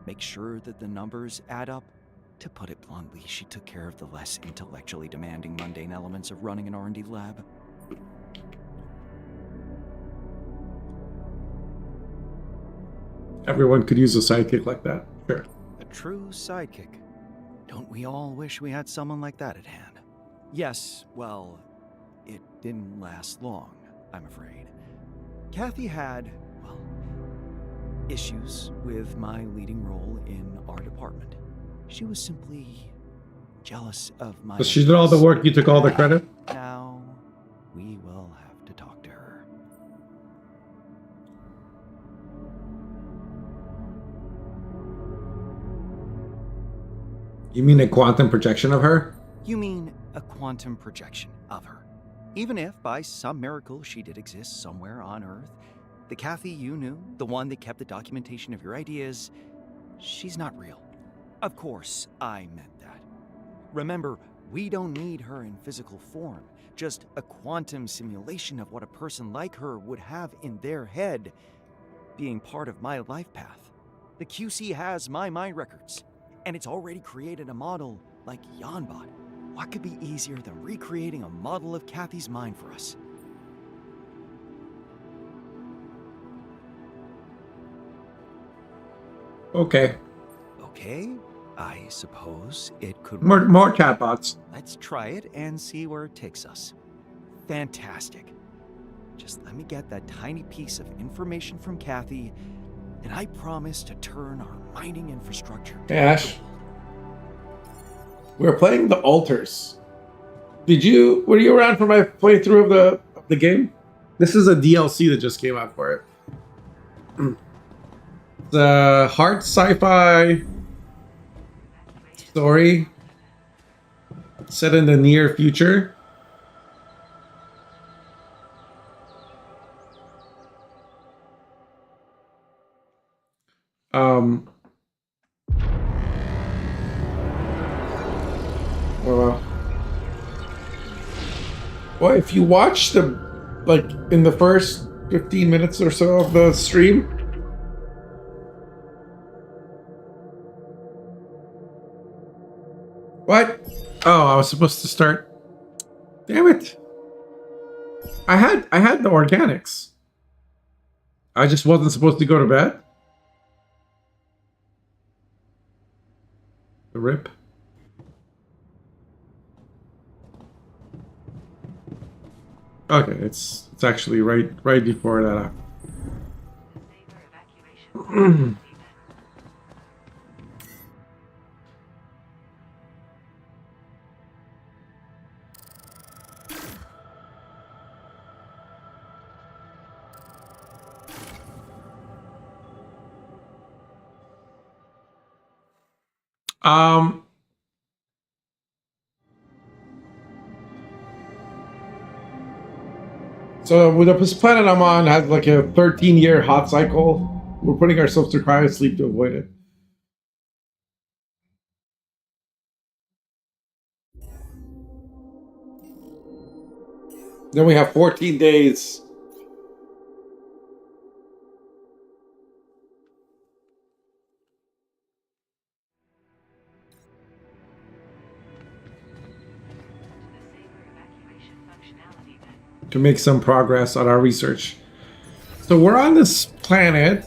make sure that the numbers add up. To put it bluntly, she took care of the less intellectually demanding mundane elements of running an R&D lab. Everyone could use a sidekick like that. Sure. A true sidekick. Don't we all wish we had someone like that at hand? Yes, well, it didn't last long, I'm afraid. Kathy had, well, issues with my leading role in our department. She was simply jealous of my... But she did all the work, you took all the credit? Now, we will have to talk to her. You mean a quantum projection of her? You mean a quantum projection of her. Even if, by some miracle, she did exist somewhere on Earth, the Kathy you knew, the one that kept the documentation of your ideas, she's not real. Of course, I meant that. Remember, we don't need her in physical form, just a quantum simulation of what a person like her would have in their head, being part of my life path. The QC has my mind records, and it's already created a model like Yanbot. What could be easier than recreating a model of Kathy's mind for us? Okay. Okay, I suppose it could More chatbots. Let's try it and see where it takes us. Fantastic. Just let me get that tiny piece of information from Kathy, and I promise to turn our mining infrastructure. Hey, Ash. We're playing the altars. Were you around for my playthrough of the game? This is a DLC that just came out for it. The hard sci-fi story set in the near future. Well, if you watch in the first 15 minutes or so of the stream, what? Oh, I was supposed to start. Damn it! I had the organics. I just wasn't supposed to go to bed. The rip. Okay, it's actually right before that. Saber evacuation. So with this planet I'm on has like a 13-year hot cycle. We're putting ourselves to cryosleep to avoid it. Then we have 14 days. The Saber evacuation functionality then. to make some progress on our research. So we're on this planet.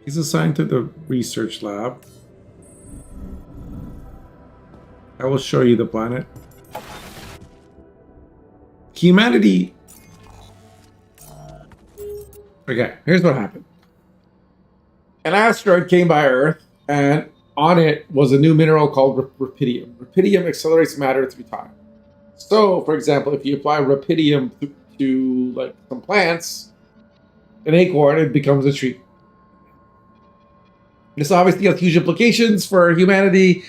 He's assigned to the research lab. I will show you the planet. Humanity. Okay, here's what happened. An asteroid came by Earth, and on it was a new mineral called rubidium. Rubidium accelerates matter through time. So, for example, if you apply rubidium to like some plants, an acorn, it becomes a tree. This obviously has huge implications for humanity,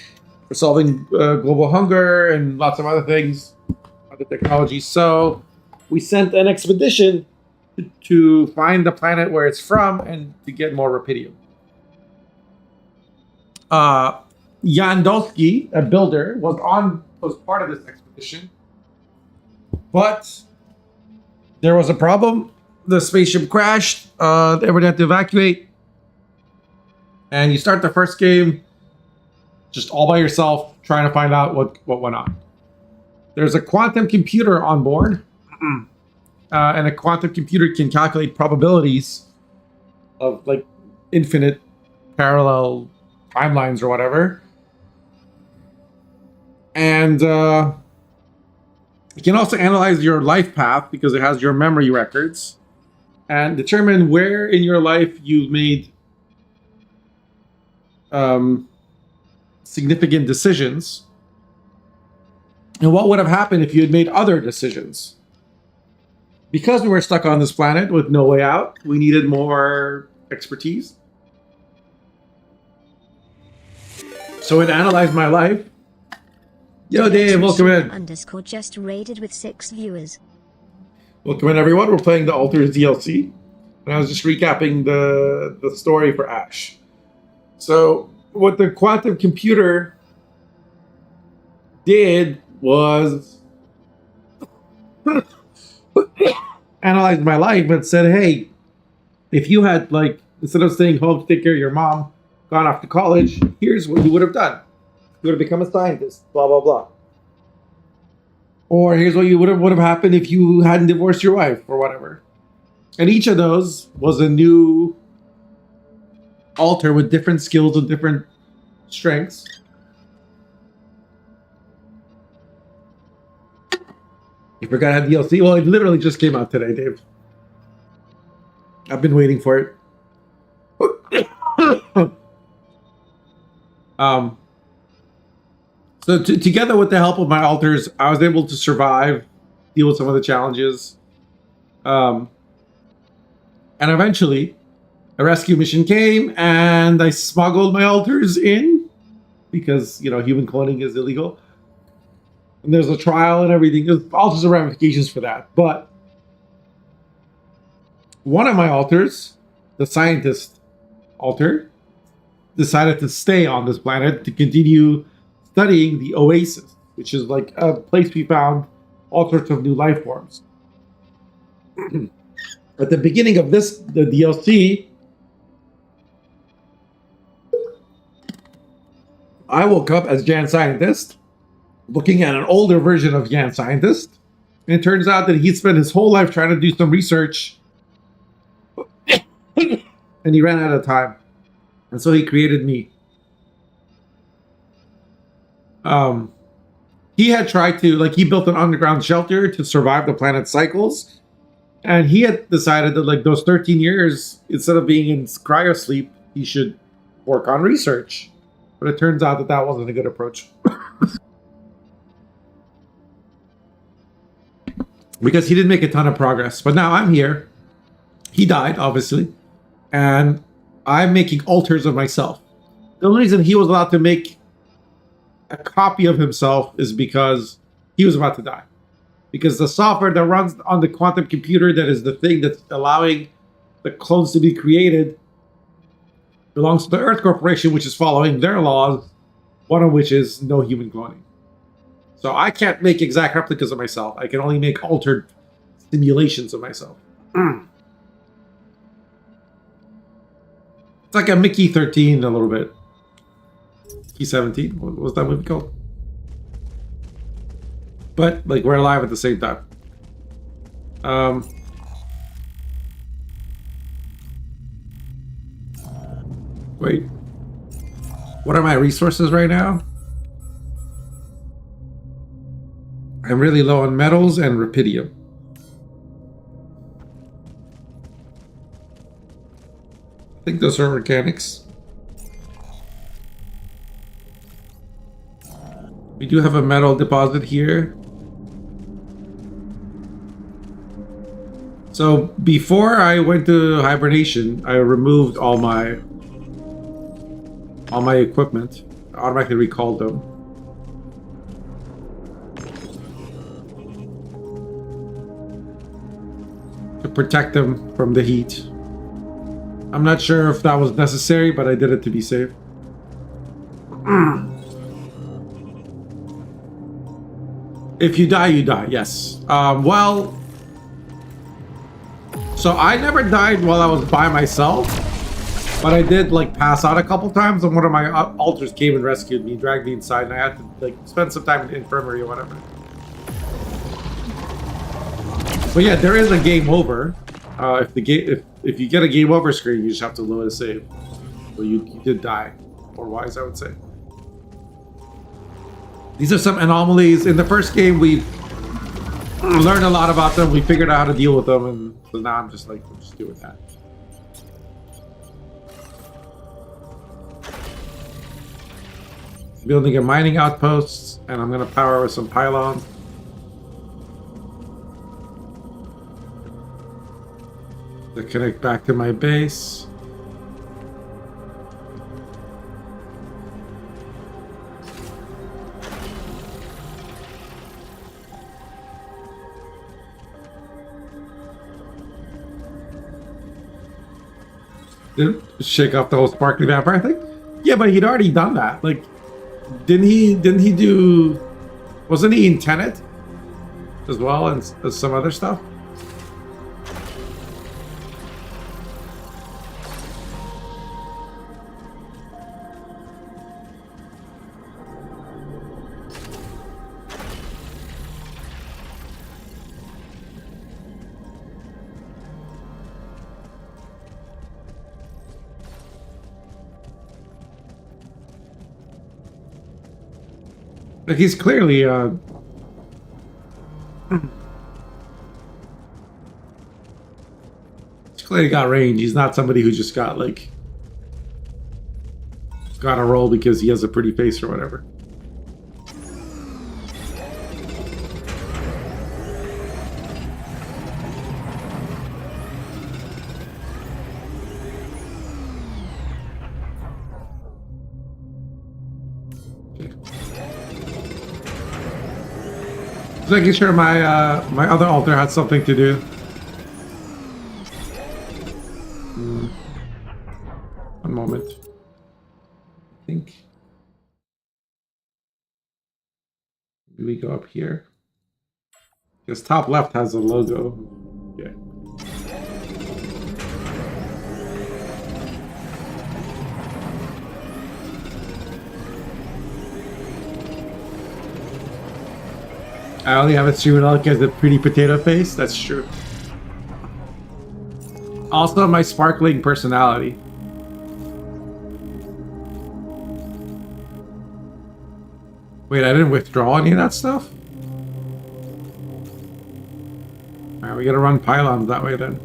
for solving global hunger and lots of other things, other technologies. So we sent an expedition to find the planet where it's from and to get more rubidium. Yandolsky, a builder, was part of this expedition, but there was a problem. The spaceship crashed. Everyone had to evacuate. And you start the first game just all by yourself, trying to find out what went on. There's a quantum computer on board, and a quantum computer can calculate probabilities of like infinite parallel timelines or whatever. And it can also analyze your life path because it has your memory records and determine where in your life you've made significant decisions and what would have happened if you had made other decisions. Because we were stuck on this planet with no way out, we needed more expertise. So it analyzed my life. Yo, Dave, welcome in. Underscore just raided with 6 viewers. Welcome in, everyone. We're playing the Alters DLC. And I was just recapping the story for Ash. So what the quantum computer did was analyzed my life and said, hey, if you had, like, instead of staying home to take care of your mom, gone off to college, here's what you would have done. You would have become a scientist, blah, blah, blah. Or here's what you would have happened if you hadn't divorced your wife or whatever. And each of those was a new altar with different skills and different strengths. You forgot to have DLC? Well, it literally just came out today, Dave. I've been waiting for it. So together with the help of my alters, I was able to survive, deal with some of the challenges. And eventually, a rescue mission came, and I smuggled my alters in because, you know, human cloning is illegal. And there's a trial and everything. There's all sorts of ramifications for that. But one of my alters, the scientist alter, decided to stay on this planet to continue studying the Oasis, which is like a place we found all sorts of new life forms. At the beginning of the DLC, I woke up as Jan Scientist, looking at an older version of Jan Scientist, and it turns out that he'd spent his whole life trying to do some research, and he ran out of time. And so he created me. He had tried to, like, he built an underground shelter to survive the planet's cycles. And he had decided that, like, those 13 years, instead of being in cryosleep, he should work on research. But it turns out that that wasn't a good approach. Because he didn't make a ton of progress. But now I'm here. He died, obviously. And I'm making alters of myself. The only reason he was allowed to make a copy of himself is because he was about to die. Because the software that runs on the quantum computer, that is the thing that's allowing the clones to be created, belongs to the Earth Corporation, which is following their laws, one of which is no human cloning. So I can't make exact replicas of myself. I can only make altered simulations of myself. It's like a Mickey 13 a little bit. Mickey 17? What was that movie called? But like we're alive at the same time. Wait. What are my resources right now? I'm really low on metals and rupidium. I think those are organics. We do have a metal deposit here. So before I went to hibernation, I removed all my equipment. I automatically recalled them. To protect them from the heat. I'm not sure if that was necessary, but I did it to be safe. If you die, you die, yes. Well... So I never died while I was by myself, but I did like pass out a couple times, and one of my alters came and rescued me, dragged me inside, and I had to like spend some time in the infirmary or whatever. But yeah, there is a game over. If you get a game over screen, you just have to load a save. So you did die, or wise, I would say. These are some anomalies in the first game. We learned a lot about them. We figured out how to deal with them, and so now I'm just like, we'll just do with that. Building a mining outpost, and I'm gonna power with some pylons. To connect back to my base. Did it shake off the whole sparkly vampire thing? Yeah, but he'd already done that. Like, didn't he do? Wasn't he in Tenet as well, and some other stuff? Like he's clearly he's clearly got range. He's not somebody who just got like got a roll because he has a pretty face or whatever. Just making sure my my other altar had something to do. One moment. I think maybe we go up here. Because top left has a logo. Yeah. I only have a streamer because the pretty potato face. That's true. Also, my sparkling personality. Wait, I didn't withdraw any of that stuff? Alright, we gotta run pylons that way then.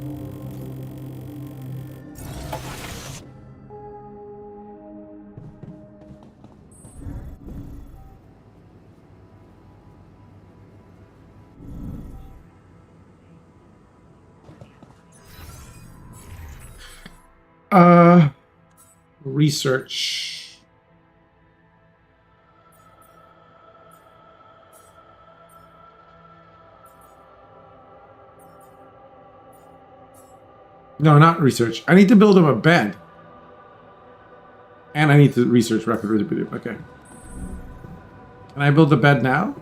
Research. No, not research. I need to build him a bed. And I need to research rapid reproducibility. Okay. Can I build the bed now?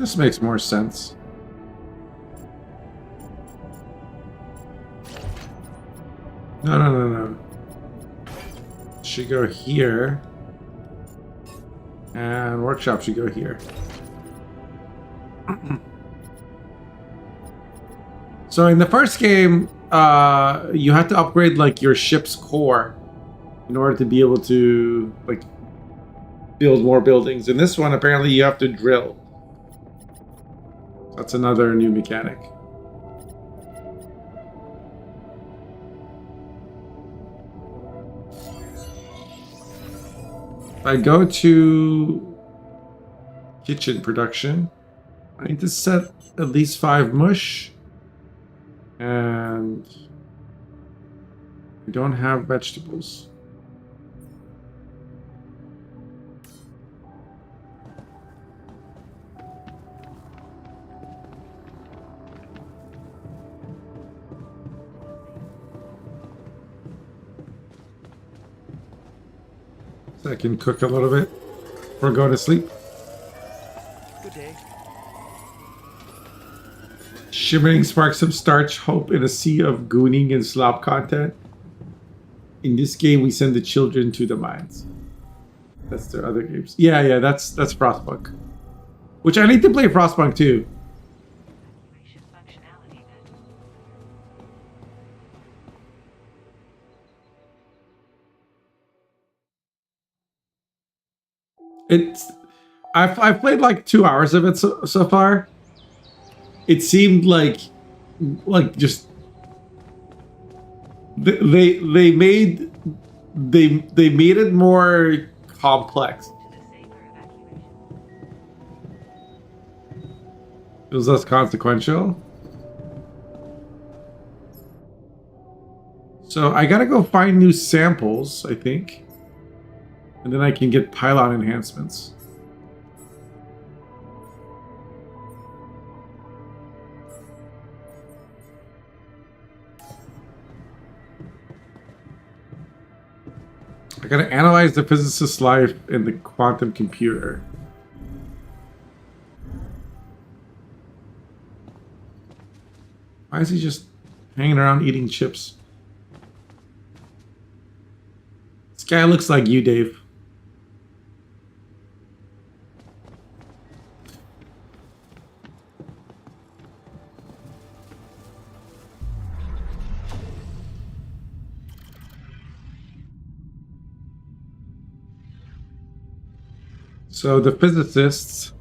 This makes more sense. No. Should go here. And workshop should go here. So in the first game, you had to upgrade like your ship's core in order to be able to like build more buildings. In this one, apparently you have to drill. That's another new mechanic. If I go to kitchen production, I need to set at least 5 mush. And we don't have vegetables. So I can cook a little bit before going to sleep. Good day. Shimmering sparks of starch, hope in a sea of gooning and slop content. In this game, we send the children to the mines. That's their other games. Yeah, that's Frostpunk. Which I need to play Frostpunk too. Evacuation functionality then. It's I've played like 2 hours of it so far. It seemed like just they made it more complex. To the safer evacuation. It was less consequential. So I gotta go find new samples, I think. And then I can get pylon enhancements. I gotta analyze the physicist's life in the quantum computer. Why is he just hanging around eating chips? This guy looks like you, Dave. So the physicists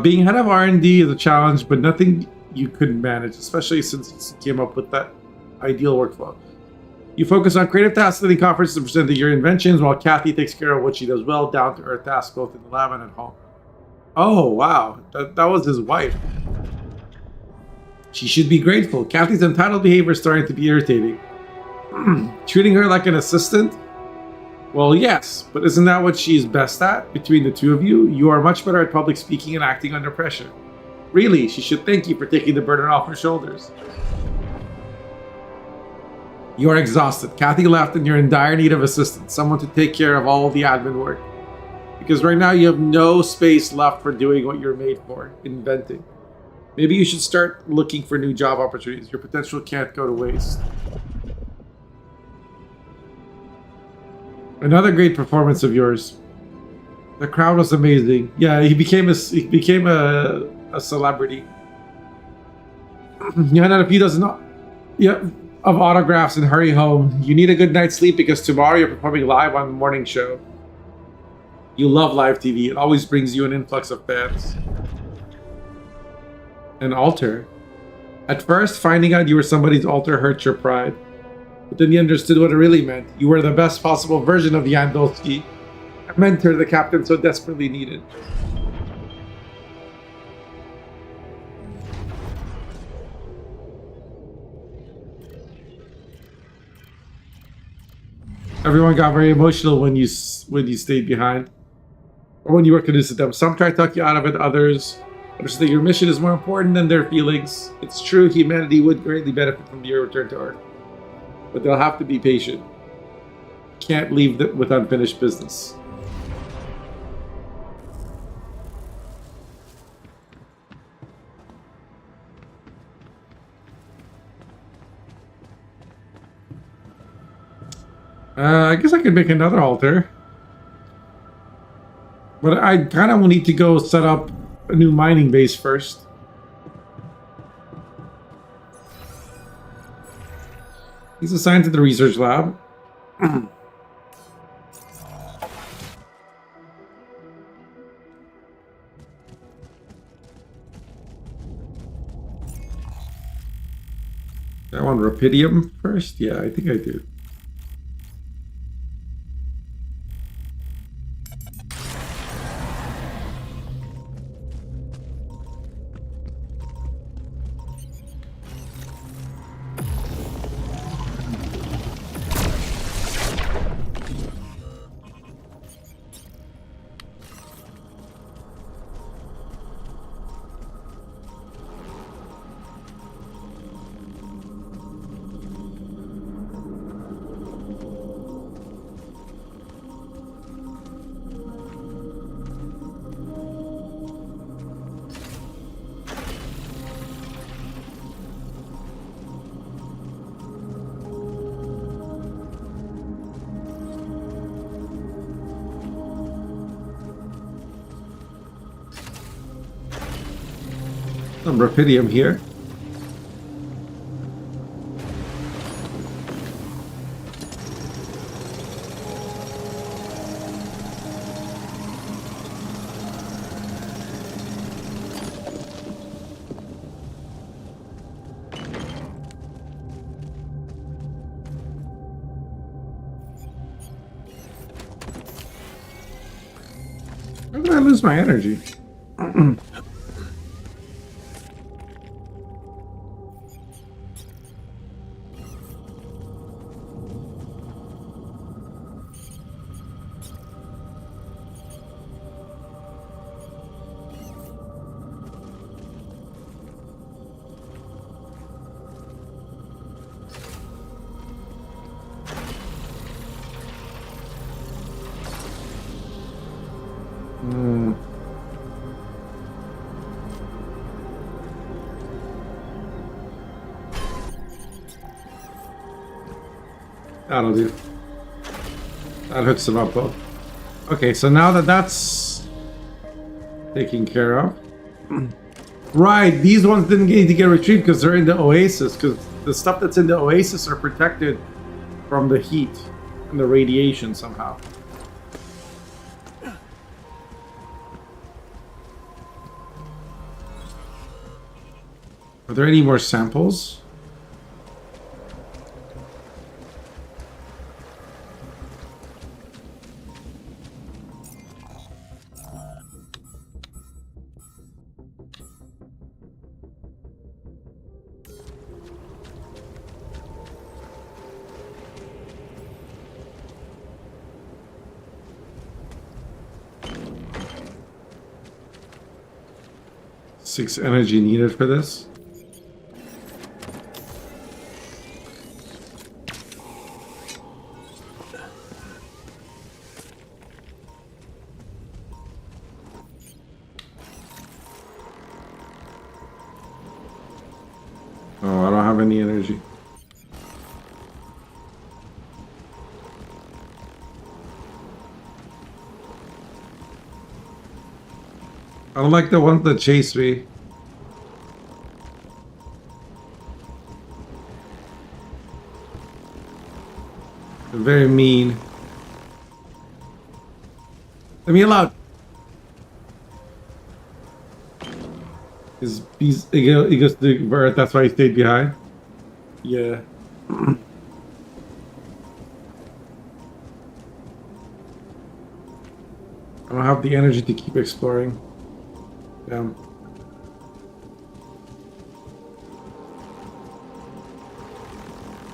being head of R&D is a challenge, but nothing you couldn't manage, especially since you came up with that ideal workflow. You focus on creative tasks at the conference and presenting your inventions, while Kathy takes care of what she does well, down-to-earth tasks both in the lab and at home. Oh, wow. That was his wife. She should be grateful. Kathy's entitled behavior is starting to be irritating. Treating her like an assistant? Well, yes, but isn't that what she's best at? Between the two of you, you are much better at public speaking and acting under pressure. Really, she should thank you for taking the burden off her shoulders. You are exhausted. Kathy left and you're in dire need of assistance, someone to take care of all the admin work. Because right now you have no space left for doing what you're made for, inventing. Maybe you should start looking for new job opportunities. Your potential can't go to waste. Another great performance of yours. The crowd was amazing. Yeah, he became a celebrity. You had a few dozen of autographs and hurry home. You need a good night's sleep because tomorrow you're performing live on the morning show. You love live TV. It always brings you an influx of fans. An altar. At first, finding out you were somebody's altar hurt your pride. But then you understood what it really meant. You were the best possible version of Jan Dolsky, a mentor the captain so desperately needed. Everyone got very emotional when you stayed behind, or when you were convinced of them. Some tried to talk you out of it, others understood that your mission is more important than their feelings. It's true, humanity would greatly benefit from your return to Earth. But they'll have to be patient. Can't leave them with unfinished business. I guess I could make another altar. But I kind of will need to go set up a new mining base first. He's assigned to the research lab. I want Rapidium first? Yeah, I think I do. Some Rapidium here. How did I lose my energy? That'll do. That hooks them up both. Okay, so now that that's taken care of. Right, these ones didn't need to get retrieved because they're in the oasis, because the stuff that's in the oasis are protected from the heat and the radiation somehow. Are there any more samples? Six energy needed for this. Oh, I don't have any energy. I don't like the ones that chase me. They're very mean. Let me alone. He goes to birth, that's why he stayed behind. Yeah. I don't have the energy to keep exploring. Damn.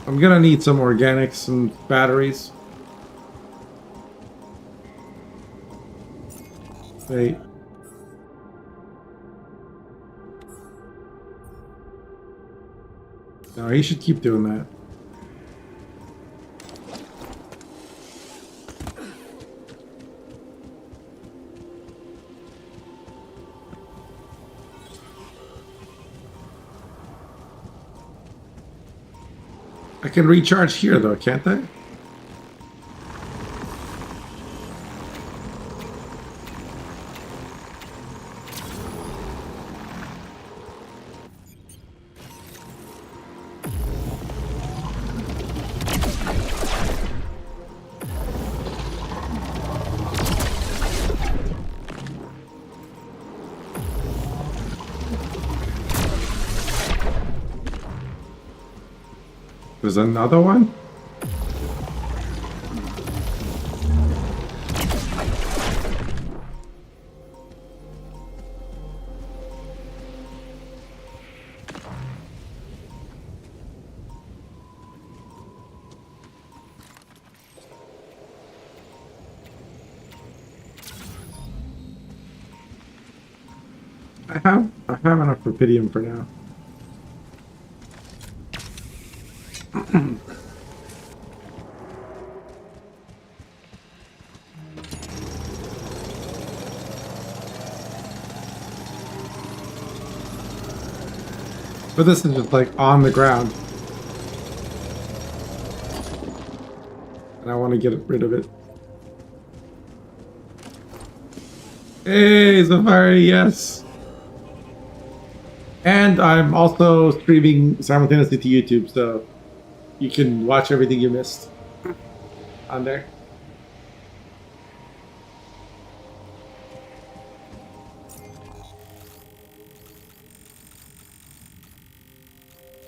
I'm gonna need some organics and batteries. Wait. No, he should keep doing that. I can recharge here though, can't I? There's another one? I have enough rubidium for now. But this is just like on the ground. And I want to get rid of it. Hey, Safari, yes. And I'm also streaming simultaneously to YouTube, so you can watch everything you missed on there.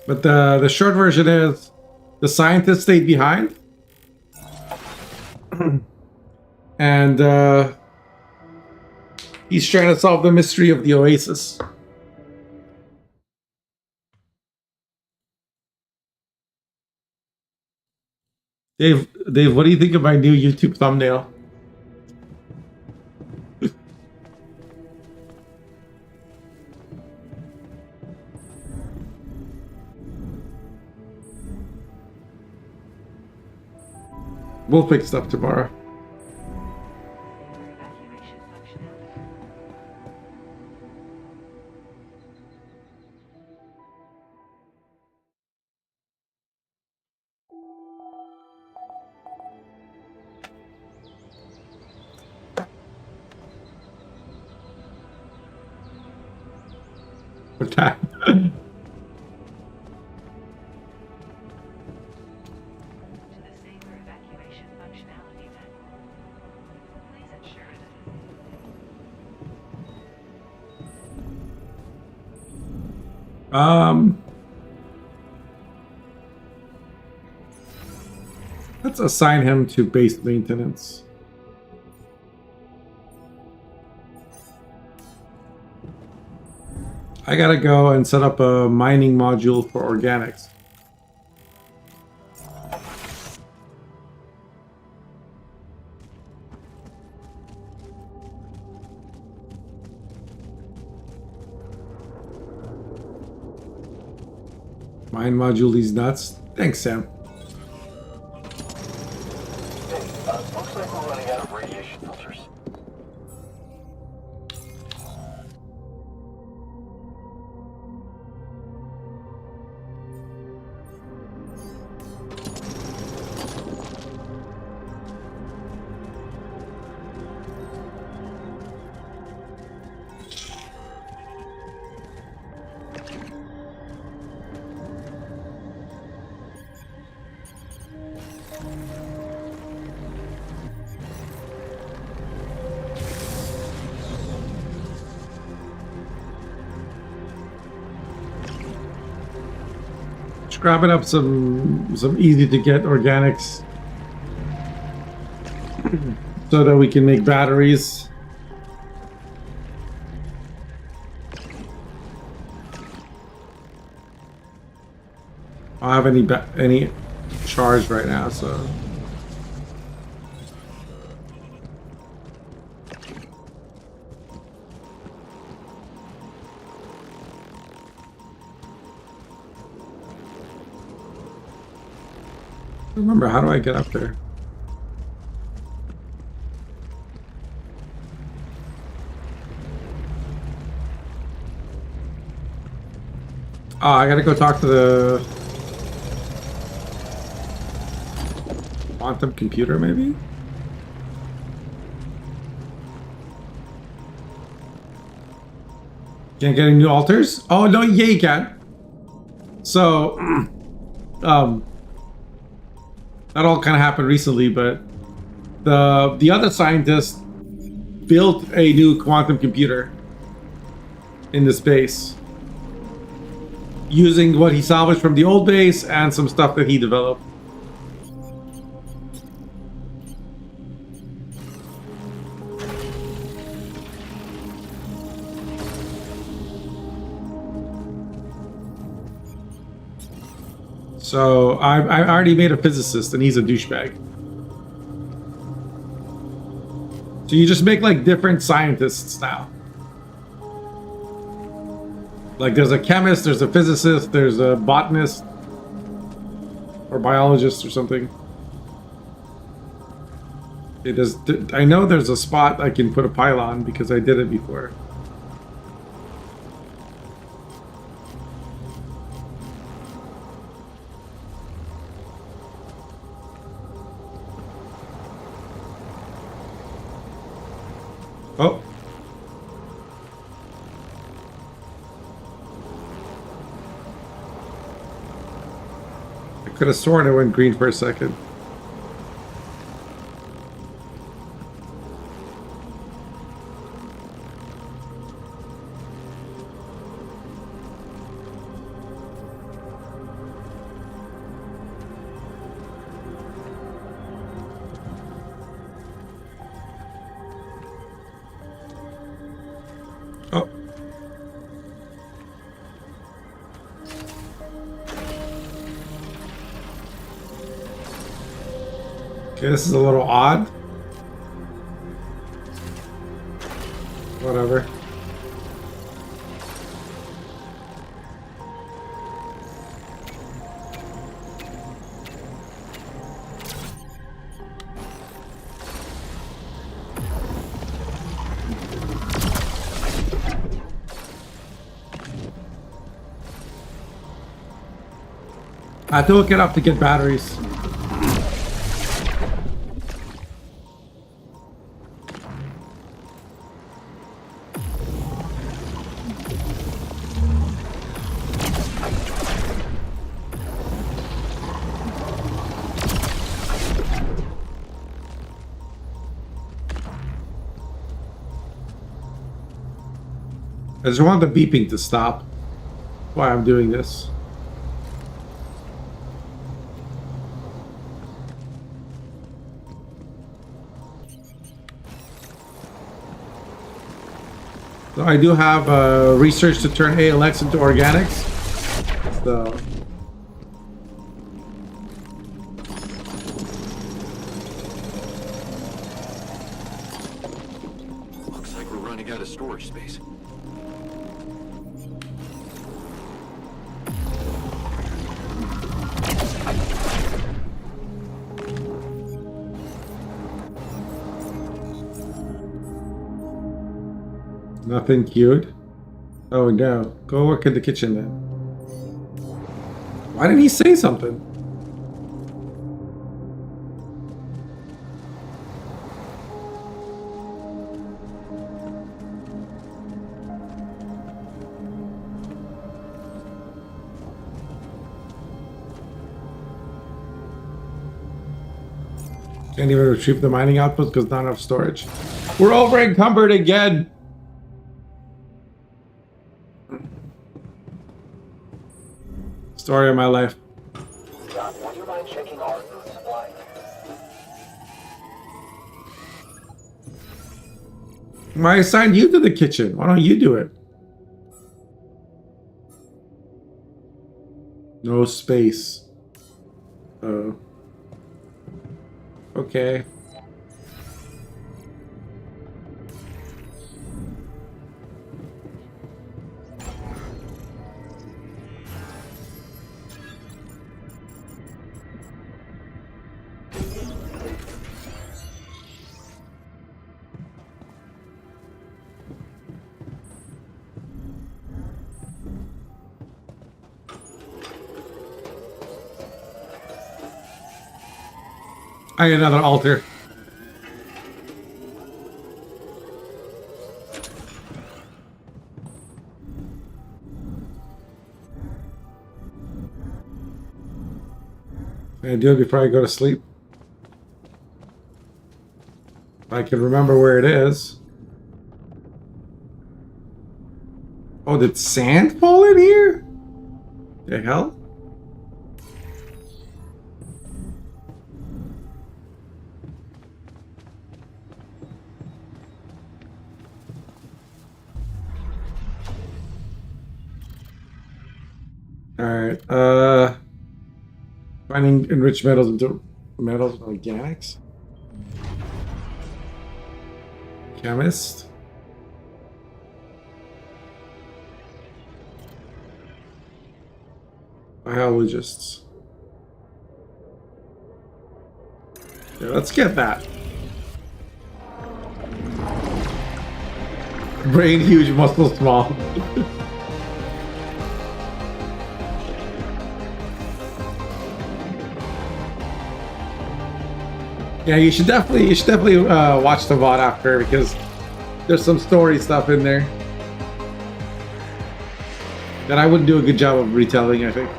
But the short version is the scientist stayed behind. And he's trying to solve the mystery of the oasis. Dave, what do you think of my new YouTube thumbnail? We'll fix stuff tomorrow. Evacuation functionality. What's that? To the safer evacuation functionality then. Please ensure it Let's assign him to base maintenance. I gotta go and set up a mining module for organics. Mine module these nuts. Thanks, Sam. Looks like we're running out of radiation filters. Grabbing up some easy to get organics so that we can make batteries. I don't have any charge right now, so remember, how do I get up there? Oh, I gotta go talk to the quantum computer, maybe? Can't get any new altars? Oh, no, yeah, you can. So, that all kind of happened recently, but the other scientist built a new quantum computer in the space. using what he salvaged from the old base and some stuff that he developed. So I already made a physicist and he's a douchebag. So you just make like different scientists now. Like there's a chemist, there's a physicist, there's a botanist or biologist or something. It is. I know there's a spot I can put a pylon because I did it before. Oh. I could have sworn it went green for a second. Oh. Okay, this is a little odd. Whatever. I have to look it up to get batteries. I just want the beeping to stop. That's why I'm doing this. So I do have research to turn ALX into organics. So looks like we're running out of storage space. nothing cute. Oh no. Go work in the kitchen then. Why didn't he say something? Can't even retrieve the mining output because not enough storage. We're over encumbered again. Story of my life. John, would you mind checking our food supply? I assigned you to the kitchen. Why don't you do it? No space. Oh. Okay. I need another altar. Can I do it before I go to sleep? I can remember where it is. Oh, did sand fall in here? The hell? Alright, finding enriched metals into metals and organics. Chemist. Biologists. Yeah, let's get that. Brain huge, muscle small. Yeah, you should definitely watch the VOD after, because there's some story stuff in there that I wouldn't do a good job of retelling, I think.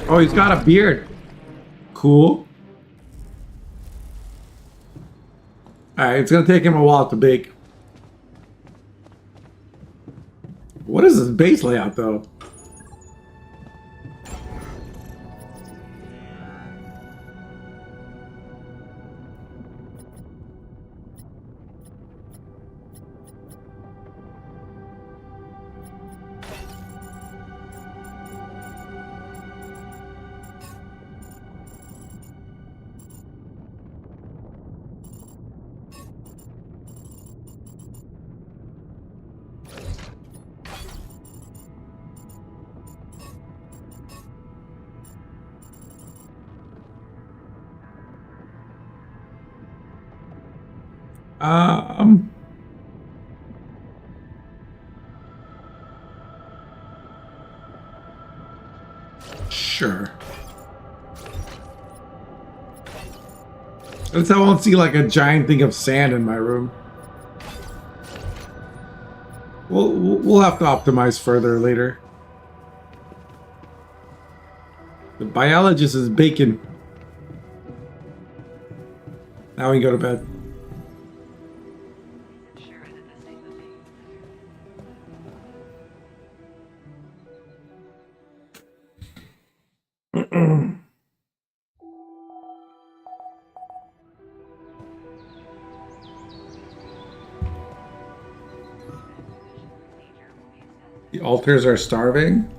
Oh, he's got a beard. Cool. Alright, it's gonna take him a while to bake. What is this base layout, though? Sure. At least I won't see like a giant thing of sand in my room. We'll have to optimize further later. The biologist is baking. Now we can go to bed. Ensure that the state of being The altars are starving.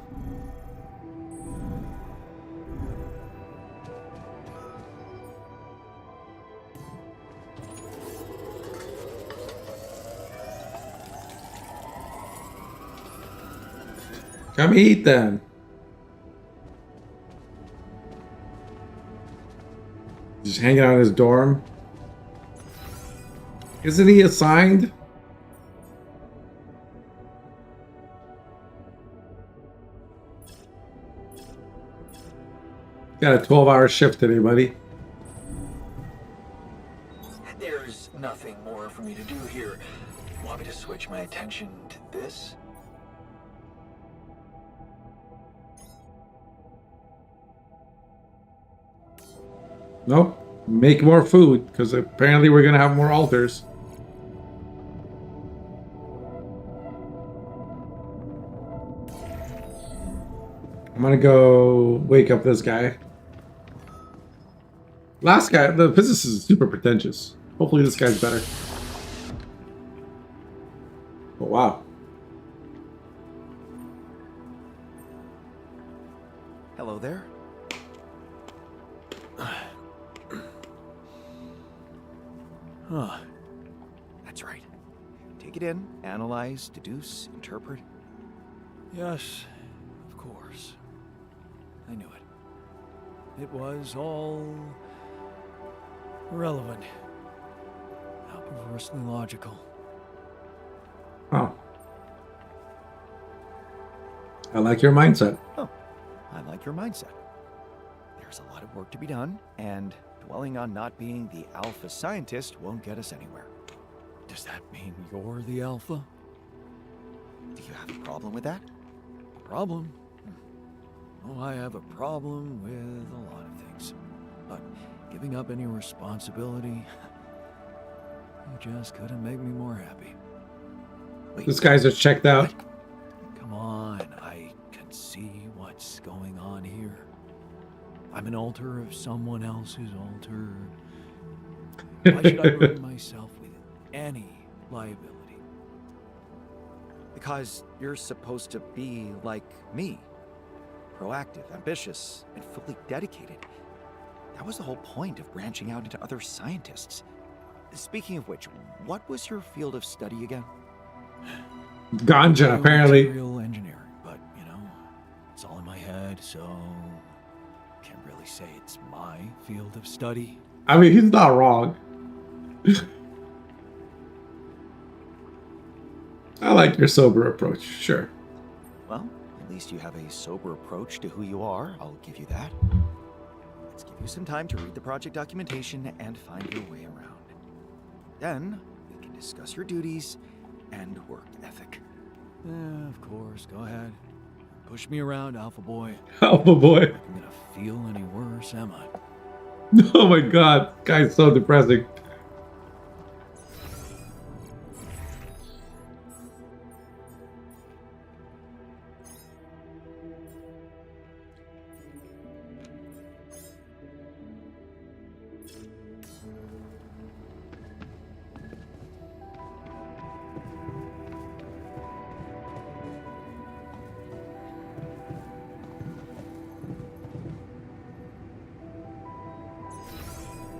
Come eat then. Just hanging out in his dorm. Isn't he assigned? Got a 12-hour shift today, buddy. There's nothing more for me to do here. Want me to switch my attention to this? Nope. Make more food, because apparently we're going to have more altars. I'm going to go wake up this guy. Last guy, the physicist is super pretentious. Hopefully this guy's better. Oh, wow. Hello there. Huh. That's right. Take it in, analyze, deduce, interpret. Yes, of course. I knew it. It was all relevant. How perversely logical. Oh. I like your mindset. Oh, I like your mindset. There's a lot of work to be done, and dwelling on not being the alpha scientist won't get us anywhere. Does that mean you're the alpha? Do you have a problem with that? A problem? Oh, I have a problem with a lot of things. but giving up any responsibility, you just couldn't make me more happy. Wait, These guys are checked out. come on, I can see what's going on here. I'm an alter of someone else's alter. Why should I burden myself with any liability? Because you're supposed to be like me. Proactive, ambitious, and fully dedicated. That was the whole point of branching out into other scientists. Speaking of which, what was your field of study again? Ganja, apparently. Material engineering, but you know, it's all in my head, so can't really say it's my field of study. I mean, he's not wrong. I like your sober approach, sure. Well, at least you have a sober approach to who you are. I'll give you that. Let's give you some time to read the project documentation and find your way around. Then, we can discuss your duties and work ethic. Yeah, of course, go ahead. Push me around, Alpha Boy. Alpha boy. I'm gonna feel any worse, am I? Oh my god, this guy's so depressing.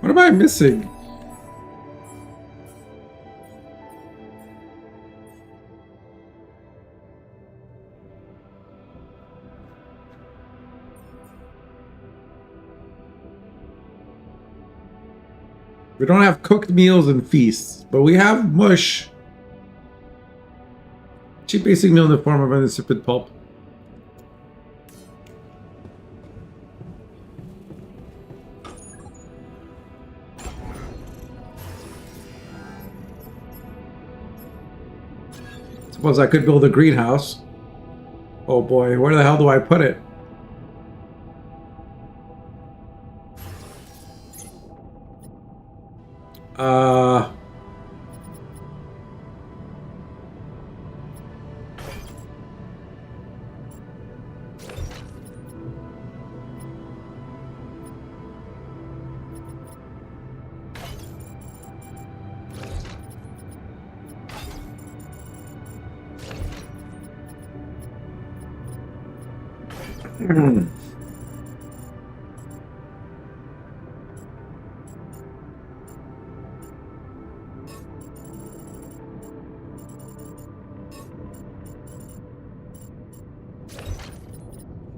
What am I missing? We don't have cooked meals and feasts, but we have mush. Cheap basic meal in the form of an insipid pulp. Suppose I could build a greenhouse. Oh boy, where the hell do I put it?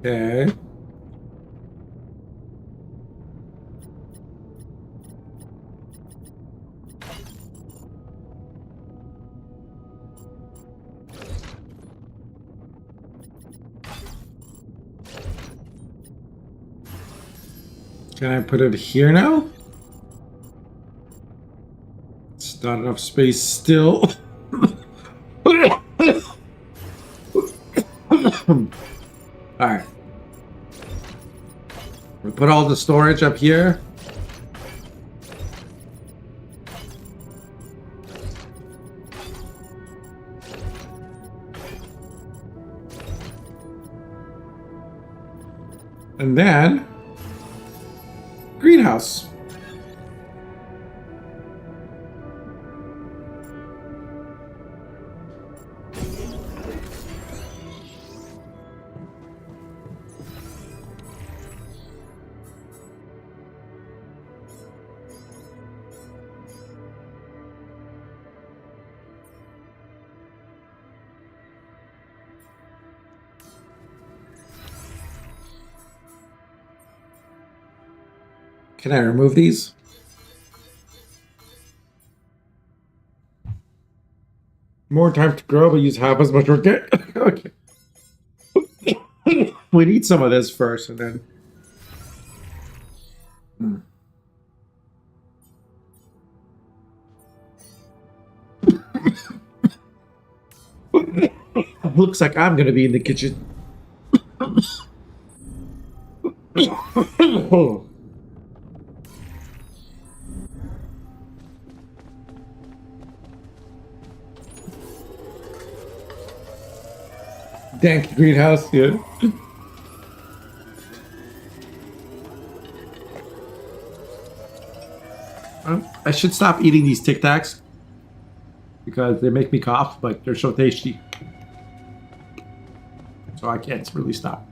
Okay. Can I put it here now? It's not enough space still. Alright. We put all the storage up here. And then greenhouse. Can I remove these? More time to grow, but use half as much work. Okay. We need some of this first, and then. Looks like I'm gonna be in the kitchen. Dank greenhouse, yeah. I should stop eating these Tic Tacs because they make me cough, but they're so tasty. So I can't really stop.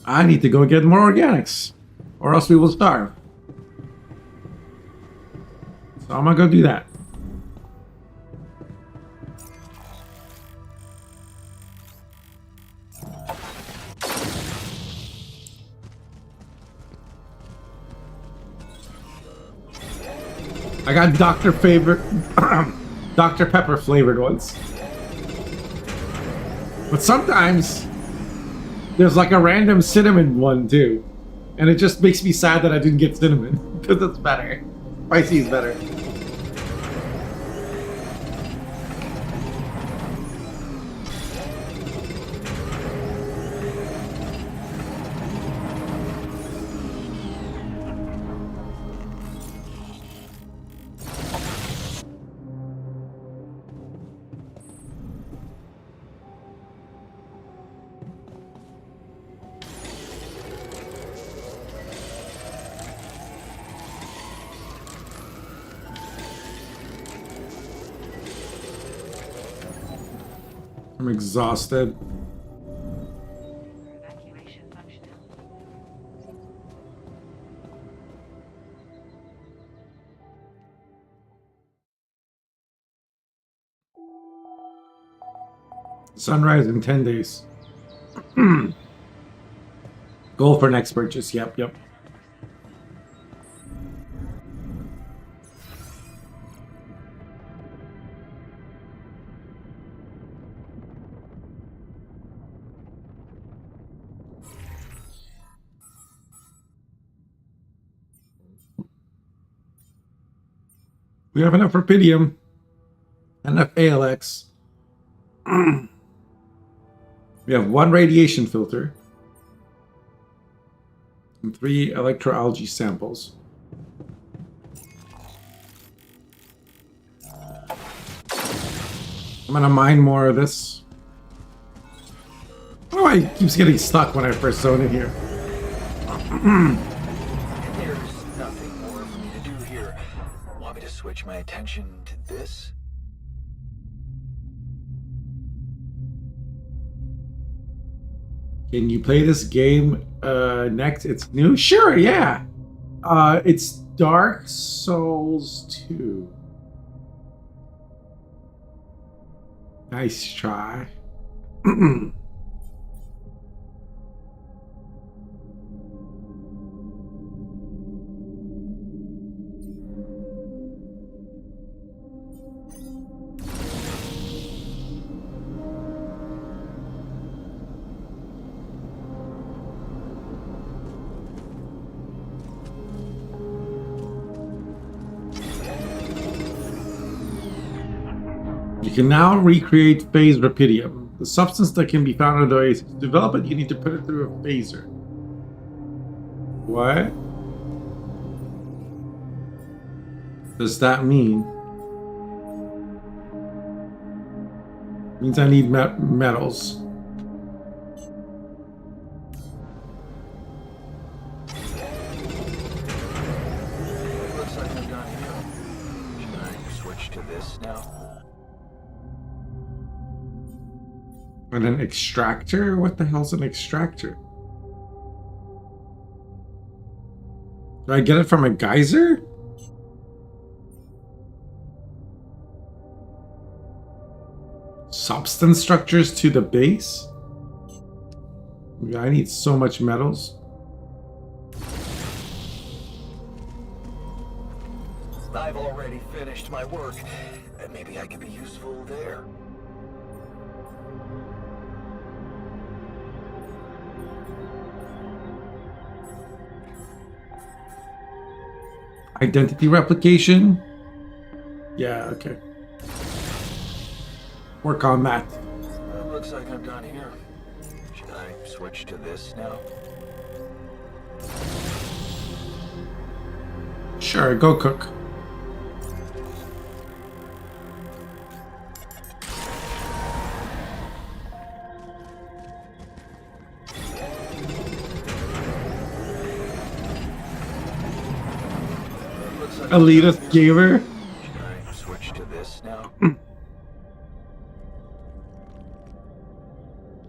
I need to go get more organics, or else we will starve. So I'm gonna go do that. I got Dr. Dr. Pepper flavored ones. But sometimes there's like a random cinnamon one too. And it just makes me sad that I didn't get cinnamon because it's better. Spicy is better. I'm exhausted. Evacuation functionality. Sunrise in 10 days. Goal for next purchase. Yep. We have enough rubidium, enough ALX. We have 1 radiation filter and 3 electroalgae samples. I'm gonna mine more of this. Oh, I keeps getting stuck when I first zone in here. There's nothing more for me to do here. Want me to switch my attention to this? Can you play this game next? It's new? Sure, yeah. It's Dark Souls 2. Nice try. You can now recreate phase rubidium. The substance that can be found in the oasis. To develop it, you need to put it through a phaser. What does that mean? Means I need metals. Looks like I'm done here. Should I switch to this now? And an extractor? What the hell's an extractor? Do I get it from a geyser? Substance structures to the base? I need so much metals. I've already finished my work. Maybe I could be useful there. Identity replication? Yeah, okay. Work on that. Looks like I'm done here. Should I switch to this now? Sure, go cook. Elitist gamer. Should I switch to this now?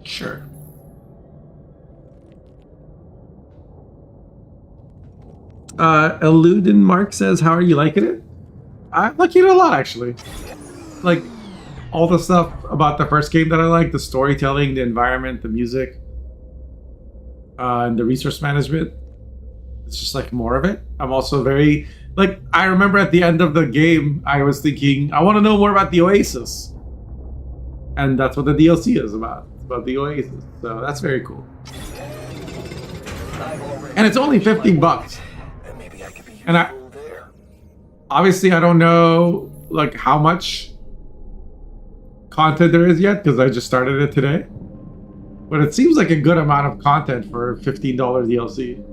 Sure. Eluden Mark says, "How are you liking it?" I'm liking it a lot, actually. Like all the stuff about the first game that I like, the storytelling, the environment, the music, and the resource management. It's just like more of it. I'm also very like I remember at the end of the game, I was thinking, I want to know more about the Oasis, and that's what the DLC is about. It's about the Oasis, so that's very cool. And it's only $15. Maybe I could be And useful there. obviously I don't know like how much content there is yet because I just started it today. But it seems like a good amount of content for $15 DLC.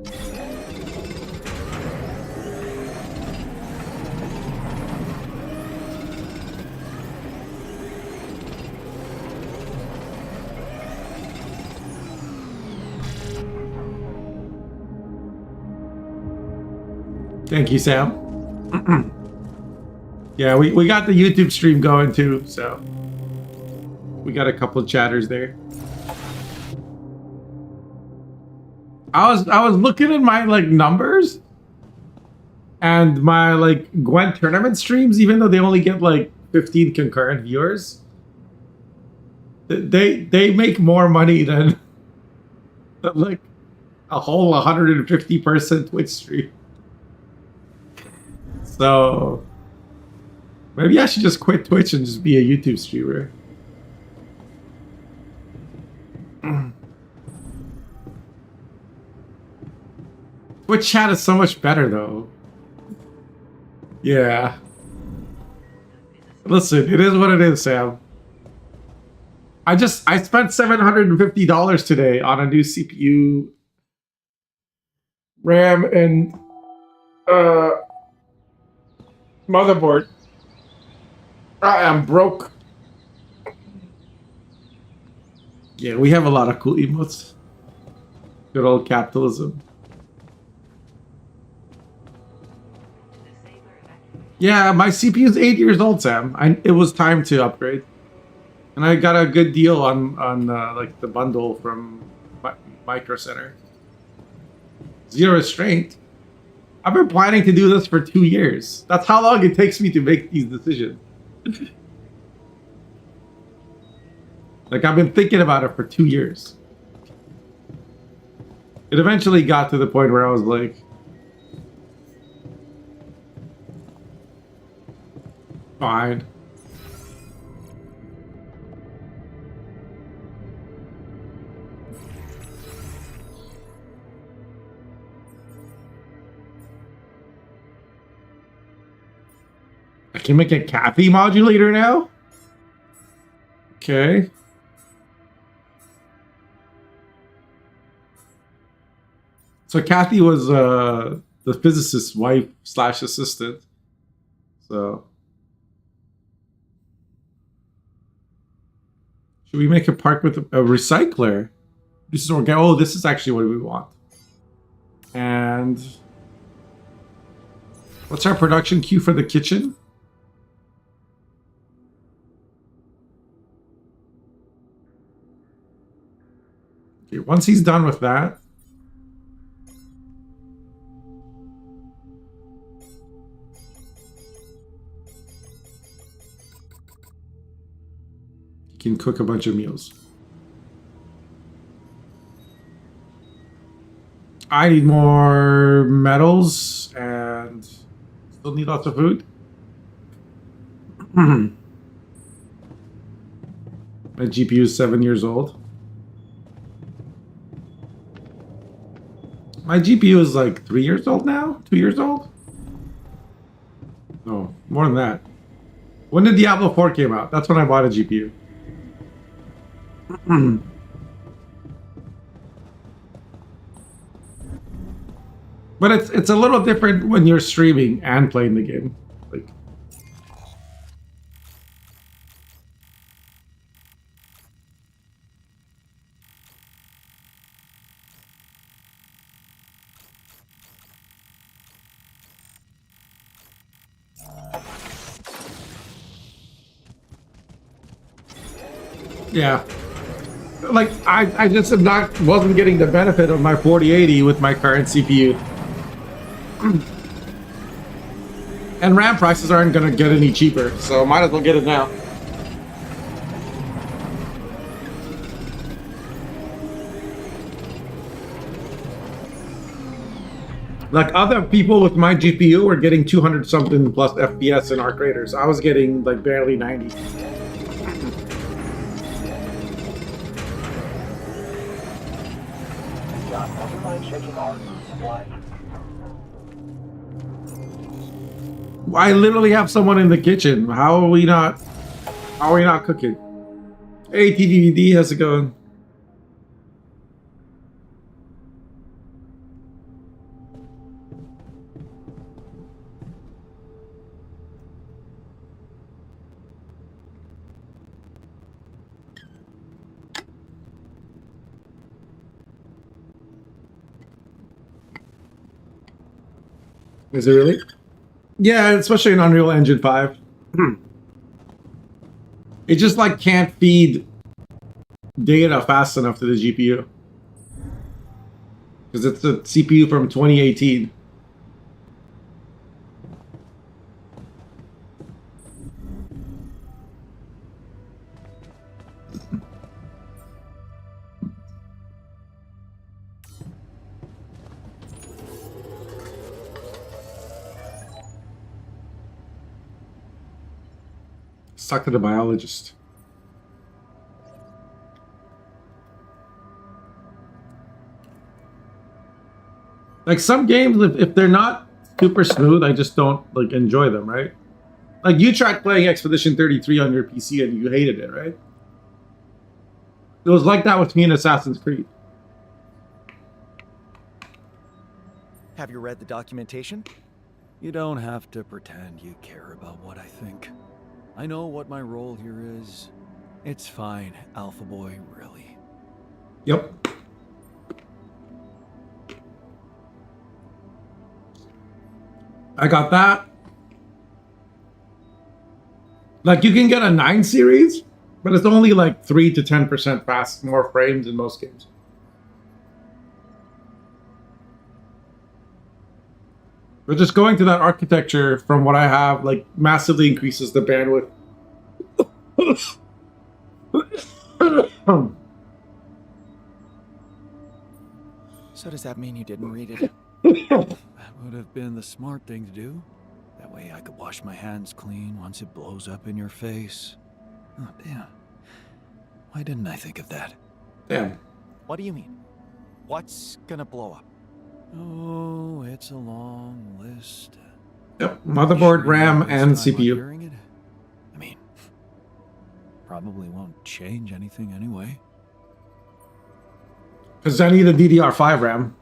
Thank you, Sam. Yeah, we got the YouTube stream going too, so we got a couple of chatters there. I was looking at my like numbers and my like Gwent tournament streams, even though they only get like 15 concurrent viewers, they make more money than like a whole 150-person Twitch stream. So maybe I should just quit Twitch and just be a YouTube streamer. Twitch chat is so much better though. Yeah. Listen, it is what it is, Sam. I spent $750 today on a new CPU, RAM, and motherboard. I am broke. Yeah, we have a lot of cool emotes. Good old capitalism. Yeah, my CPU is 8 years old, Sam. It was time to upgrade, and I got a good deal on like the bundle from Micro Center. Zero restraint. I've been planning to do this for 2 years. That's how long it takes me to make these decisions. Like I've been thinking about it for 2 years. It eventually got to the point where I was like, fine. I can make a Kathy modulator now? Okay. So Kathy was the physicist's wife / assistant. So should we make a park with a recycler? This is organic. Oh, this is actually what we want. And what's our production queue for the kitchen? Okay, once he's done with that, he can cook a bunch of meals. I need more metals and still need lots of food. My GPU is 7 years old. My GPU is like 3 years old now? 2 years old? No, more than that. When did Diablo 4 came out? That's when I bought a GPU. But it's a little different when you're streaming and playing the game. Like, Yeah. Like I just am not wasn't getting the benefit of my 4080 with my current CPU. And RAM prices aren't gonna get any cheaper, so might as well get it now. Like other people with my GPU were getting 200 something plus FPS in Arc Raiders. I was getting like barely 90. I literally have someone in the kitchen. How are we not cooking? Hey TVD, how's it going? Is it really? Yeah, especially in Unreal Engine 5. It just like can't feed data fast enough to the GPU. Because it's a CPU from 2018. Let's talk to the biologist. Like some games, if they're not super smooth, I just don't like enjoy them, right? Like you tried playing Expedition 33 on your PC and you hated it, right? It was like that with me in Assassin's Creed. Have you read the documentation? You don't have to pretend you care about what I think. I know what my role here is. It's fine, Alpha Boy, really. Yep. I got that. Like you can get a 9 series, but it's only like 3 to 10% fast, more frames in most games. But just going to that architecture from what I have, like massively increases the bandwidth. So does that mean you didn't read it? That would have been the smart thing to do. That way I could wash my hands clean once it blows up in your face. Oh, damn. Why didn't I think of that? Damn. What do you mean? What's gonna blow up? Oh, it's a long list. Yep. Motherboard, Sure RAM, you and waste time on CPU. hearing it? I mean, probably won't change anything anyway. Because I need a DDR5 RAM.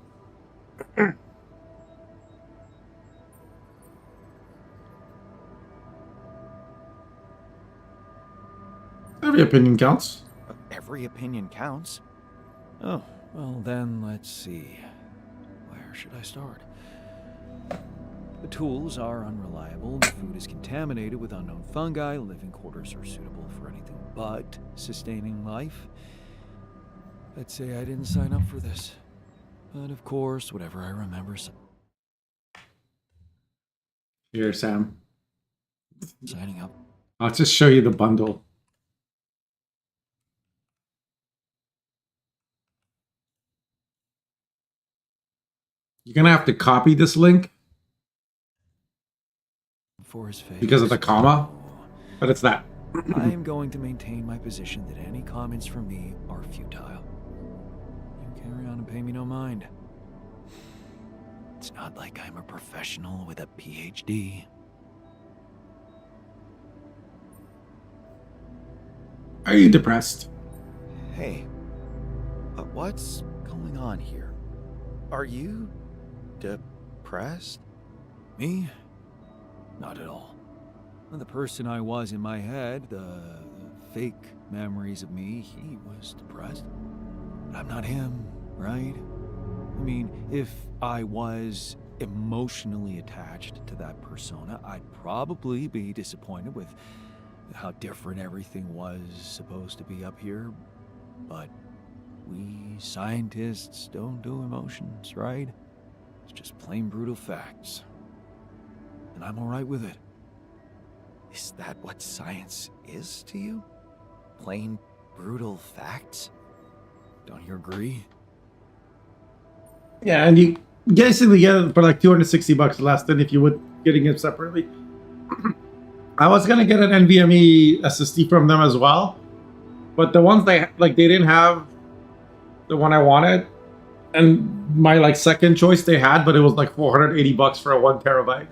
Every opinion counts. Every opinion counts. Oh, well then, let's see. Where should I start? The tools are unreliable, the food is contaminated with unknown fungi, living quarters are suitable for anything but sustaining life. Let's say I didn't sign up for this. But of course, whatever I remember Here, Sam. signing up. I'll just show you the bundle. You're gonna have to copy this link For his face. because of the comma, but it's that. I am going to maintain my position that any comments from me are futile. You carry on and pay me no mind. It's not like I'm a professional with a PhD. Are you depressed? Hey, what's going on here? Are you depressed? Me? Not at all. The person I was in my head, the fake memories of me, he was depressed. But I'm not him, right? I mean, if I was emotionally attached to that persona, I'd probably be disappointed with how different everything was supposed to be up here, but we scientists don't do emotions, right? It's just plain brutal facts. And I'm alright with it. Is that what science is to you? Plain brutal facts? Don't you agree? Yeah, and you basically get it for like $260 less than if you would getting it separately. I was gonna get an NVMe SSD from them as well, but the ones they didn't have the one I wanted, and my like second choice they had, but it was like $480 for a 1 terabyte.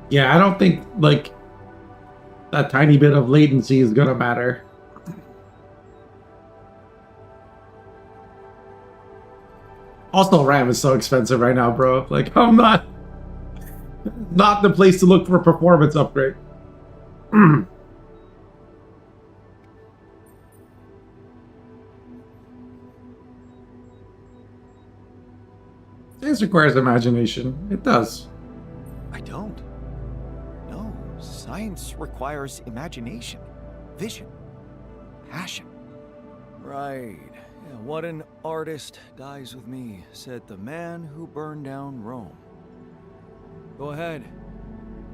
Yeah, I don't think like that tiny bit of latency is gonna matter. Also, RAM is so expensive right now, bro. Like, I'm not the place to look for a performance upgrade. This requires imagination. It does. I don't. No, science requires imagination, vision, passion. Right. Yeah, what an artist dies with me, said the man who burned down Rome. Go ahead.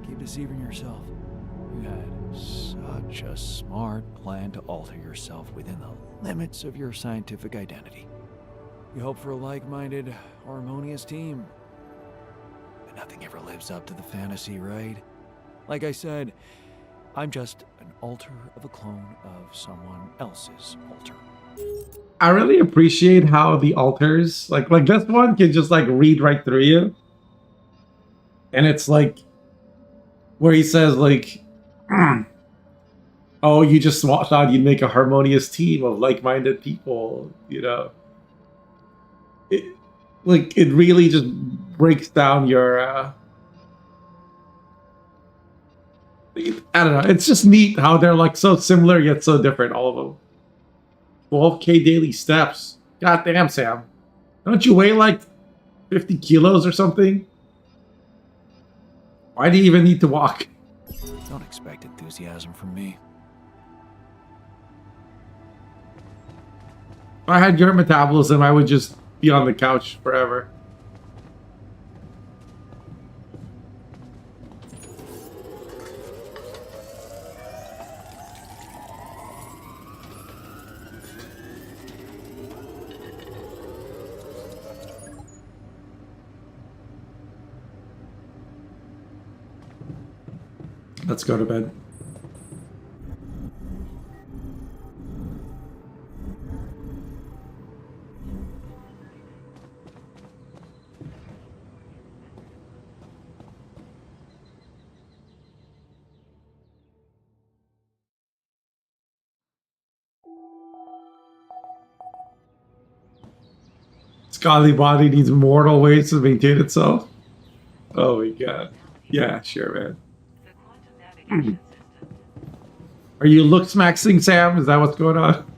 Keep deceiving yourself. You had such a smart plan to alter yourself within the limits of your scientific identity. You hope for a like-minded, harmonious team. But nothing ever lives up to the fantasy, right? Like I said, I'm just an alter of a clone of someone else's alter. I really appreciate how the alters, like this one can just like read right through you. And it's like where he says like, oh, you just thought you'd make a harmonious team of like-minded people, you know. It really just breaks down your I don't know, it's just neat how they're like so similar yet so different, all of them. 12K daily steps. God damn, Sam. Don't you weigh like 50 kilos or something? Why do you even need to walk? Don't expect enthusiasm from me. If I had your metabolism, I would just be on the couch forever. Let's go to bed. Godly body needs mortal ways to maintain itself. Oh my god. Yeah, sure, man. The quantum navigation system. Are you looks maxing, Sam? Is that what's going on?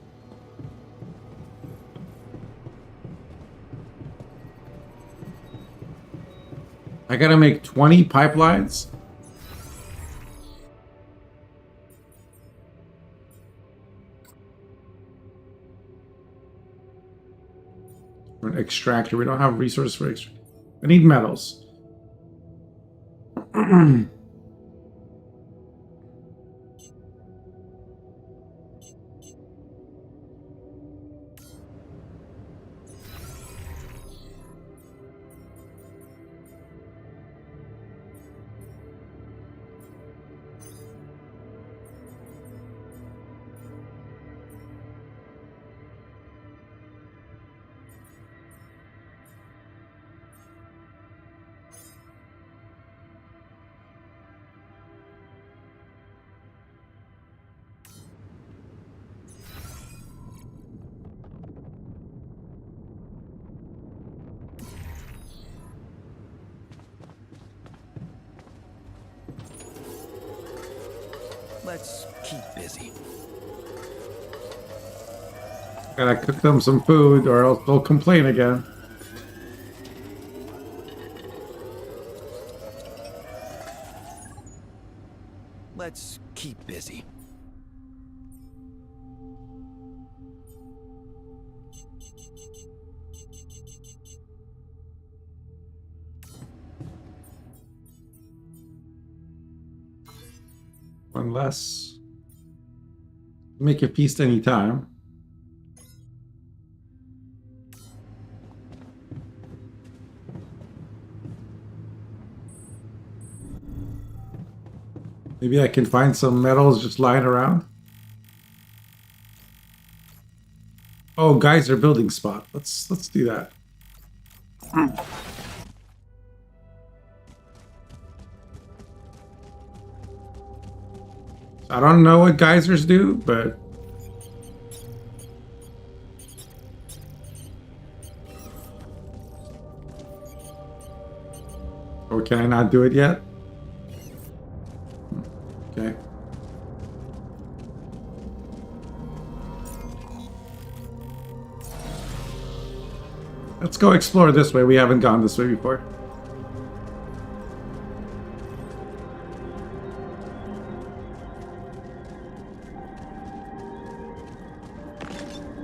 I gotta make 20 pipelines. For an extractor. We don't have resources for extractor. I need metals. Let's keep busy. Gotta cook them some food or else they'll complain again. Let's keep busy. One less. Make a feast anytime. Maybe I can find some metals just lying around. Oh, geyser building spot. Let's do that. I don't know what geysers do, but or can I not do it yet? Okay. Let's go explore this way. We haven't gone this way before.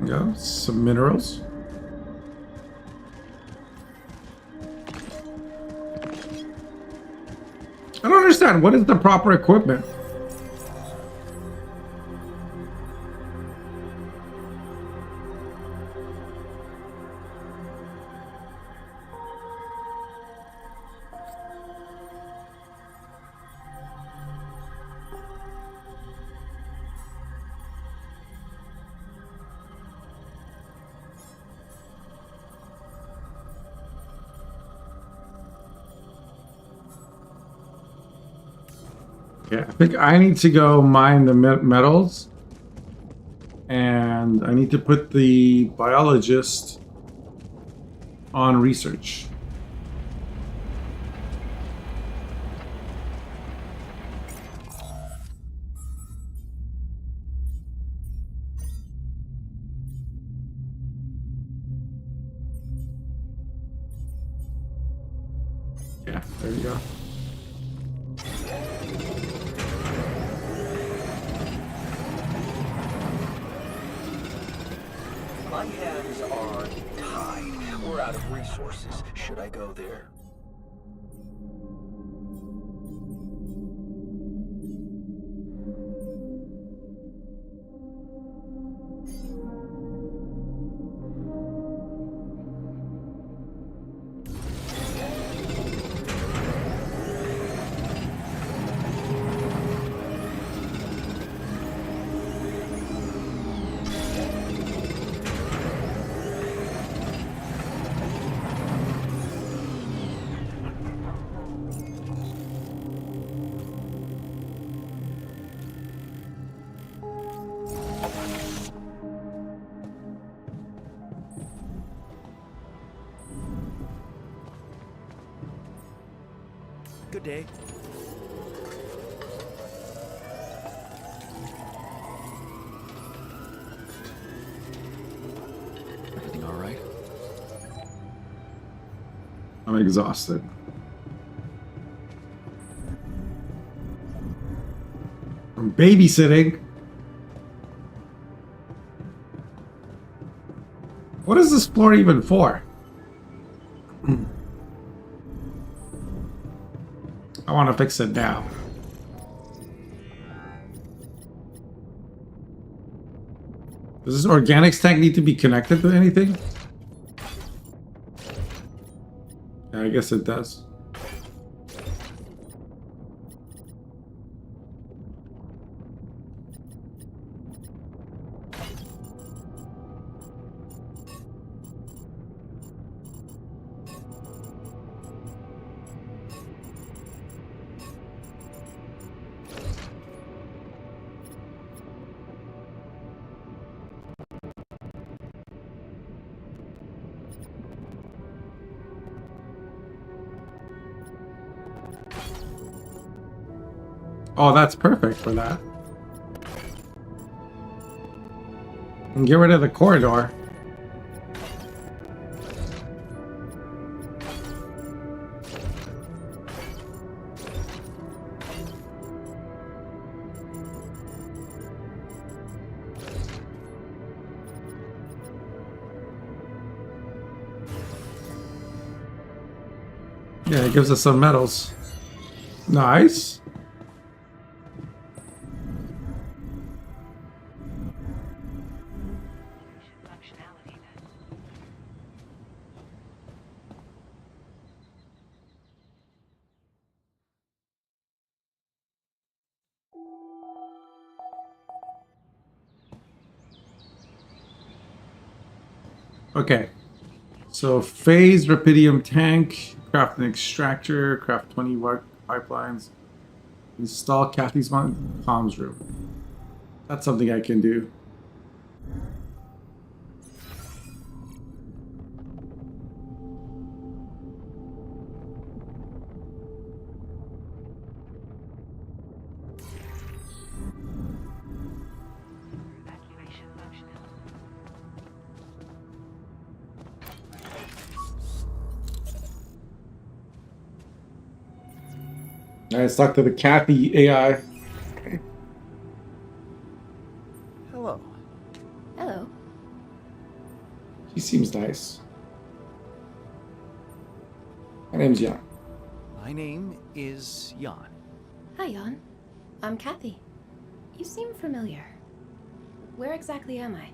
Go, some minerals. I don't understand. What is the proper equipment? Yeah, I think I need to go mine the metals. And I need to put the biologist on research. Yeah, there you go. My hands are tied. We're out of resources. Should I go there? Good day. Everything all right? I'm exhausted. I'm babysitting. What is this floor even for? I want to fix it now. Does this organics tank need to be connected to anything? Yeah, I guess it does. Oh, that's perfect for that. And get rid of the corridor. Yeah, it gives us some medals. Nice. Functionality then. Okay. So phase rapidium tank, craft an extractor, craft 20 work pipelines, install Kathy's comms room. That's something I can do. Evacuation functionality. All right, let's talk to the Kathy AI. Hello. Hello. She seems nice. My name's Jan. My name is Jan. Hi, Jan. I'm Kathy. You seem familiar. Where exactly am I?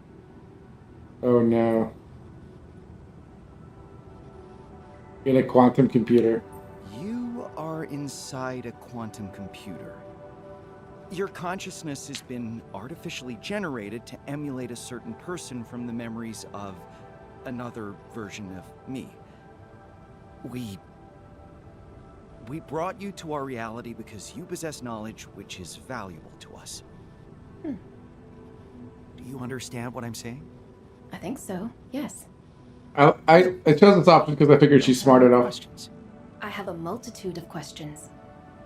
Oh no. In a quantum computer. You are inside a quantum computer. Your consciousness has been artificially generated to emulate a certain person from the memories of another version of me. We brought you to our reality because you possess knowledge which is valuable to us. Hmm. Do you understand what I'm saying? I think so, yes. I chose this option because I figured she's smart enough. Questions? I have a multitude of questions.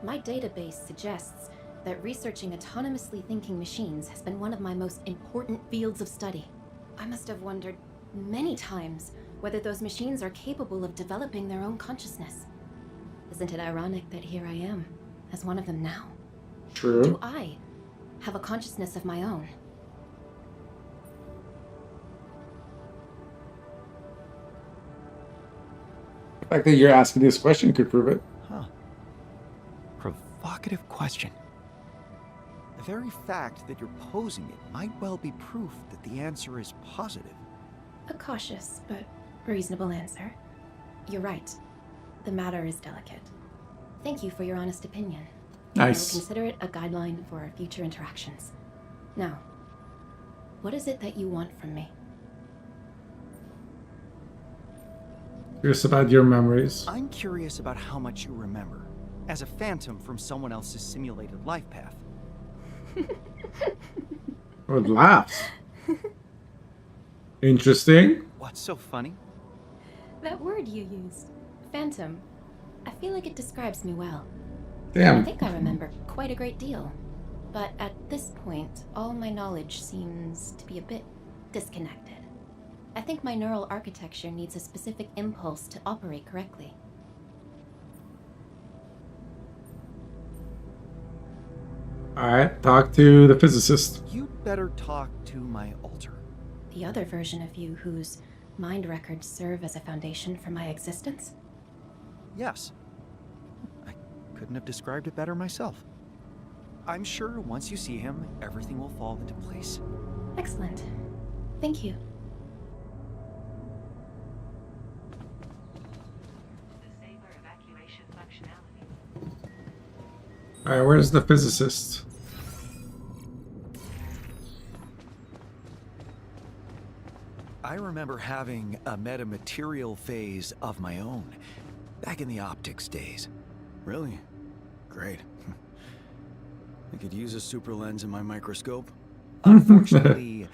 My database suggests that researching autonomously thinking machines has been one of my most important fields of study. I must have wondered many times whether those machines are capable of developing their own consciousness. Isn't it ironic that here I am, as one of them now? True. Do I have a consciousness of my own? The fact that you're asking this question could prove it. Huh. Provocative question. The very fact that you're posing it might well be proof that the answer is positive. A cautious but reasonable answer. You're right. The matter is delicate. Thank you for your honest opinion. I will Nice. consider it a guideline for our future interactions. Now, what is it that you want from me? Curious about your memories. I'm curious about how much you remember, as a phantom from someone else's simulated life path. Oh, it laughs. Interesting. What's so funny? That word you used, phantom. I feel like it describes me well. I Damn. think I remember quite a great deal. But at this point, all my knowledge seems to be a bit disconnected. I think my neural architecture needs a specific impulse to operate correctly. Alright, talk to the physicist. You'd better talk to my alter. The other version of you whose mind records serve as a foundation for my existence? Yes. I couldn't have described it better myself. I'm sure once you see him, everything will fall into place. Excellent. Thank you. Disable evacuation functionality. Alright, where's the physicist? I remember having a metamaterial phase of my own, back in the optics days. Really? Great. I could use a super lens in my microscope. Unfortunately,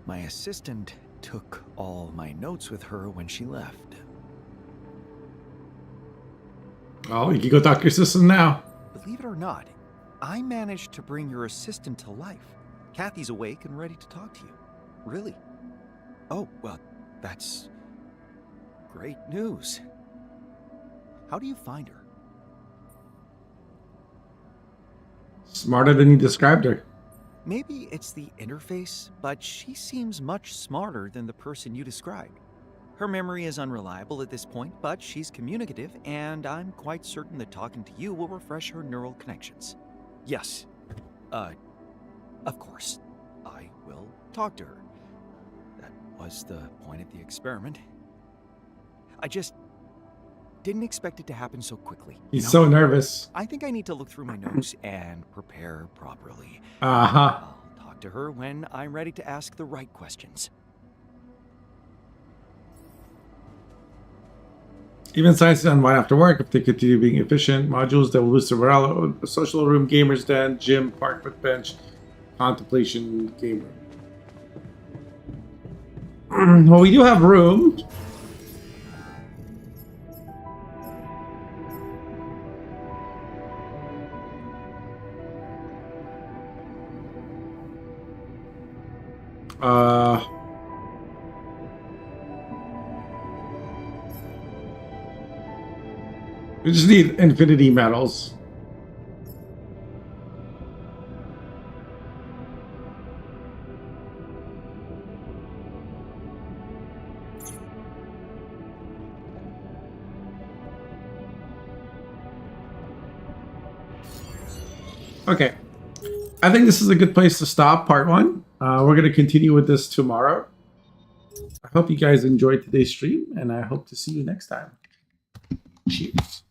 my assistant took all my notes with her when she left. Oh, you can go talk to your assistant now. Believe it or not, I managed to bring your assistant to life. Kathy's awake and ready to talk to you. Really. Oh, well, that's great news. How do you find her? Smarter than you described her. Maybe it's the interface, but she seems much smarter than the person you described. Her memory is unreliable at this point, but she's communicative, and I'm quite certain that talking to you will refresh her neural connections. Yes. Of course. I will talk to her. That was the point of the experiment. I just didn't expect it to happen so quickly. He's so nervous. I think I need to look through my notes and prepare properly. Uh-huh. I'll talk to her when I'm ready to ask the right questions. Even scientists unwind after work if they continue being efficient. Modules that will boost the morale. A social room, gamers den, gym, park with bench, contemplation, game room. Well, we do have room. We just need infinity medals. Okay. I think this is a good place to stop part 1. We're going to continue with this tomorrow. I hope you guys enjoyed today's stream, and I hope to see you next time. Cheers.